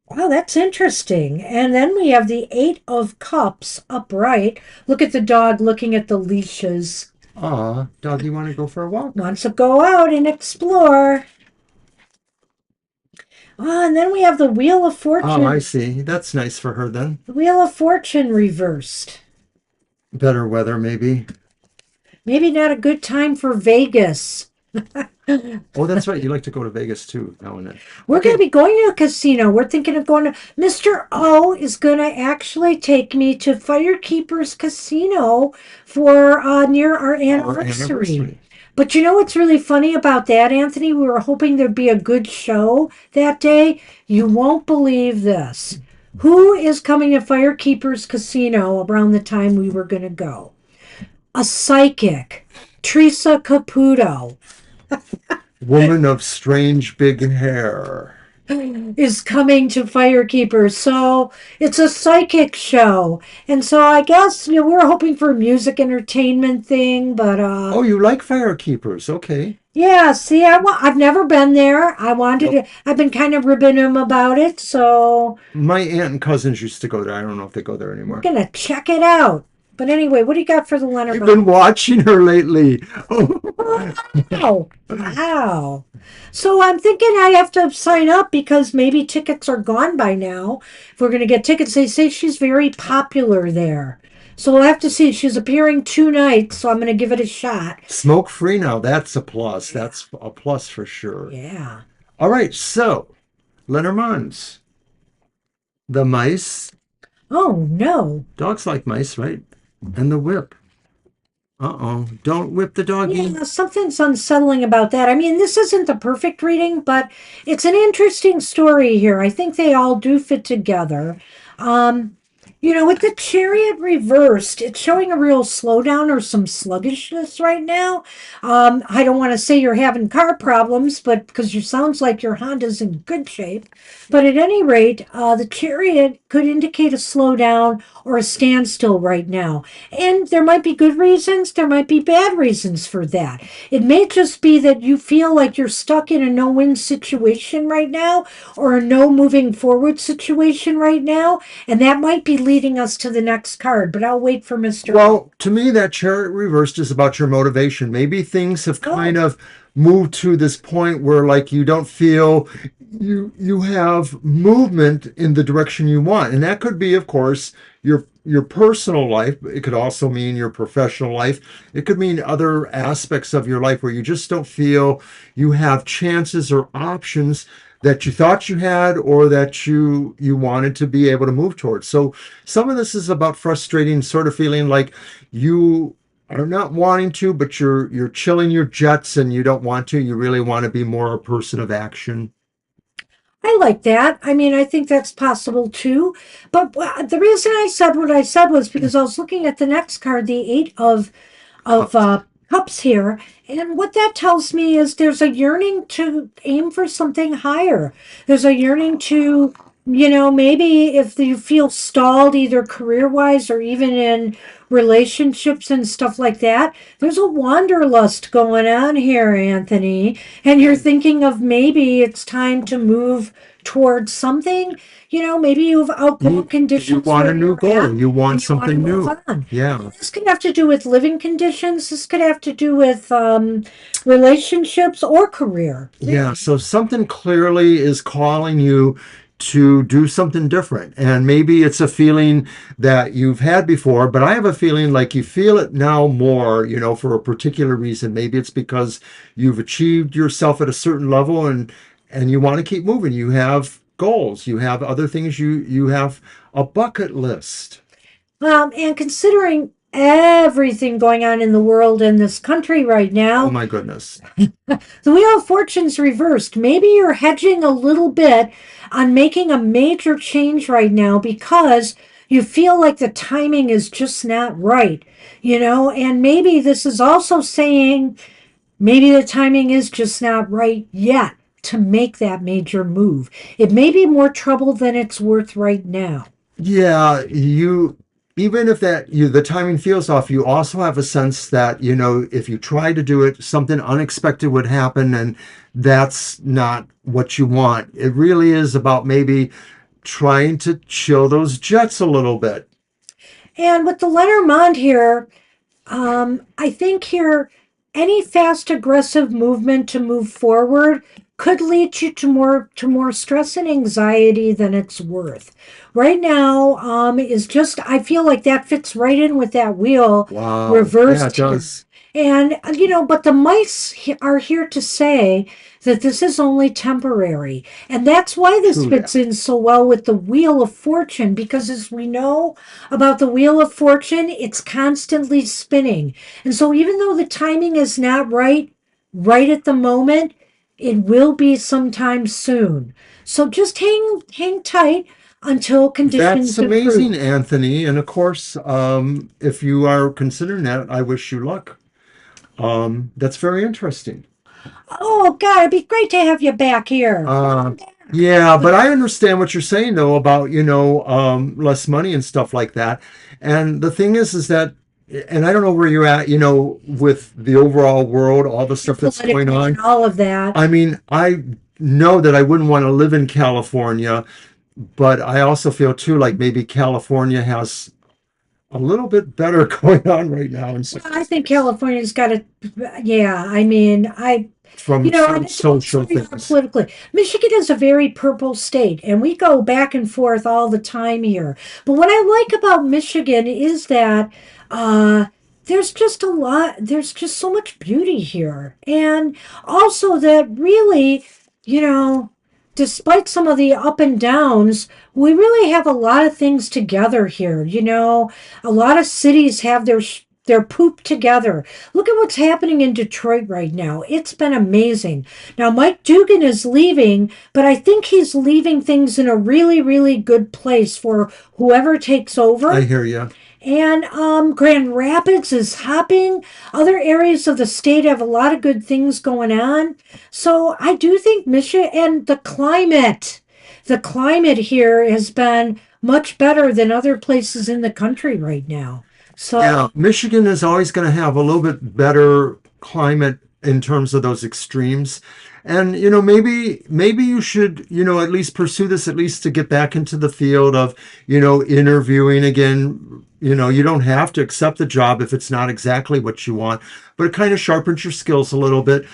Wow, that's interesting. And then we have the Eight of Cups upright. Look at the dog looking at the leashes. Aw, dog, you want to go for a walk? Wants to go out and explore. Oh, and then we have the Wheel of Oh, I Fortune. see. That's nice for her then. The Wheel of Fortune reversed. Better weather, maybe. Maybe not a good time for Vegas. Oh, that's right. You like to go to Vegas too now and then. We're going to Okay. be going to a casino. We're thinking of going to. Mr. O is going to actually take me to Firekeepers Casino for near our Our anniversary. anniversary. But you know what's really funny about that, Anthony? We were hoping there'd be a good show that day. You won't believe this. Who is coming to Firekeepers Casino around the time we were going to go? A psychic, Teresa Caputo. Woman of strange big hair. Is coming to Firekeeper. So it's a psychic show. And so I guess we were hoping for a music entertainment thing, but Oh, you like firekeepers. Okay. yeah, see, I've never been there. I wanted Nope. to, I've been kind of ribbing him about it, so My aunt and cousins used to go there. I don't know if they go there we're anymore. gonna check it out. But anyway, what do you got for the You've Lenormand? been watching her lately. Wow. Wow. So I'm thinking I have to sign up because maybe tickets are gone by now. If we're going to get tickets, they say she's very popular there. So we'll have to see. She's appearing 2 nights, so I'm going to give it a shot. Smoke free now. That's a plus. That's a plus for sure. Yeah. All right. So, Lenormands. The mice. Oh, no. Dogs like mice, right? And the whip. Uh-oh. Don't whip the doggy. Yeah, something's unsettling about that. I mean, this isn't the perfect reading, but it's an interesting story here. I think they all do fit together. Um, with the chariot reversed, it's showing a real slowdown or some sluggishness right now. I don't want to say you're having car problems, but because you sounds like your Honda's in good shape. But at any rate, the chariot could indicate a slowdown or a standstill right now. And there might be good reasons, there might be bad reasons for that. It may just be that you feel like you're stuck in a no win situation right now or a no moving forward situation right now. And that might be leading us to the next card, but I'll wait for Mr. Well, to me, that chariot reversed is about your motivation. Maybe things have kind of moved to this point where like you don't feel you have movement in the direction you want. And that could be, of course, your personal life. It could also mean your professional life. It could mean other aspects of your life where you just don't feel you have chances or options that you thought you had or that you wanted to be able to move towards. So some of this is about frustrating, sort of feeling like you are not wanting to, but you're chilling your jets and you don't want to. You really want to be more a person of action. I like that. I mean, I think that's possible too. But the reason I said what I said was because I was looking at the next card, the Eight of Cups. Cups here, and what that tells me is there's a yearning to aim for something higher. There's a yearning to, maybe if you feel stalled either career wise or even in relationships and stuff like that, there's a wanderlust going on here, Anthony. And you're thinking of maybe it's time to move towards something. Maybe you've outgrown You conditions want a where new you're at goal. You want and you want to something move new. on. Yeah. This could have to do with living conditions. This could have to do with relationships or career, Yeah. really. So something clearly is calling you to do something different. And maybe it's a feeling that you've had before, but I have a feeling like you feel it now more, for a particular reason. Maybe it's because you've achieved yourself at a certain level, and you want to keep moving. You have goals, you have other things, you have a bucket list. And considering everything going on in the world and this country right Oh now, my goodness. the Wheel of Fortune's reversed. Maybe you're hedging a little bit on making a major change right now because you feel like the timing is just not right, and maybe this is also saying maybe the timing is just not right yet to make that major move. It may be more trouble than it's worth right now. Yeah, even if the timing feels off, you also have a sense that, if you try to do it, something unexpected would happen, and that's not what you want. It really is about maybe trying to chill those jets a little bit. And with the Lenormand here, I think here any fast aggressive movement to move forward could lead you to more stress and anxiety than it's worth. Right now, is just I feel like that fits right in with that wheel Wow. Yeah, it reversed here. does. And but the mice are here to say that this is only temporary. And that's why this True fits that. in so well with the Wheel of Fortune, because as we know about the Wheel of Fortune, it's constantly spinning. And so even though the timing is not right at the moment, it will be sometime soon. So just hang tight until That's conditions amazing, improve. Anthony. And of course, if you are considering that, I wish you luck. That's very interesting. Oh God, it'd be great to have you back here. Uh, yeah, but I understand what you're saying though about, less money and stuff like that. And the thing is that, and I don't know where you're at, with the overall world, all the stuff that's going Politically and on. all of that. I mean, I know that I wouldn't want to live in California, but I also feel too like maybe California has a little bit better going on right now in Well, some I think respects California's got to, yeah, I mean, from and certain it depends social where you are things. politically. Michigan is a very purple state, and we go back and forth all the time here. But what I like about Michigan is that uh, there's just so much beauty here. And also that really, you know, despite some of the up and downs, we really have a lot of things together here. A lot of cities have their poop together. Look at what's happening in Detroit right now. It's been amazing. Now, Mike Dugan is leaving, but I think he's leaving things in a really, really good place for whoever takes I over. hear you. And Grand Rapids is hopping. Other areas of the state have a lot of good things going on. So I do think Michigan and the climate here has been much better than other places in the country right now. Yeah, So Michigan is always going to have a little bit better climate in terms of those extremes. And maybe you should, at least pursue this at least to get back into the field of, interviewing again. You don't have to accept the job if it's not exactly what you want, but it kind of sharpens your skills a little bit,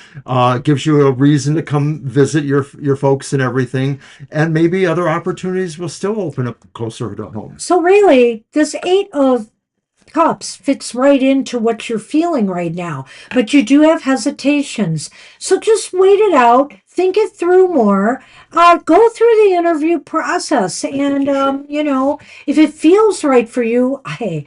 gives you a reason to come visit your folks and everything, and maybe other opportunities will still open up closer to home. so really, this Eight of Cups fits right into what you're feeling right now, but you do have hesitations. So just wait it out, think it through more, go through the interview process, I think and you should. if it feels right for you, I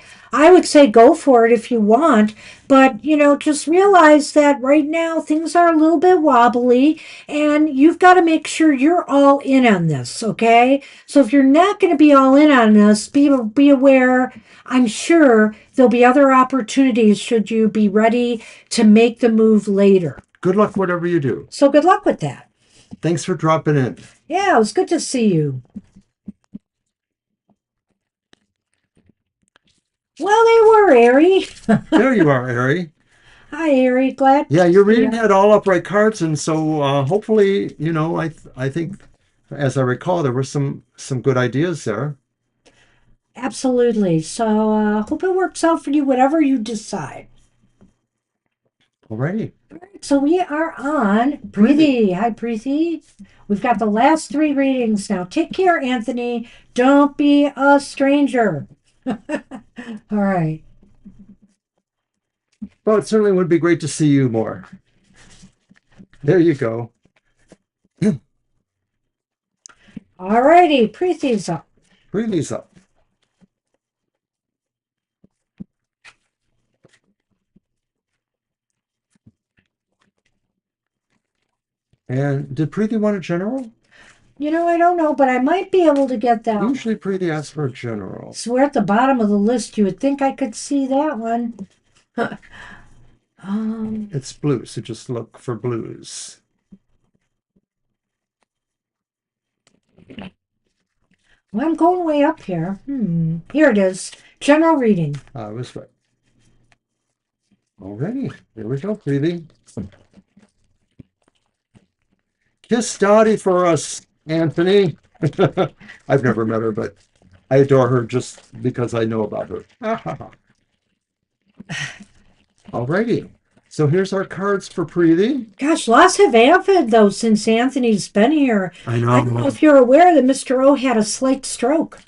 would say go for it if you want. But just realize that right now things are a little bit wobbly, and you've got to make sure you're all in on this. Okay, so if you're not going to be all in on this, be aware. I'm sure there'll be other opportunities should you be ready to make the move later. Good luck, whatever you do. So good luck with that. Thanks for dropping in. Yeah, it was good to see you. Well, they were, Ari. There you are, Ari. Hi, Ari. Glad Yeah, to your see reading you. had all upright cards, and so hopefully, I think, as I recall, there were some good ideas there. Absolutely. So hope it works out for you, whatever you decide. Alrighty. So we are on Preeti. Hi, Preeti. We've got the last three readings now. Take care, Anthony. Don't be a stranger. All right. Well, it certainly would be great to see you more. There you go. All righty. Preeti's up. Breathe these up. And did Preeti want a general? You know, I don't know, but I might be able to get that one. Usually Preeti asks for a general. So we're at the bottom of the list. You would think I could see that one. It's blue, so just look for blues. Well, I'm going way up here. Here it is. General reading. I was right. Alrighty, here we go, Preeti. Kiss Dottie for us, Anthony. I've never met her, but I adore her just because I know about her. Alrighty, so here's our cards for Preeti. Gosh, lots have happened though since Anthony's been here. I I don't know know. if you're aware that Mr. O had a slight stroke.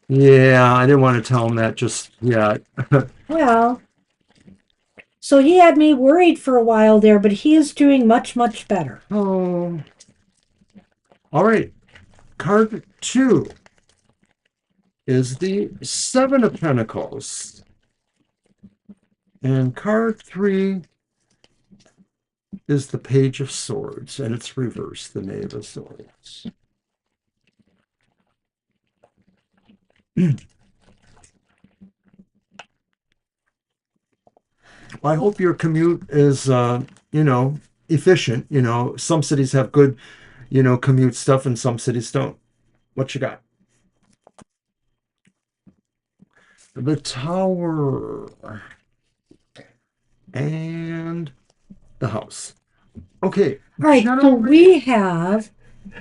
Yeah, I didn't want to tell him that just yet. Well, so he had me worried for a while there, but he is doing much, much better. Oh. All right. Card 2 is the Seven of Pentacles. And card 3 is the Page of Swords, and it's reversed, the Knave of Swords. I hope your commute is, efficient. Some cities have good, commute stuff, and some cities don't. What you got? The Tower and the House. Okay. All right, so we have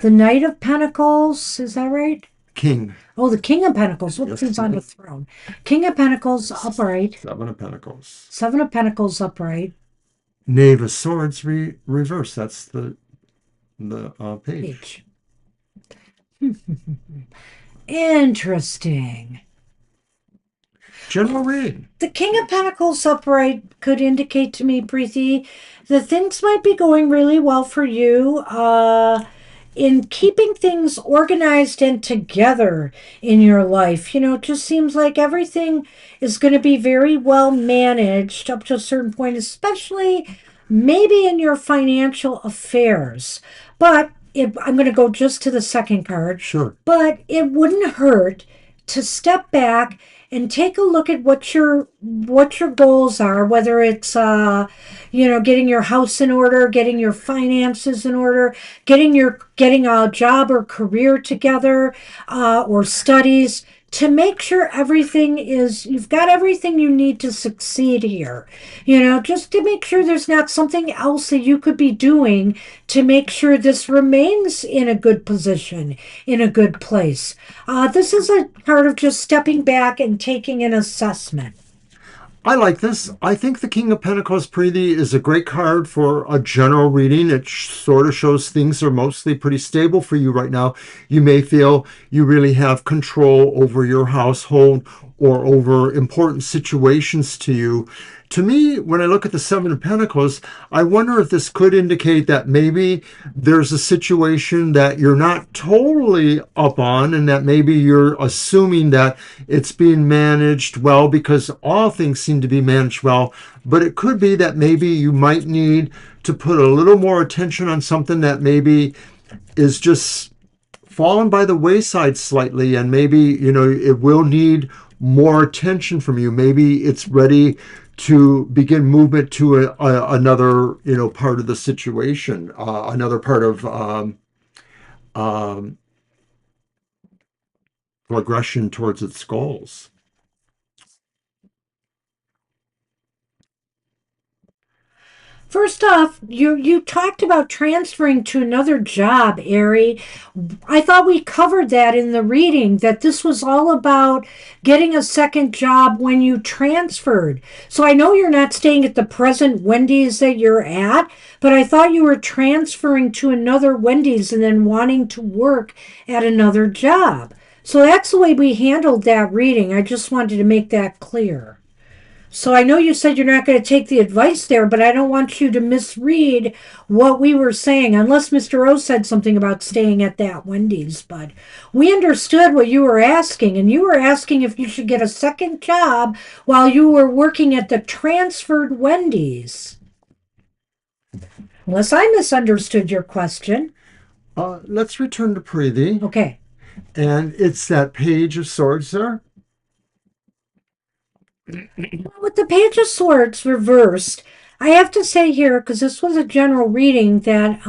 the Knight of Pentacles. Is that right? King. Oh, the King of Pentacles. Look, Yes, he's on the throne. King of Pentacles upright. Seven of Pentacles. Seven of Pentacles upright. Knave of Swords reverse. That's the page. Interesting. General reading. The King of Pentacles upright could indicate to me, Preeti, that things might be going really well for you in keeping things organized and together in your life. It just seems like everything is going to be very well managed up to a certain point, especially maybe in your financial affairs. But I'm going to go just to the second card. Sure. But it wouldn't hurt to step back and take a look at what your goals are, whether it's getting your house in order, getting your finances in order, getting a job or career together, or studies, to make sure you've got everything you need to succeed here. Just to make sure there's not something else that you could be doing to make sure this remains in a good position, in a good place. This is a part of just stepping back and taking an assessment. I like this. I think the King of Pentacles, Preeti, is a great card for a general reading. It sort of shows things are mostly pretty stable for you right now. You may feel you really have control over your household or over important situations to you. To me, when I look at the Seven of Pentacles, I wonder if this could indicate that maybe there's a situation that you're not totally up on, and that maybe you're assuming that it's being managed well because all things seem to be managed well. But it could be that maybe you might need to put a little more attention on something that maybe is just fallen by the wayside slightly, and maybe it will need more attention from you. Maybe it's ready to begin movement to another part of the situation, another part of progression towards its goals. First off, you talked about transferring to another job, Ari. I thought we covered that in the reading, that this was all about getting a second job when you transferred. So I know you're not staying at the present Wendy's that you're at, but I thought you were transferring to another Wendy's and then wanting to work at another job. So that's the way we handled that reading. I just wanted to make that clear. So I know you said you're not going to take the advice there, but I don't want you to misread what we were saying, unless Mr. O said something about staying at that Wendy's. But we understood what you were asking, and you were asking if you should get a second job while you were working at the transferred Wendy's. Unless I misunderstood your question. Let's return to Preeti. Okay. And it's that Page of Swords there. With the Page of Swords reversed, I have to say here, because this was a general reading, that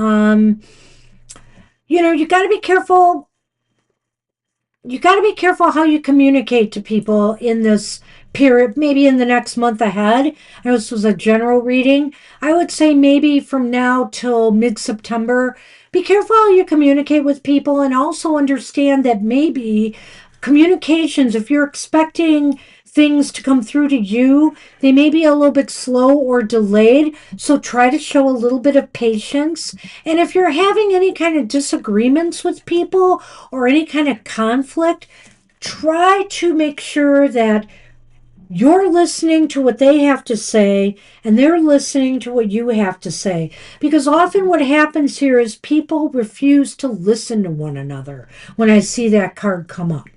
you got to be careful. You got to be careful how you communicate to people in this period, maybe in the next month ahead. I know this was a general reading. I would say maybe from now till mid-September, be careful how you communicate with people, and also understand that maybe communications, if you're expecting things to come through to you, they may be a little bit slow or delayed. So try to show a little bit of patience. And if you're having any kind of disagreements with people or any kind of conflict, try to make sure that you're listening to what they have to say and they're listening to what you have to say. Because often what happens here is people refuse to listen to one another when I see that card come up.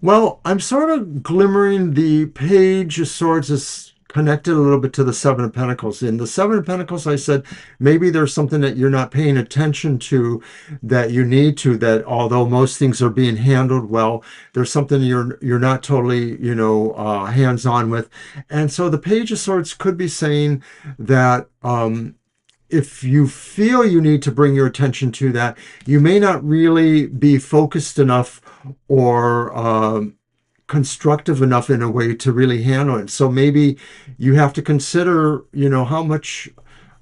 Well, I'm sort of glimmering the Page of Swords is connected a little bit to the Seven of Pentacles. In the Seven of Pentacles, I said maybe there's something that you're not paying attention to that you need to, that although most things are being handled well, there's something you're not totally, hands-on with. And so the Page of Swords could be saying that if you feel you need to bring your attention to that, you may not really be focused enough or constructive enough in a way to really handle it. So maybe you have to consider, how much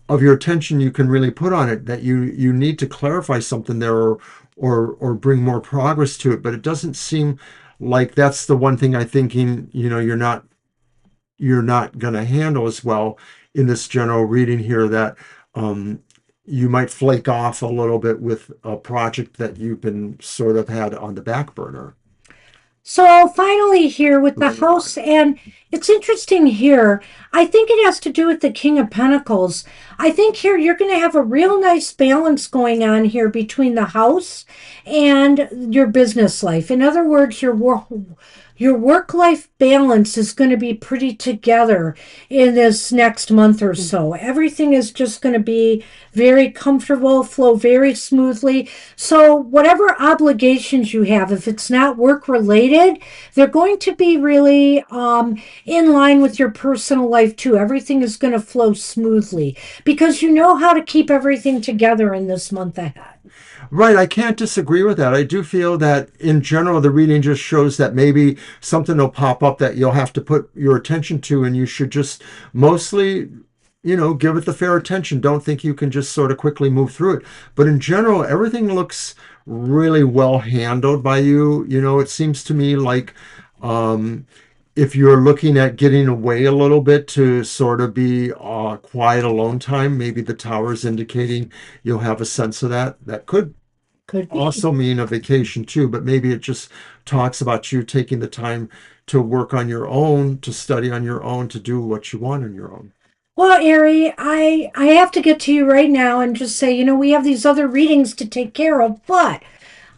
of your attention you can really put on it, that you need to clarify something there or bring more progress to it. But it doesn't seem like that's the one thing I thinking, you're not going to handle as well in this general reading here, that you might flake off a little bit with a project that you've been sort of had on the back burner. So finally here with the house, and it's interesting here, I think it has to do with the King of Pentacles. I think here you're going to have a real nice balance going on here between the house and your business life. In other words, your work-life balance is going to be pretty together in this next month or so. Everything is just going to be very comfortable, flow very smoothly. So whatever obligations you have, if it's not work-related, they're going to be really in line with your personal life too. Everything is going to flow smoothly because you know how to keep everything together in this month ahead. Right, I can't disagree with that. I do feel that in general, the reading just shows that maybe something will pop up that you'll have to put your attention to, and you should just mostly, give it the fair attention. Don't think you can just sort of quickly move through it. But in general, everything looks really well handled by you. It seems to me like if you're looking at getting away a little bit to sort of be quiet alone time, maybe the tower is indicating you'll have a sense of that. That could also mean a vacation too, but maybe it just talks about you taking the time to work on your own, to study on your own, to do what you want on your own. Well, Ari, I have to get to you right now and just say, we have these other readings to take care of, but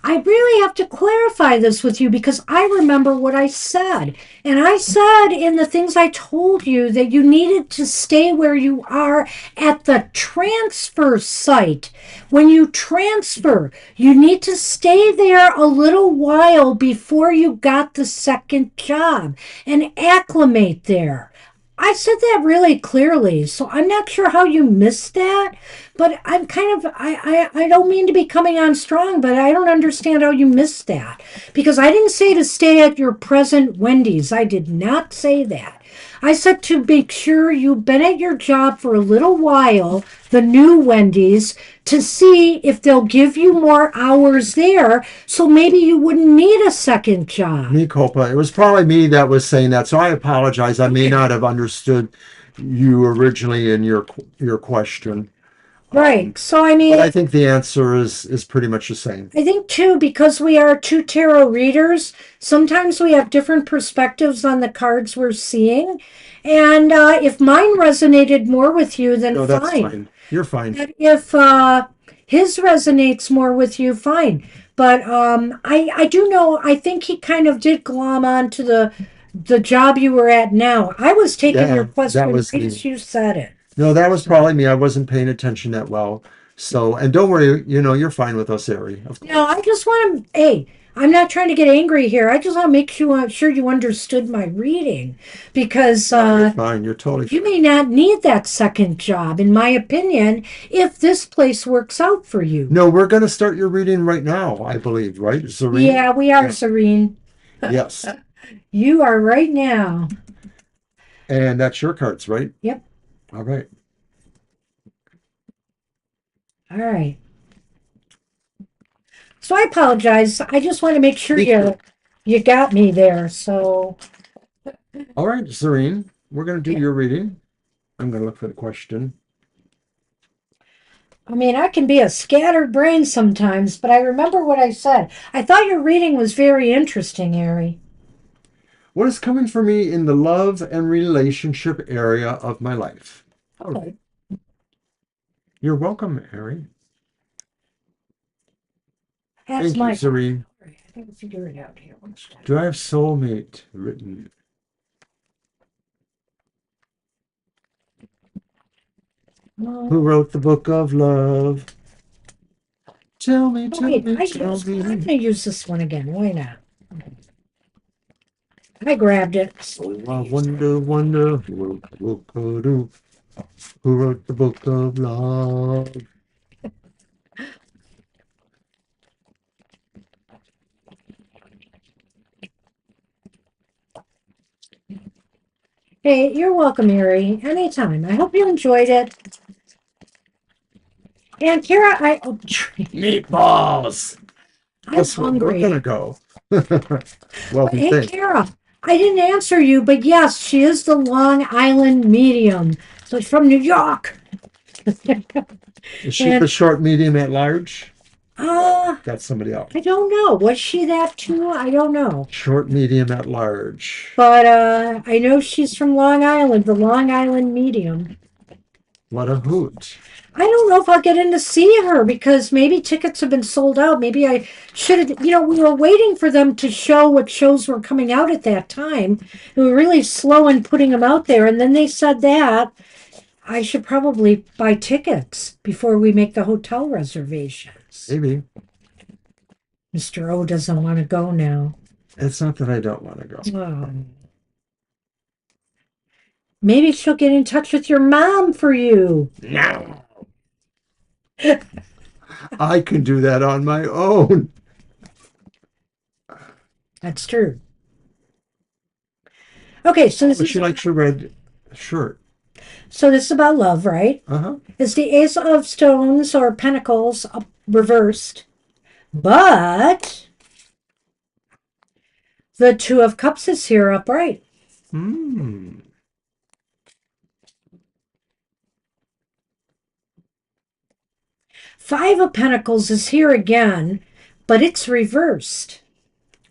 I really have to clarify this with you because I remember what I said. And I said in the things I told you that you needed to stay where you are at the transfer site. When you transfer, you need to stay there a little while before you got the second job and acclimate there. I said that really clearly, so I'm not sure how you missed that, but I'm kind of, I don't mean to be coming on strong, but I don't understand how you missed that. Because I didn't say to stay at your present Wendy's. I did not say that. I said to make sure you've been at your job for a little while, the new Wendy's, to see if they'll give you more hours there, so maybe you wouldn't need a second job. Me culpa. It was probably me that was saying that, so I apologize. I may not have understood you originally in your question. Right. So I But mean, I think the answer is pretty much the same. I think too, because we are two tarot readers, sometimes we have different perspectives on the cards we're seeing. And if mine resonated more with you, then No, that's fine. fine. You're fine. But if his resonates more with you, fine. But I do know, I think he kind of did glom on to the job you were at now. I was taking Yeah, your that question was right as me. you said it. No, that was probably me. I wasn't paying attention that well. So, and don't worry, you're fine with us, Ari. Of No, course. I just want to. Hey, I'm not trying to get angry here. I just want to make sure you understood my reading, because No, you're fine. You're totally you fine. may not need that second job, in my opinion, if this place works out for you. No, we're going to start your reading right now, I believe, right, Serene? Yeah, we are, Yeah. Serene. Yes. You are right now. And that's your cards, right? Yep. All right. All right. So I apologize. I just want to make sure Thank you. you got me there. So All right, Serene, we're going to do your reading. I'm going to look for the question. I mean, I can be a scattered brain sometimes, but I remember what I said. I thought your reading was very interesting, Ari. What is coming for me in the love and relationship area of my life? All right. You're welcome, Ari. That's Thank you, my. Serene. I think we'll figure it out here. Do I have soulmate written? Who wrote the book of love? Tell me, Oh, tell wait, me, tell I'm going me. to use this one again. Why not? I grabbed it. Oh, I wonder, wonder who wrote the book of love? Hey, you're welcome, Ari. Anytime. I hope you enjoyed it. And Kara, Meatballs. I'm Guess what? We're hungry. gonna go. Well, we Hey, think. Kara, I didn't answer you, but yes, she is the Long Island medium. So she's from New York. Is she the And short, medium, at large? uh, That's somebody else. I don't know. Was she that too? I don't know. Short, medium, at large. But I know she's from Long Island, the Long Island medium. What a hoot. I don't know if I'll get in to see her because maybe tickets have been sold out. Maybe I should have, we were waiting for them to show what shows were coming out at that time. We were really slow in putting them out there. And then they said that I should probably buy tickets before we make the hotel reservations. Maybe. Mr. O doesn't want to go now. It's not that I don't want to go. Oh. Maybe she'll get in touch with your mom for you. No. I can do that on my own. That's true. Okay, so But she likes your red shirt. this is about love, right? Uh-huh. It's the Ace of Stones or Pentacles reversed, but the Two of Cups is here upright. Hmm. Five of Pentacles is here again, but it's reversed.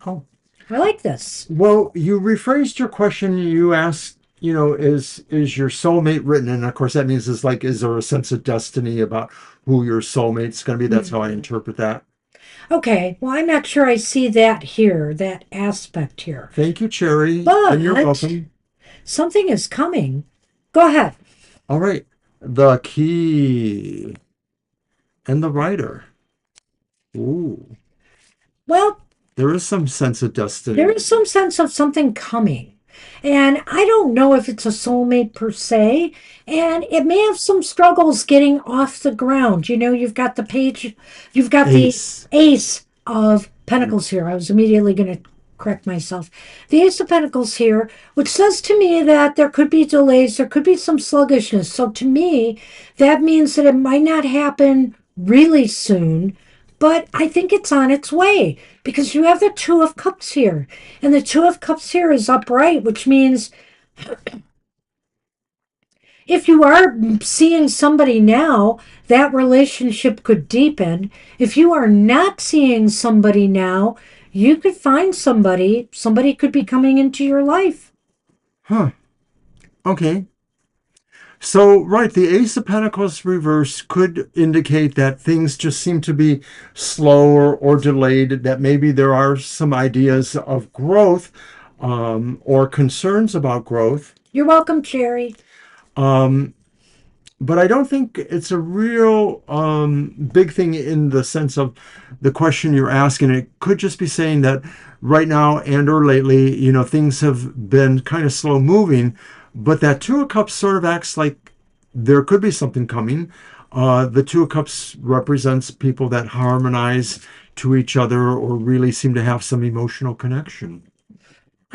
Oh. I like this. Well, you rephrased your question. You asked, is your soulmate written? And of course, that means is there a sense of destiny about who your soulmate's going to be? That's how I interpret that. Okay, well, I'm not sure I see that here, that aspect here. Thank you, Cherry. But And you're welcome. something is coming. Go ahead. All right. The key and the writer. Ooh. Well, There is some sense of destiny. there is some sense of something coming. And I don't know if it's a soulmate per se. And it may have some struggles getting off the ground. You've got the Ace. Ace of Pentacles here. I was immediately going to correct myself. The Ace of Pentacles here, which says to me that there could be delays, there could be some sluggishness. So to me, that means that it might not happen really soon, but I think it's on its way because you have the Two of Cups here. And the Two of Cups here is upright, which means if you are seeing somebody now, that relationship could deepen. If you are not seeing somebody now, you could find somebody. Somebody could be coming into your life. Huh. Okay. So, right, the Ace of Pentacles reverse could indicate that things just seem to be slower or delayed, that maybe there are some ideas of growth or concerns about growth. You're welcome, Cherry. Um, but I don't think it's a real big thing in the sense of the question you're asking. It could just be saying that right now and or lately, things have been kind of slow moving, but that Two of Cups sort of acts like there could be something coming. The Two of Cups represents people that harmonize to each other or really seem to have some emotional connection.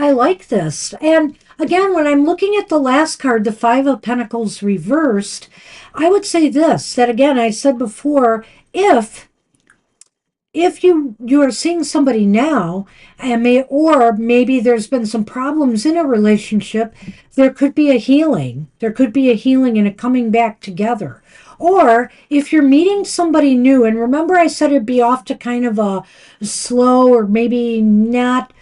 I like this. And again, when I'm looking at the last card, the Five of Pentacles reversed, I would say this, that again, I said before, if you are seeing somebody now and maybe there's been some problems in a relationship, there could be a healing, and a coming back together. Or if you're meeting somebody new, and remember I said it'd be off to kind of a slow or maybe not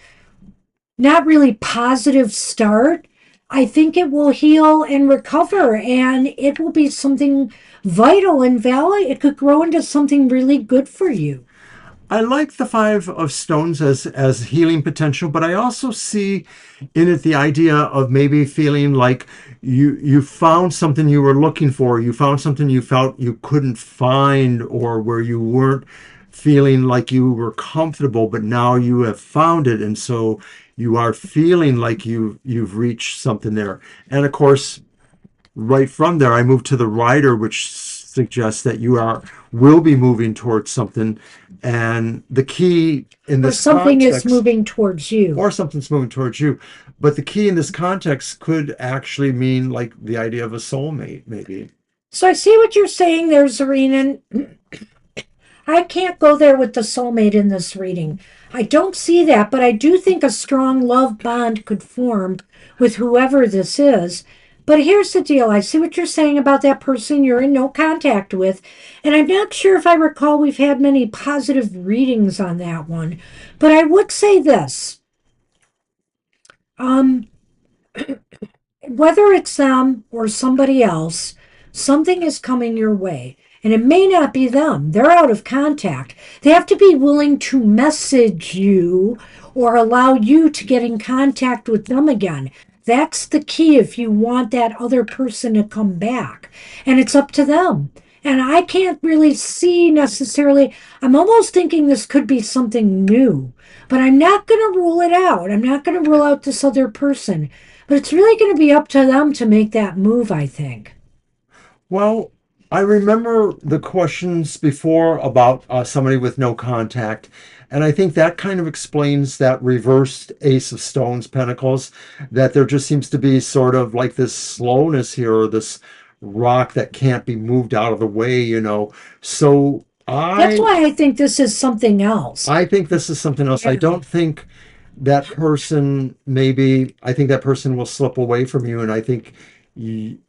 really positive start, I think it will heal and recover, and it will be something vital and valid. It could grow into something really good for you. I like the Five of Stones as healing potential, but I also see in it the idea of maybe feeling like you found something you were looking for, you found something you felt you couldn't find, or where you weren't feeling like you were comfortable, but now you have found it, and so you are feeling like you've reached something there. And of course, right from there, I move to the rider, which suggests that you will be moving towards something. And the key in Or this something is context, moving towards you. or something's moving towards you, but the key in this context could actually mean like the idea of a soulmate, maybe. So I see what you're saying there, Zarina. I can't go there with the soulmate in this reading. I don't see that, but I do think a strong love bond could form with whoever this is. But here's the deal. I see what you're saying about that person you're in no contact with. And I'm not sure if I recall we've had many positive readings on that one. But I would say this. Um, whether it's them or somebody else, something is coming your way. And it may not be them. They're out of contact. They have to be willing to message you or allow you to get in contact with them again. That's the key if you want that other person to come back. And it's up to them. And I can't really see necessarily, I'm almost thinking this could be something new, but I'm not going to rule it out. I'm not going to rule out this other person. But it's really going to be up to them to make that move, I think. Well, I remember the questions before about somebody with no contact. And I think that kind of explains that reversed Ace of Stones, Pentacles, that there just seems to be sort of like this slowness here, or this rock that can't be moved out of the way. So That's why I think this is something else. I think this is something else. I Yeah. don't think that person, maybe, I think that person will slip away from you. And I think you,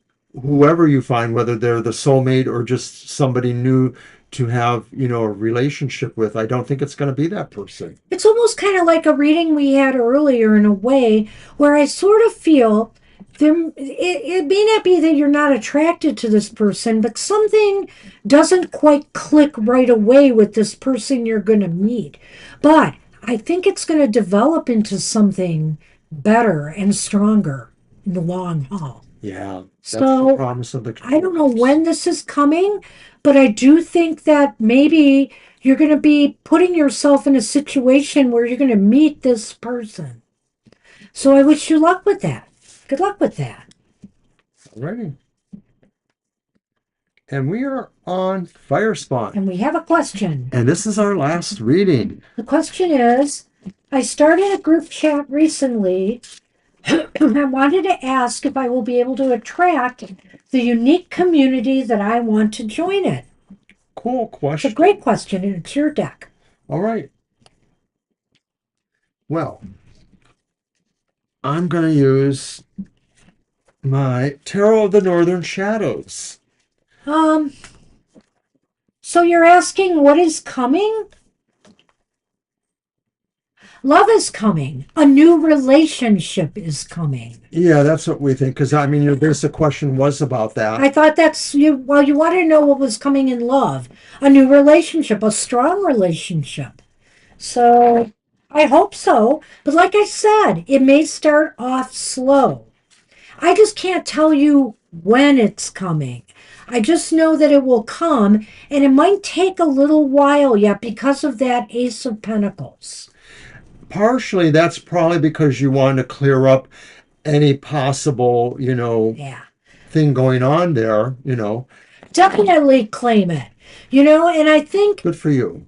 whoever you find, whether they're the soulmate or just somebody new to have, a relationship with, I don't think it's going to be that person. It's almost kind of like a reading we had earlier in a way where I sort of feel it may not be that you're not attracted to this person, but something doesn't quite click right away with this person you're going to meet. But I think it's going to develop into something better and stronger in the long haul. Yeah, that's the So promise of the I don't know when this is coming, but I do think that maybe you're going to be putting yourself in a situation where you're going to meet this person. So I wish you luck with that. Good luck with that. Alrighty. And we are on Fire Spawn. And we have a question. And this is our last reading. The question is, I started a group chat recently. I wanted to ask if I will be able to attract the unique community that I want to join it. Cool It's a question. great question, and it's your deck. All right. Well, I'm going to use my Tarot of the Northern Shadows. Um, so you're asking what is coming? Love is coming. A new relationship is coming. Yeah, that's what we think. Because I mean, your basic question was about that. I thought that's you. Well, you wanted to know what was coming in love. A new relationship, a strong relationship. So I hope so. But like I said, it may start off slow. I just can't tell you when it's coming. I just know that it will come, and it might take a little while yet because of that Ace of Pentacles. Partially, that's probably because you want to clear up any possible, Yeah. thing going on there, Definitely claim it. And I think Good for you.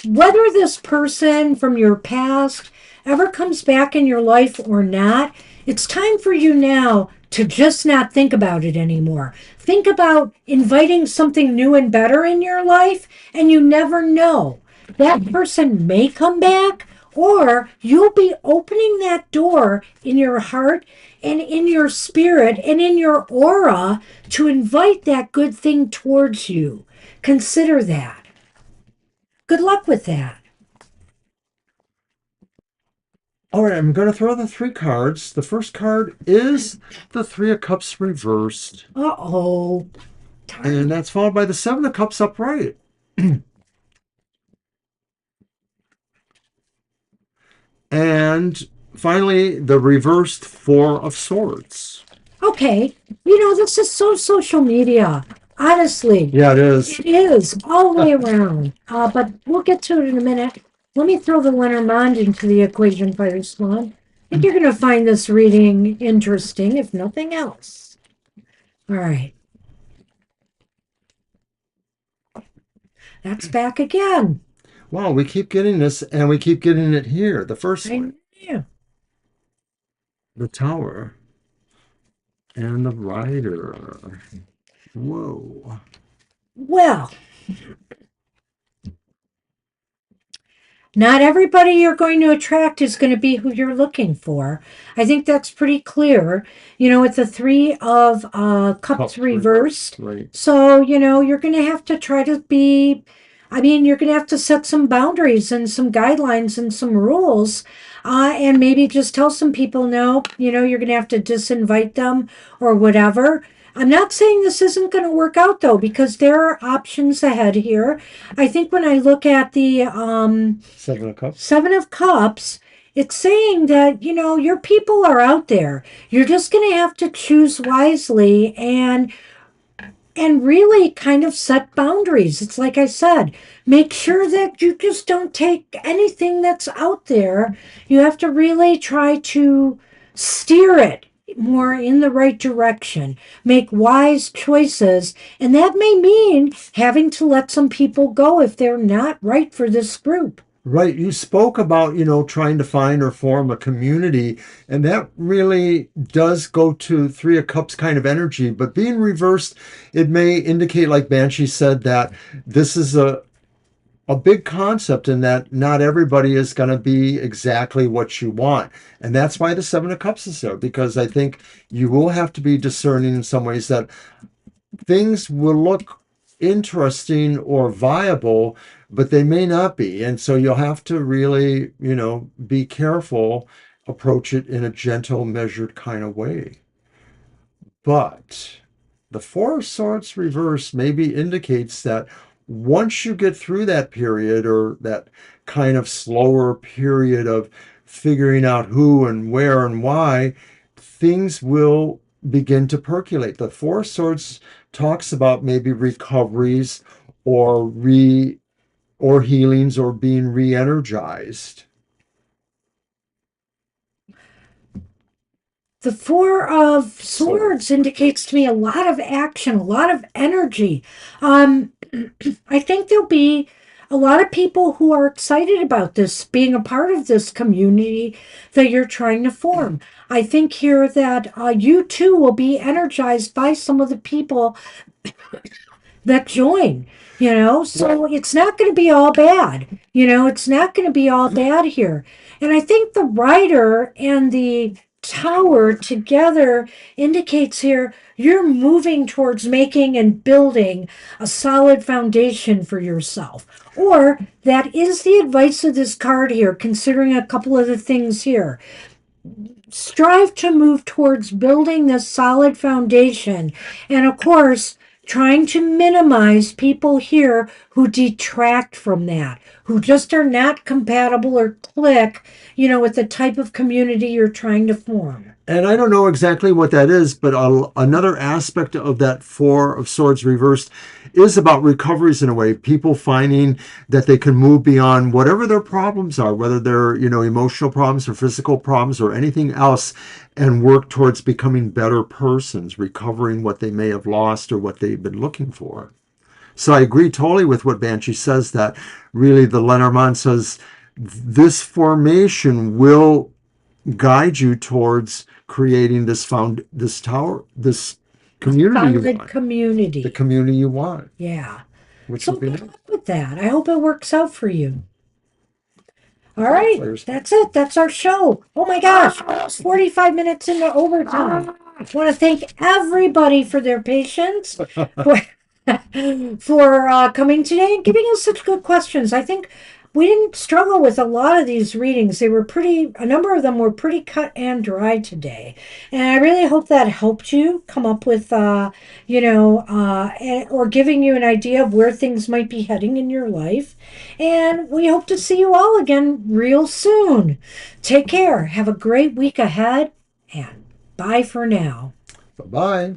whether this person from your past ever comes back in your life or not, it's time for you now to just not think about it anymore. Think about inviting something new and better in your life, and you never know. That person may come back, or you'll be opening that door in your heart and in your spirit and in your aura to invite that good thing towards you. Consider that. Good luck with that. All right, I'm going to throw the 3 cards. The first card is the 3 of Cups reversed, Uh-oh. and that's followed by the 7 of Cups upright. And finally, the reversed 4 of Swords. Okay. This is so social media. Honestly, Yeah, it is. it is all the way around. But we'll get to it in a minute. Let me throw the Lenormand into the equation, Fire Swan. I think you're going to find this reading interesting, if nothing else. All right. That's back again. Wow, we keep getting this, and we keep getting it here. The first one, Yeah. the Tower, and the Rider. Whoa. Well, not everybody you're going to attract is going to be who you're looking for. I think that's pretty clear. With the 3 of Cups Cups reversed. Right. So, you're going to have to try to be, you're going to have to set some boundaries and some guidelines and some rules. And maybe just tell some people no, you're going to have to disinvite them or whatever. I'm not saying this isn't going to work out though, because there are options ahead here. I think when I look at the 7 of Cups. 7 of Cups, it's saying that, your people are out there. You're just going to have to choose wisely and really kind of set boundaries. It's like I said, make sure that you just don't take anything that's out there. You have to really try to steer it more in the right direction, make wise choices, and that may mean having to let some people go if they're not right for this group. Right. You spoke about, trying to find or form a community, and that really does go to 3 of Cups kind of energy. But being reversed, it may indicate, like Banshee said, that this is a big concept and that not everybody is going to be exactly what you want. And that's why the 7 of Cups is there, because I think you will have to be discerning in some ways that things will look interesting or viable, but they may not be. And so you'll have to really, be careful, approach it in a gentle, measured kind of way. But the 4 of Swords reverse maybe indicates that once you get through that period or that kind of slower period of figuring out who and where and why, things will begin to percolate. The 4 of Swords talks about maybe recoveries or or healings or being re-energized. The 4 of Swords indicates to me a lot of action, a lot of energy. I think there'll be a lot of people who are excited about this, being a part of this community that you're trying to form. I think here that you too will be energized by some of the people that join, so it's not going to be all bad. It's not going to be all bad here. And I think the rider and the tower together indicates here you're moving towards making and building a solid foundation for yourself. Or that is the advice of this card here, considering a couple of the things here. Strive to move towards building this solid foundation. And of course, trying to minimize people here who detract from that, who just are not compatible or click, with the type of community you're trying to form. And I don't know exactly what that is, but another aspect of that Four of Swords reversed is about recoveries in a way. People finding that they can move beyond whatever their problems are, whether they're, emotional problems or physical problems or anything else, and work towards becoming better persons, recovering what they may have lost or what they've been looking for. So I agree totally with what Banshee says, that really the Lenormand says this formation will guide you towards creating this tower, this community you Solid want, community. the community you want, Yeah. which So would be good nice. luck with that. I hope it works out for you. All right, that's it. That's our show. Oh my gosh, almost 45 minutes into overtime. I want to thank everybody for their patience, for, for coming today and giving us such good questions. I think we didn't struggle with a lot of these readings. A number of them were pretty cut and dry today. And I really hope that helped you come up with, or giving you an idea of where things might be heading in your life. And we hope to see you all again real soon. Take care. Have a great week ahead. And bye for now. Bye-bye.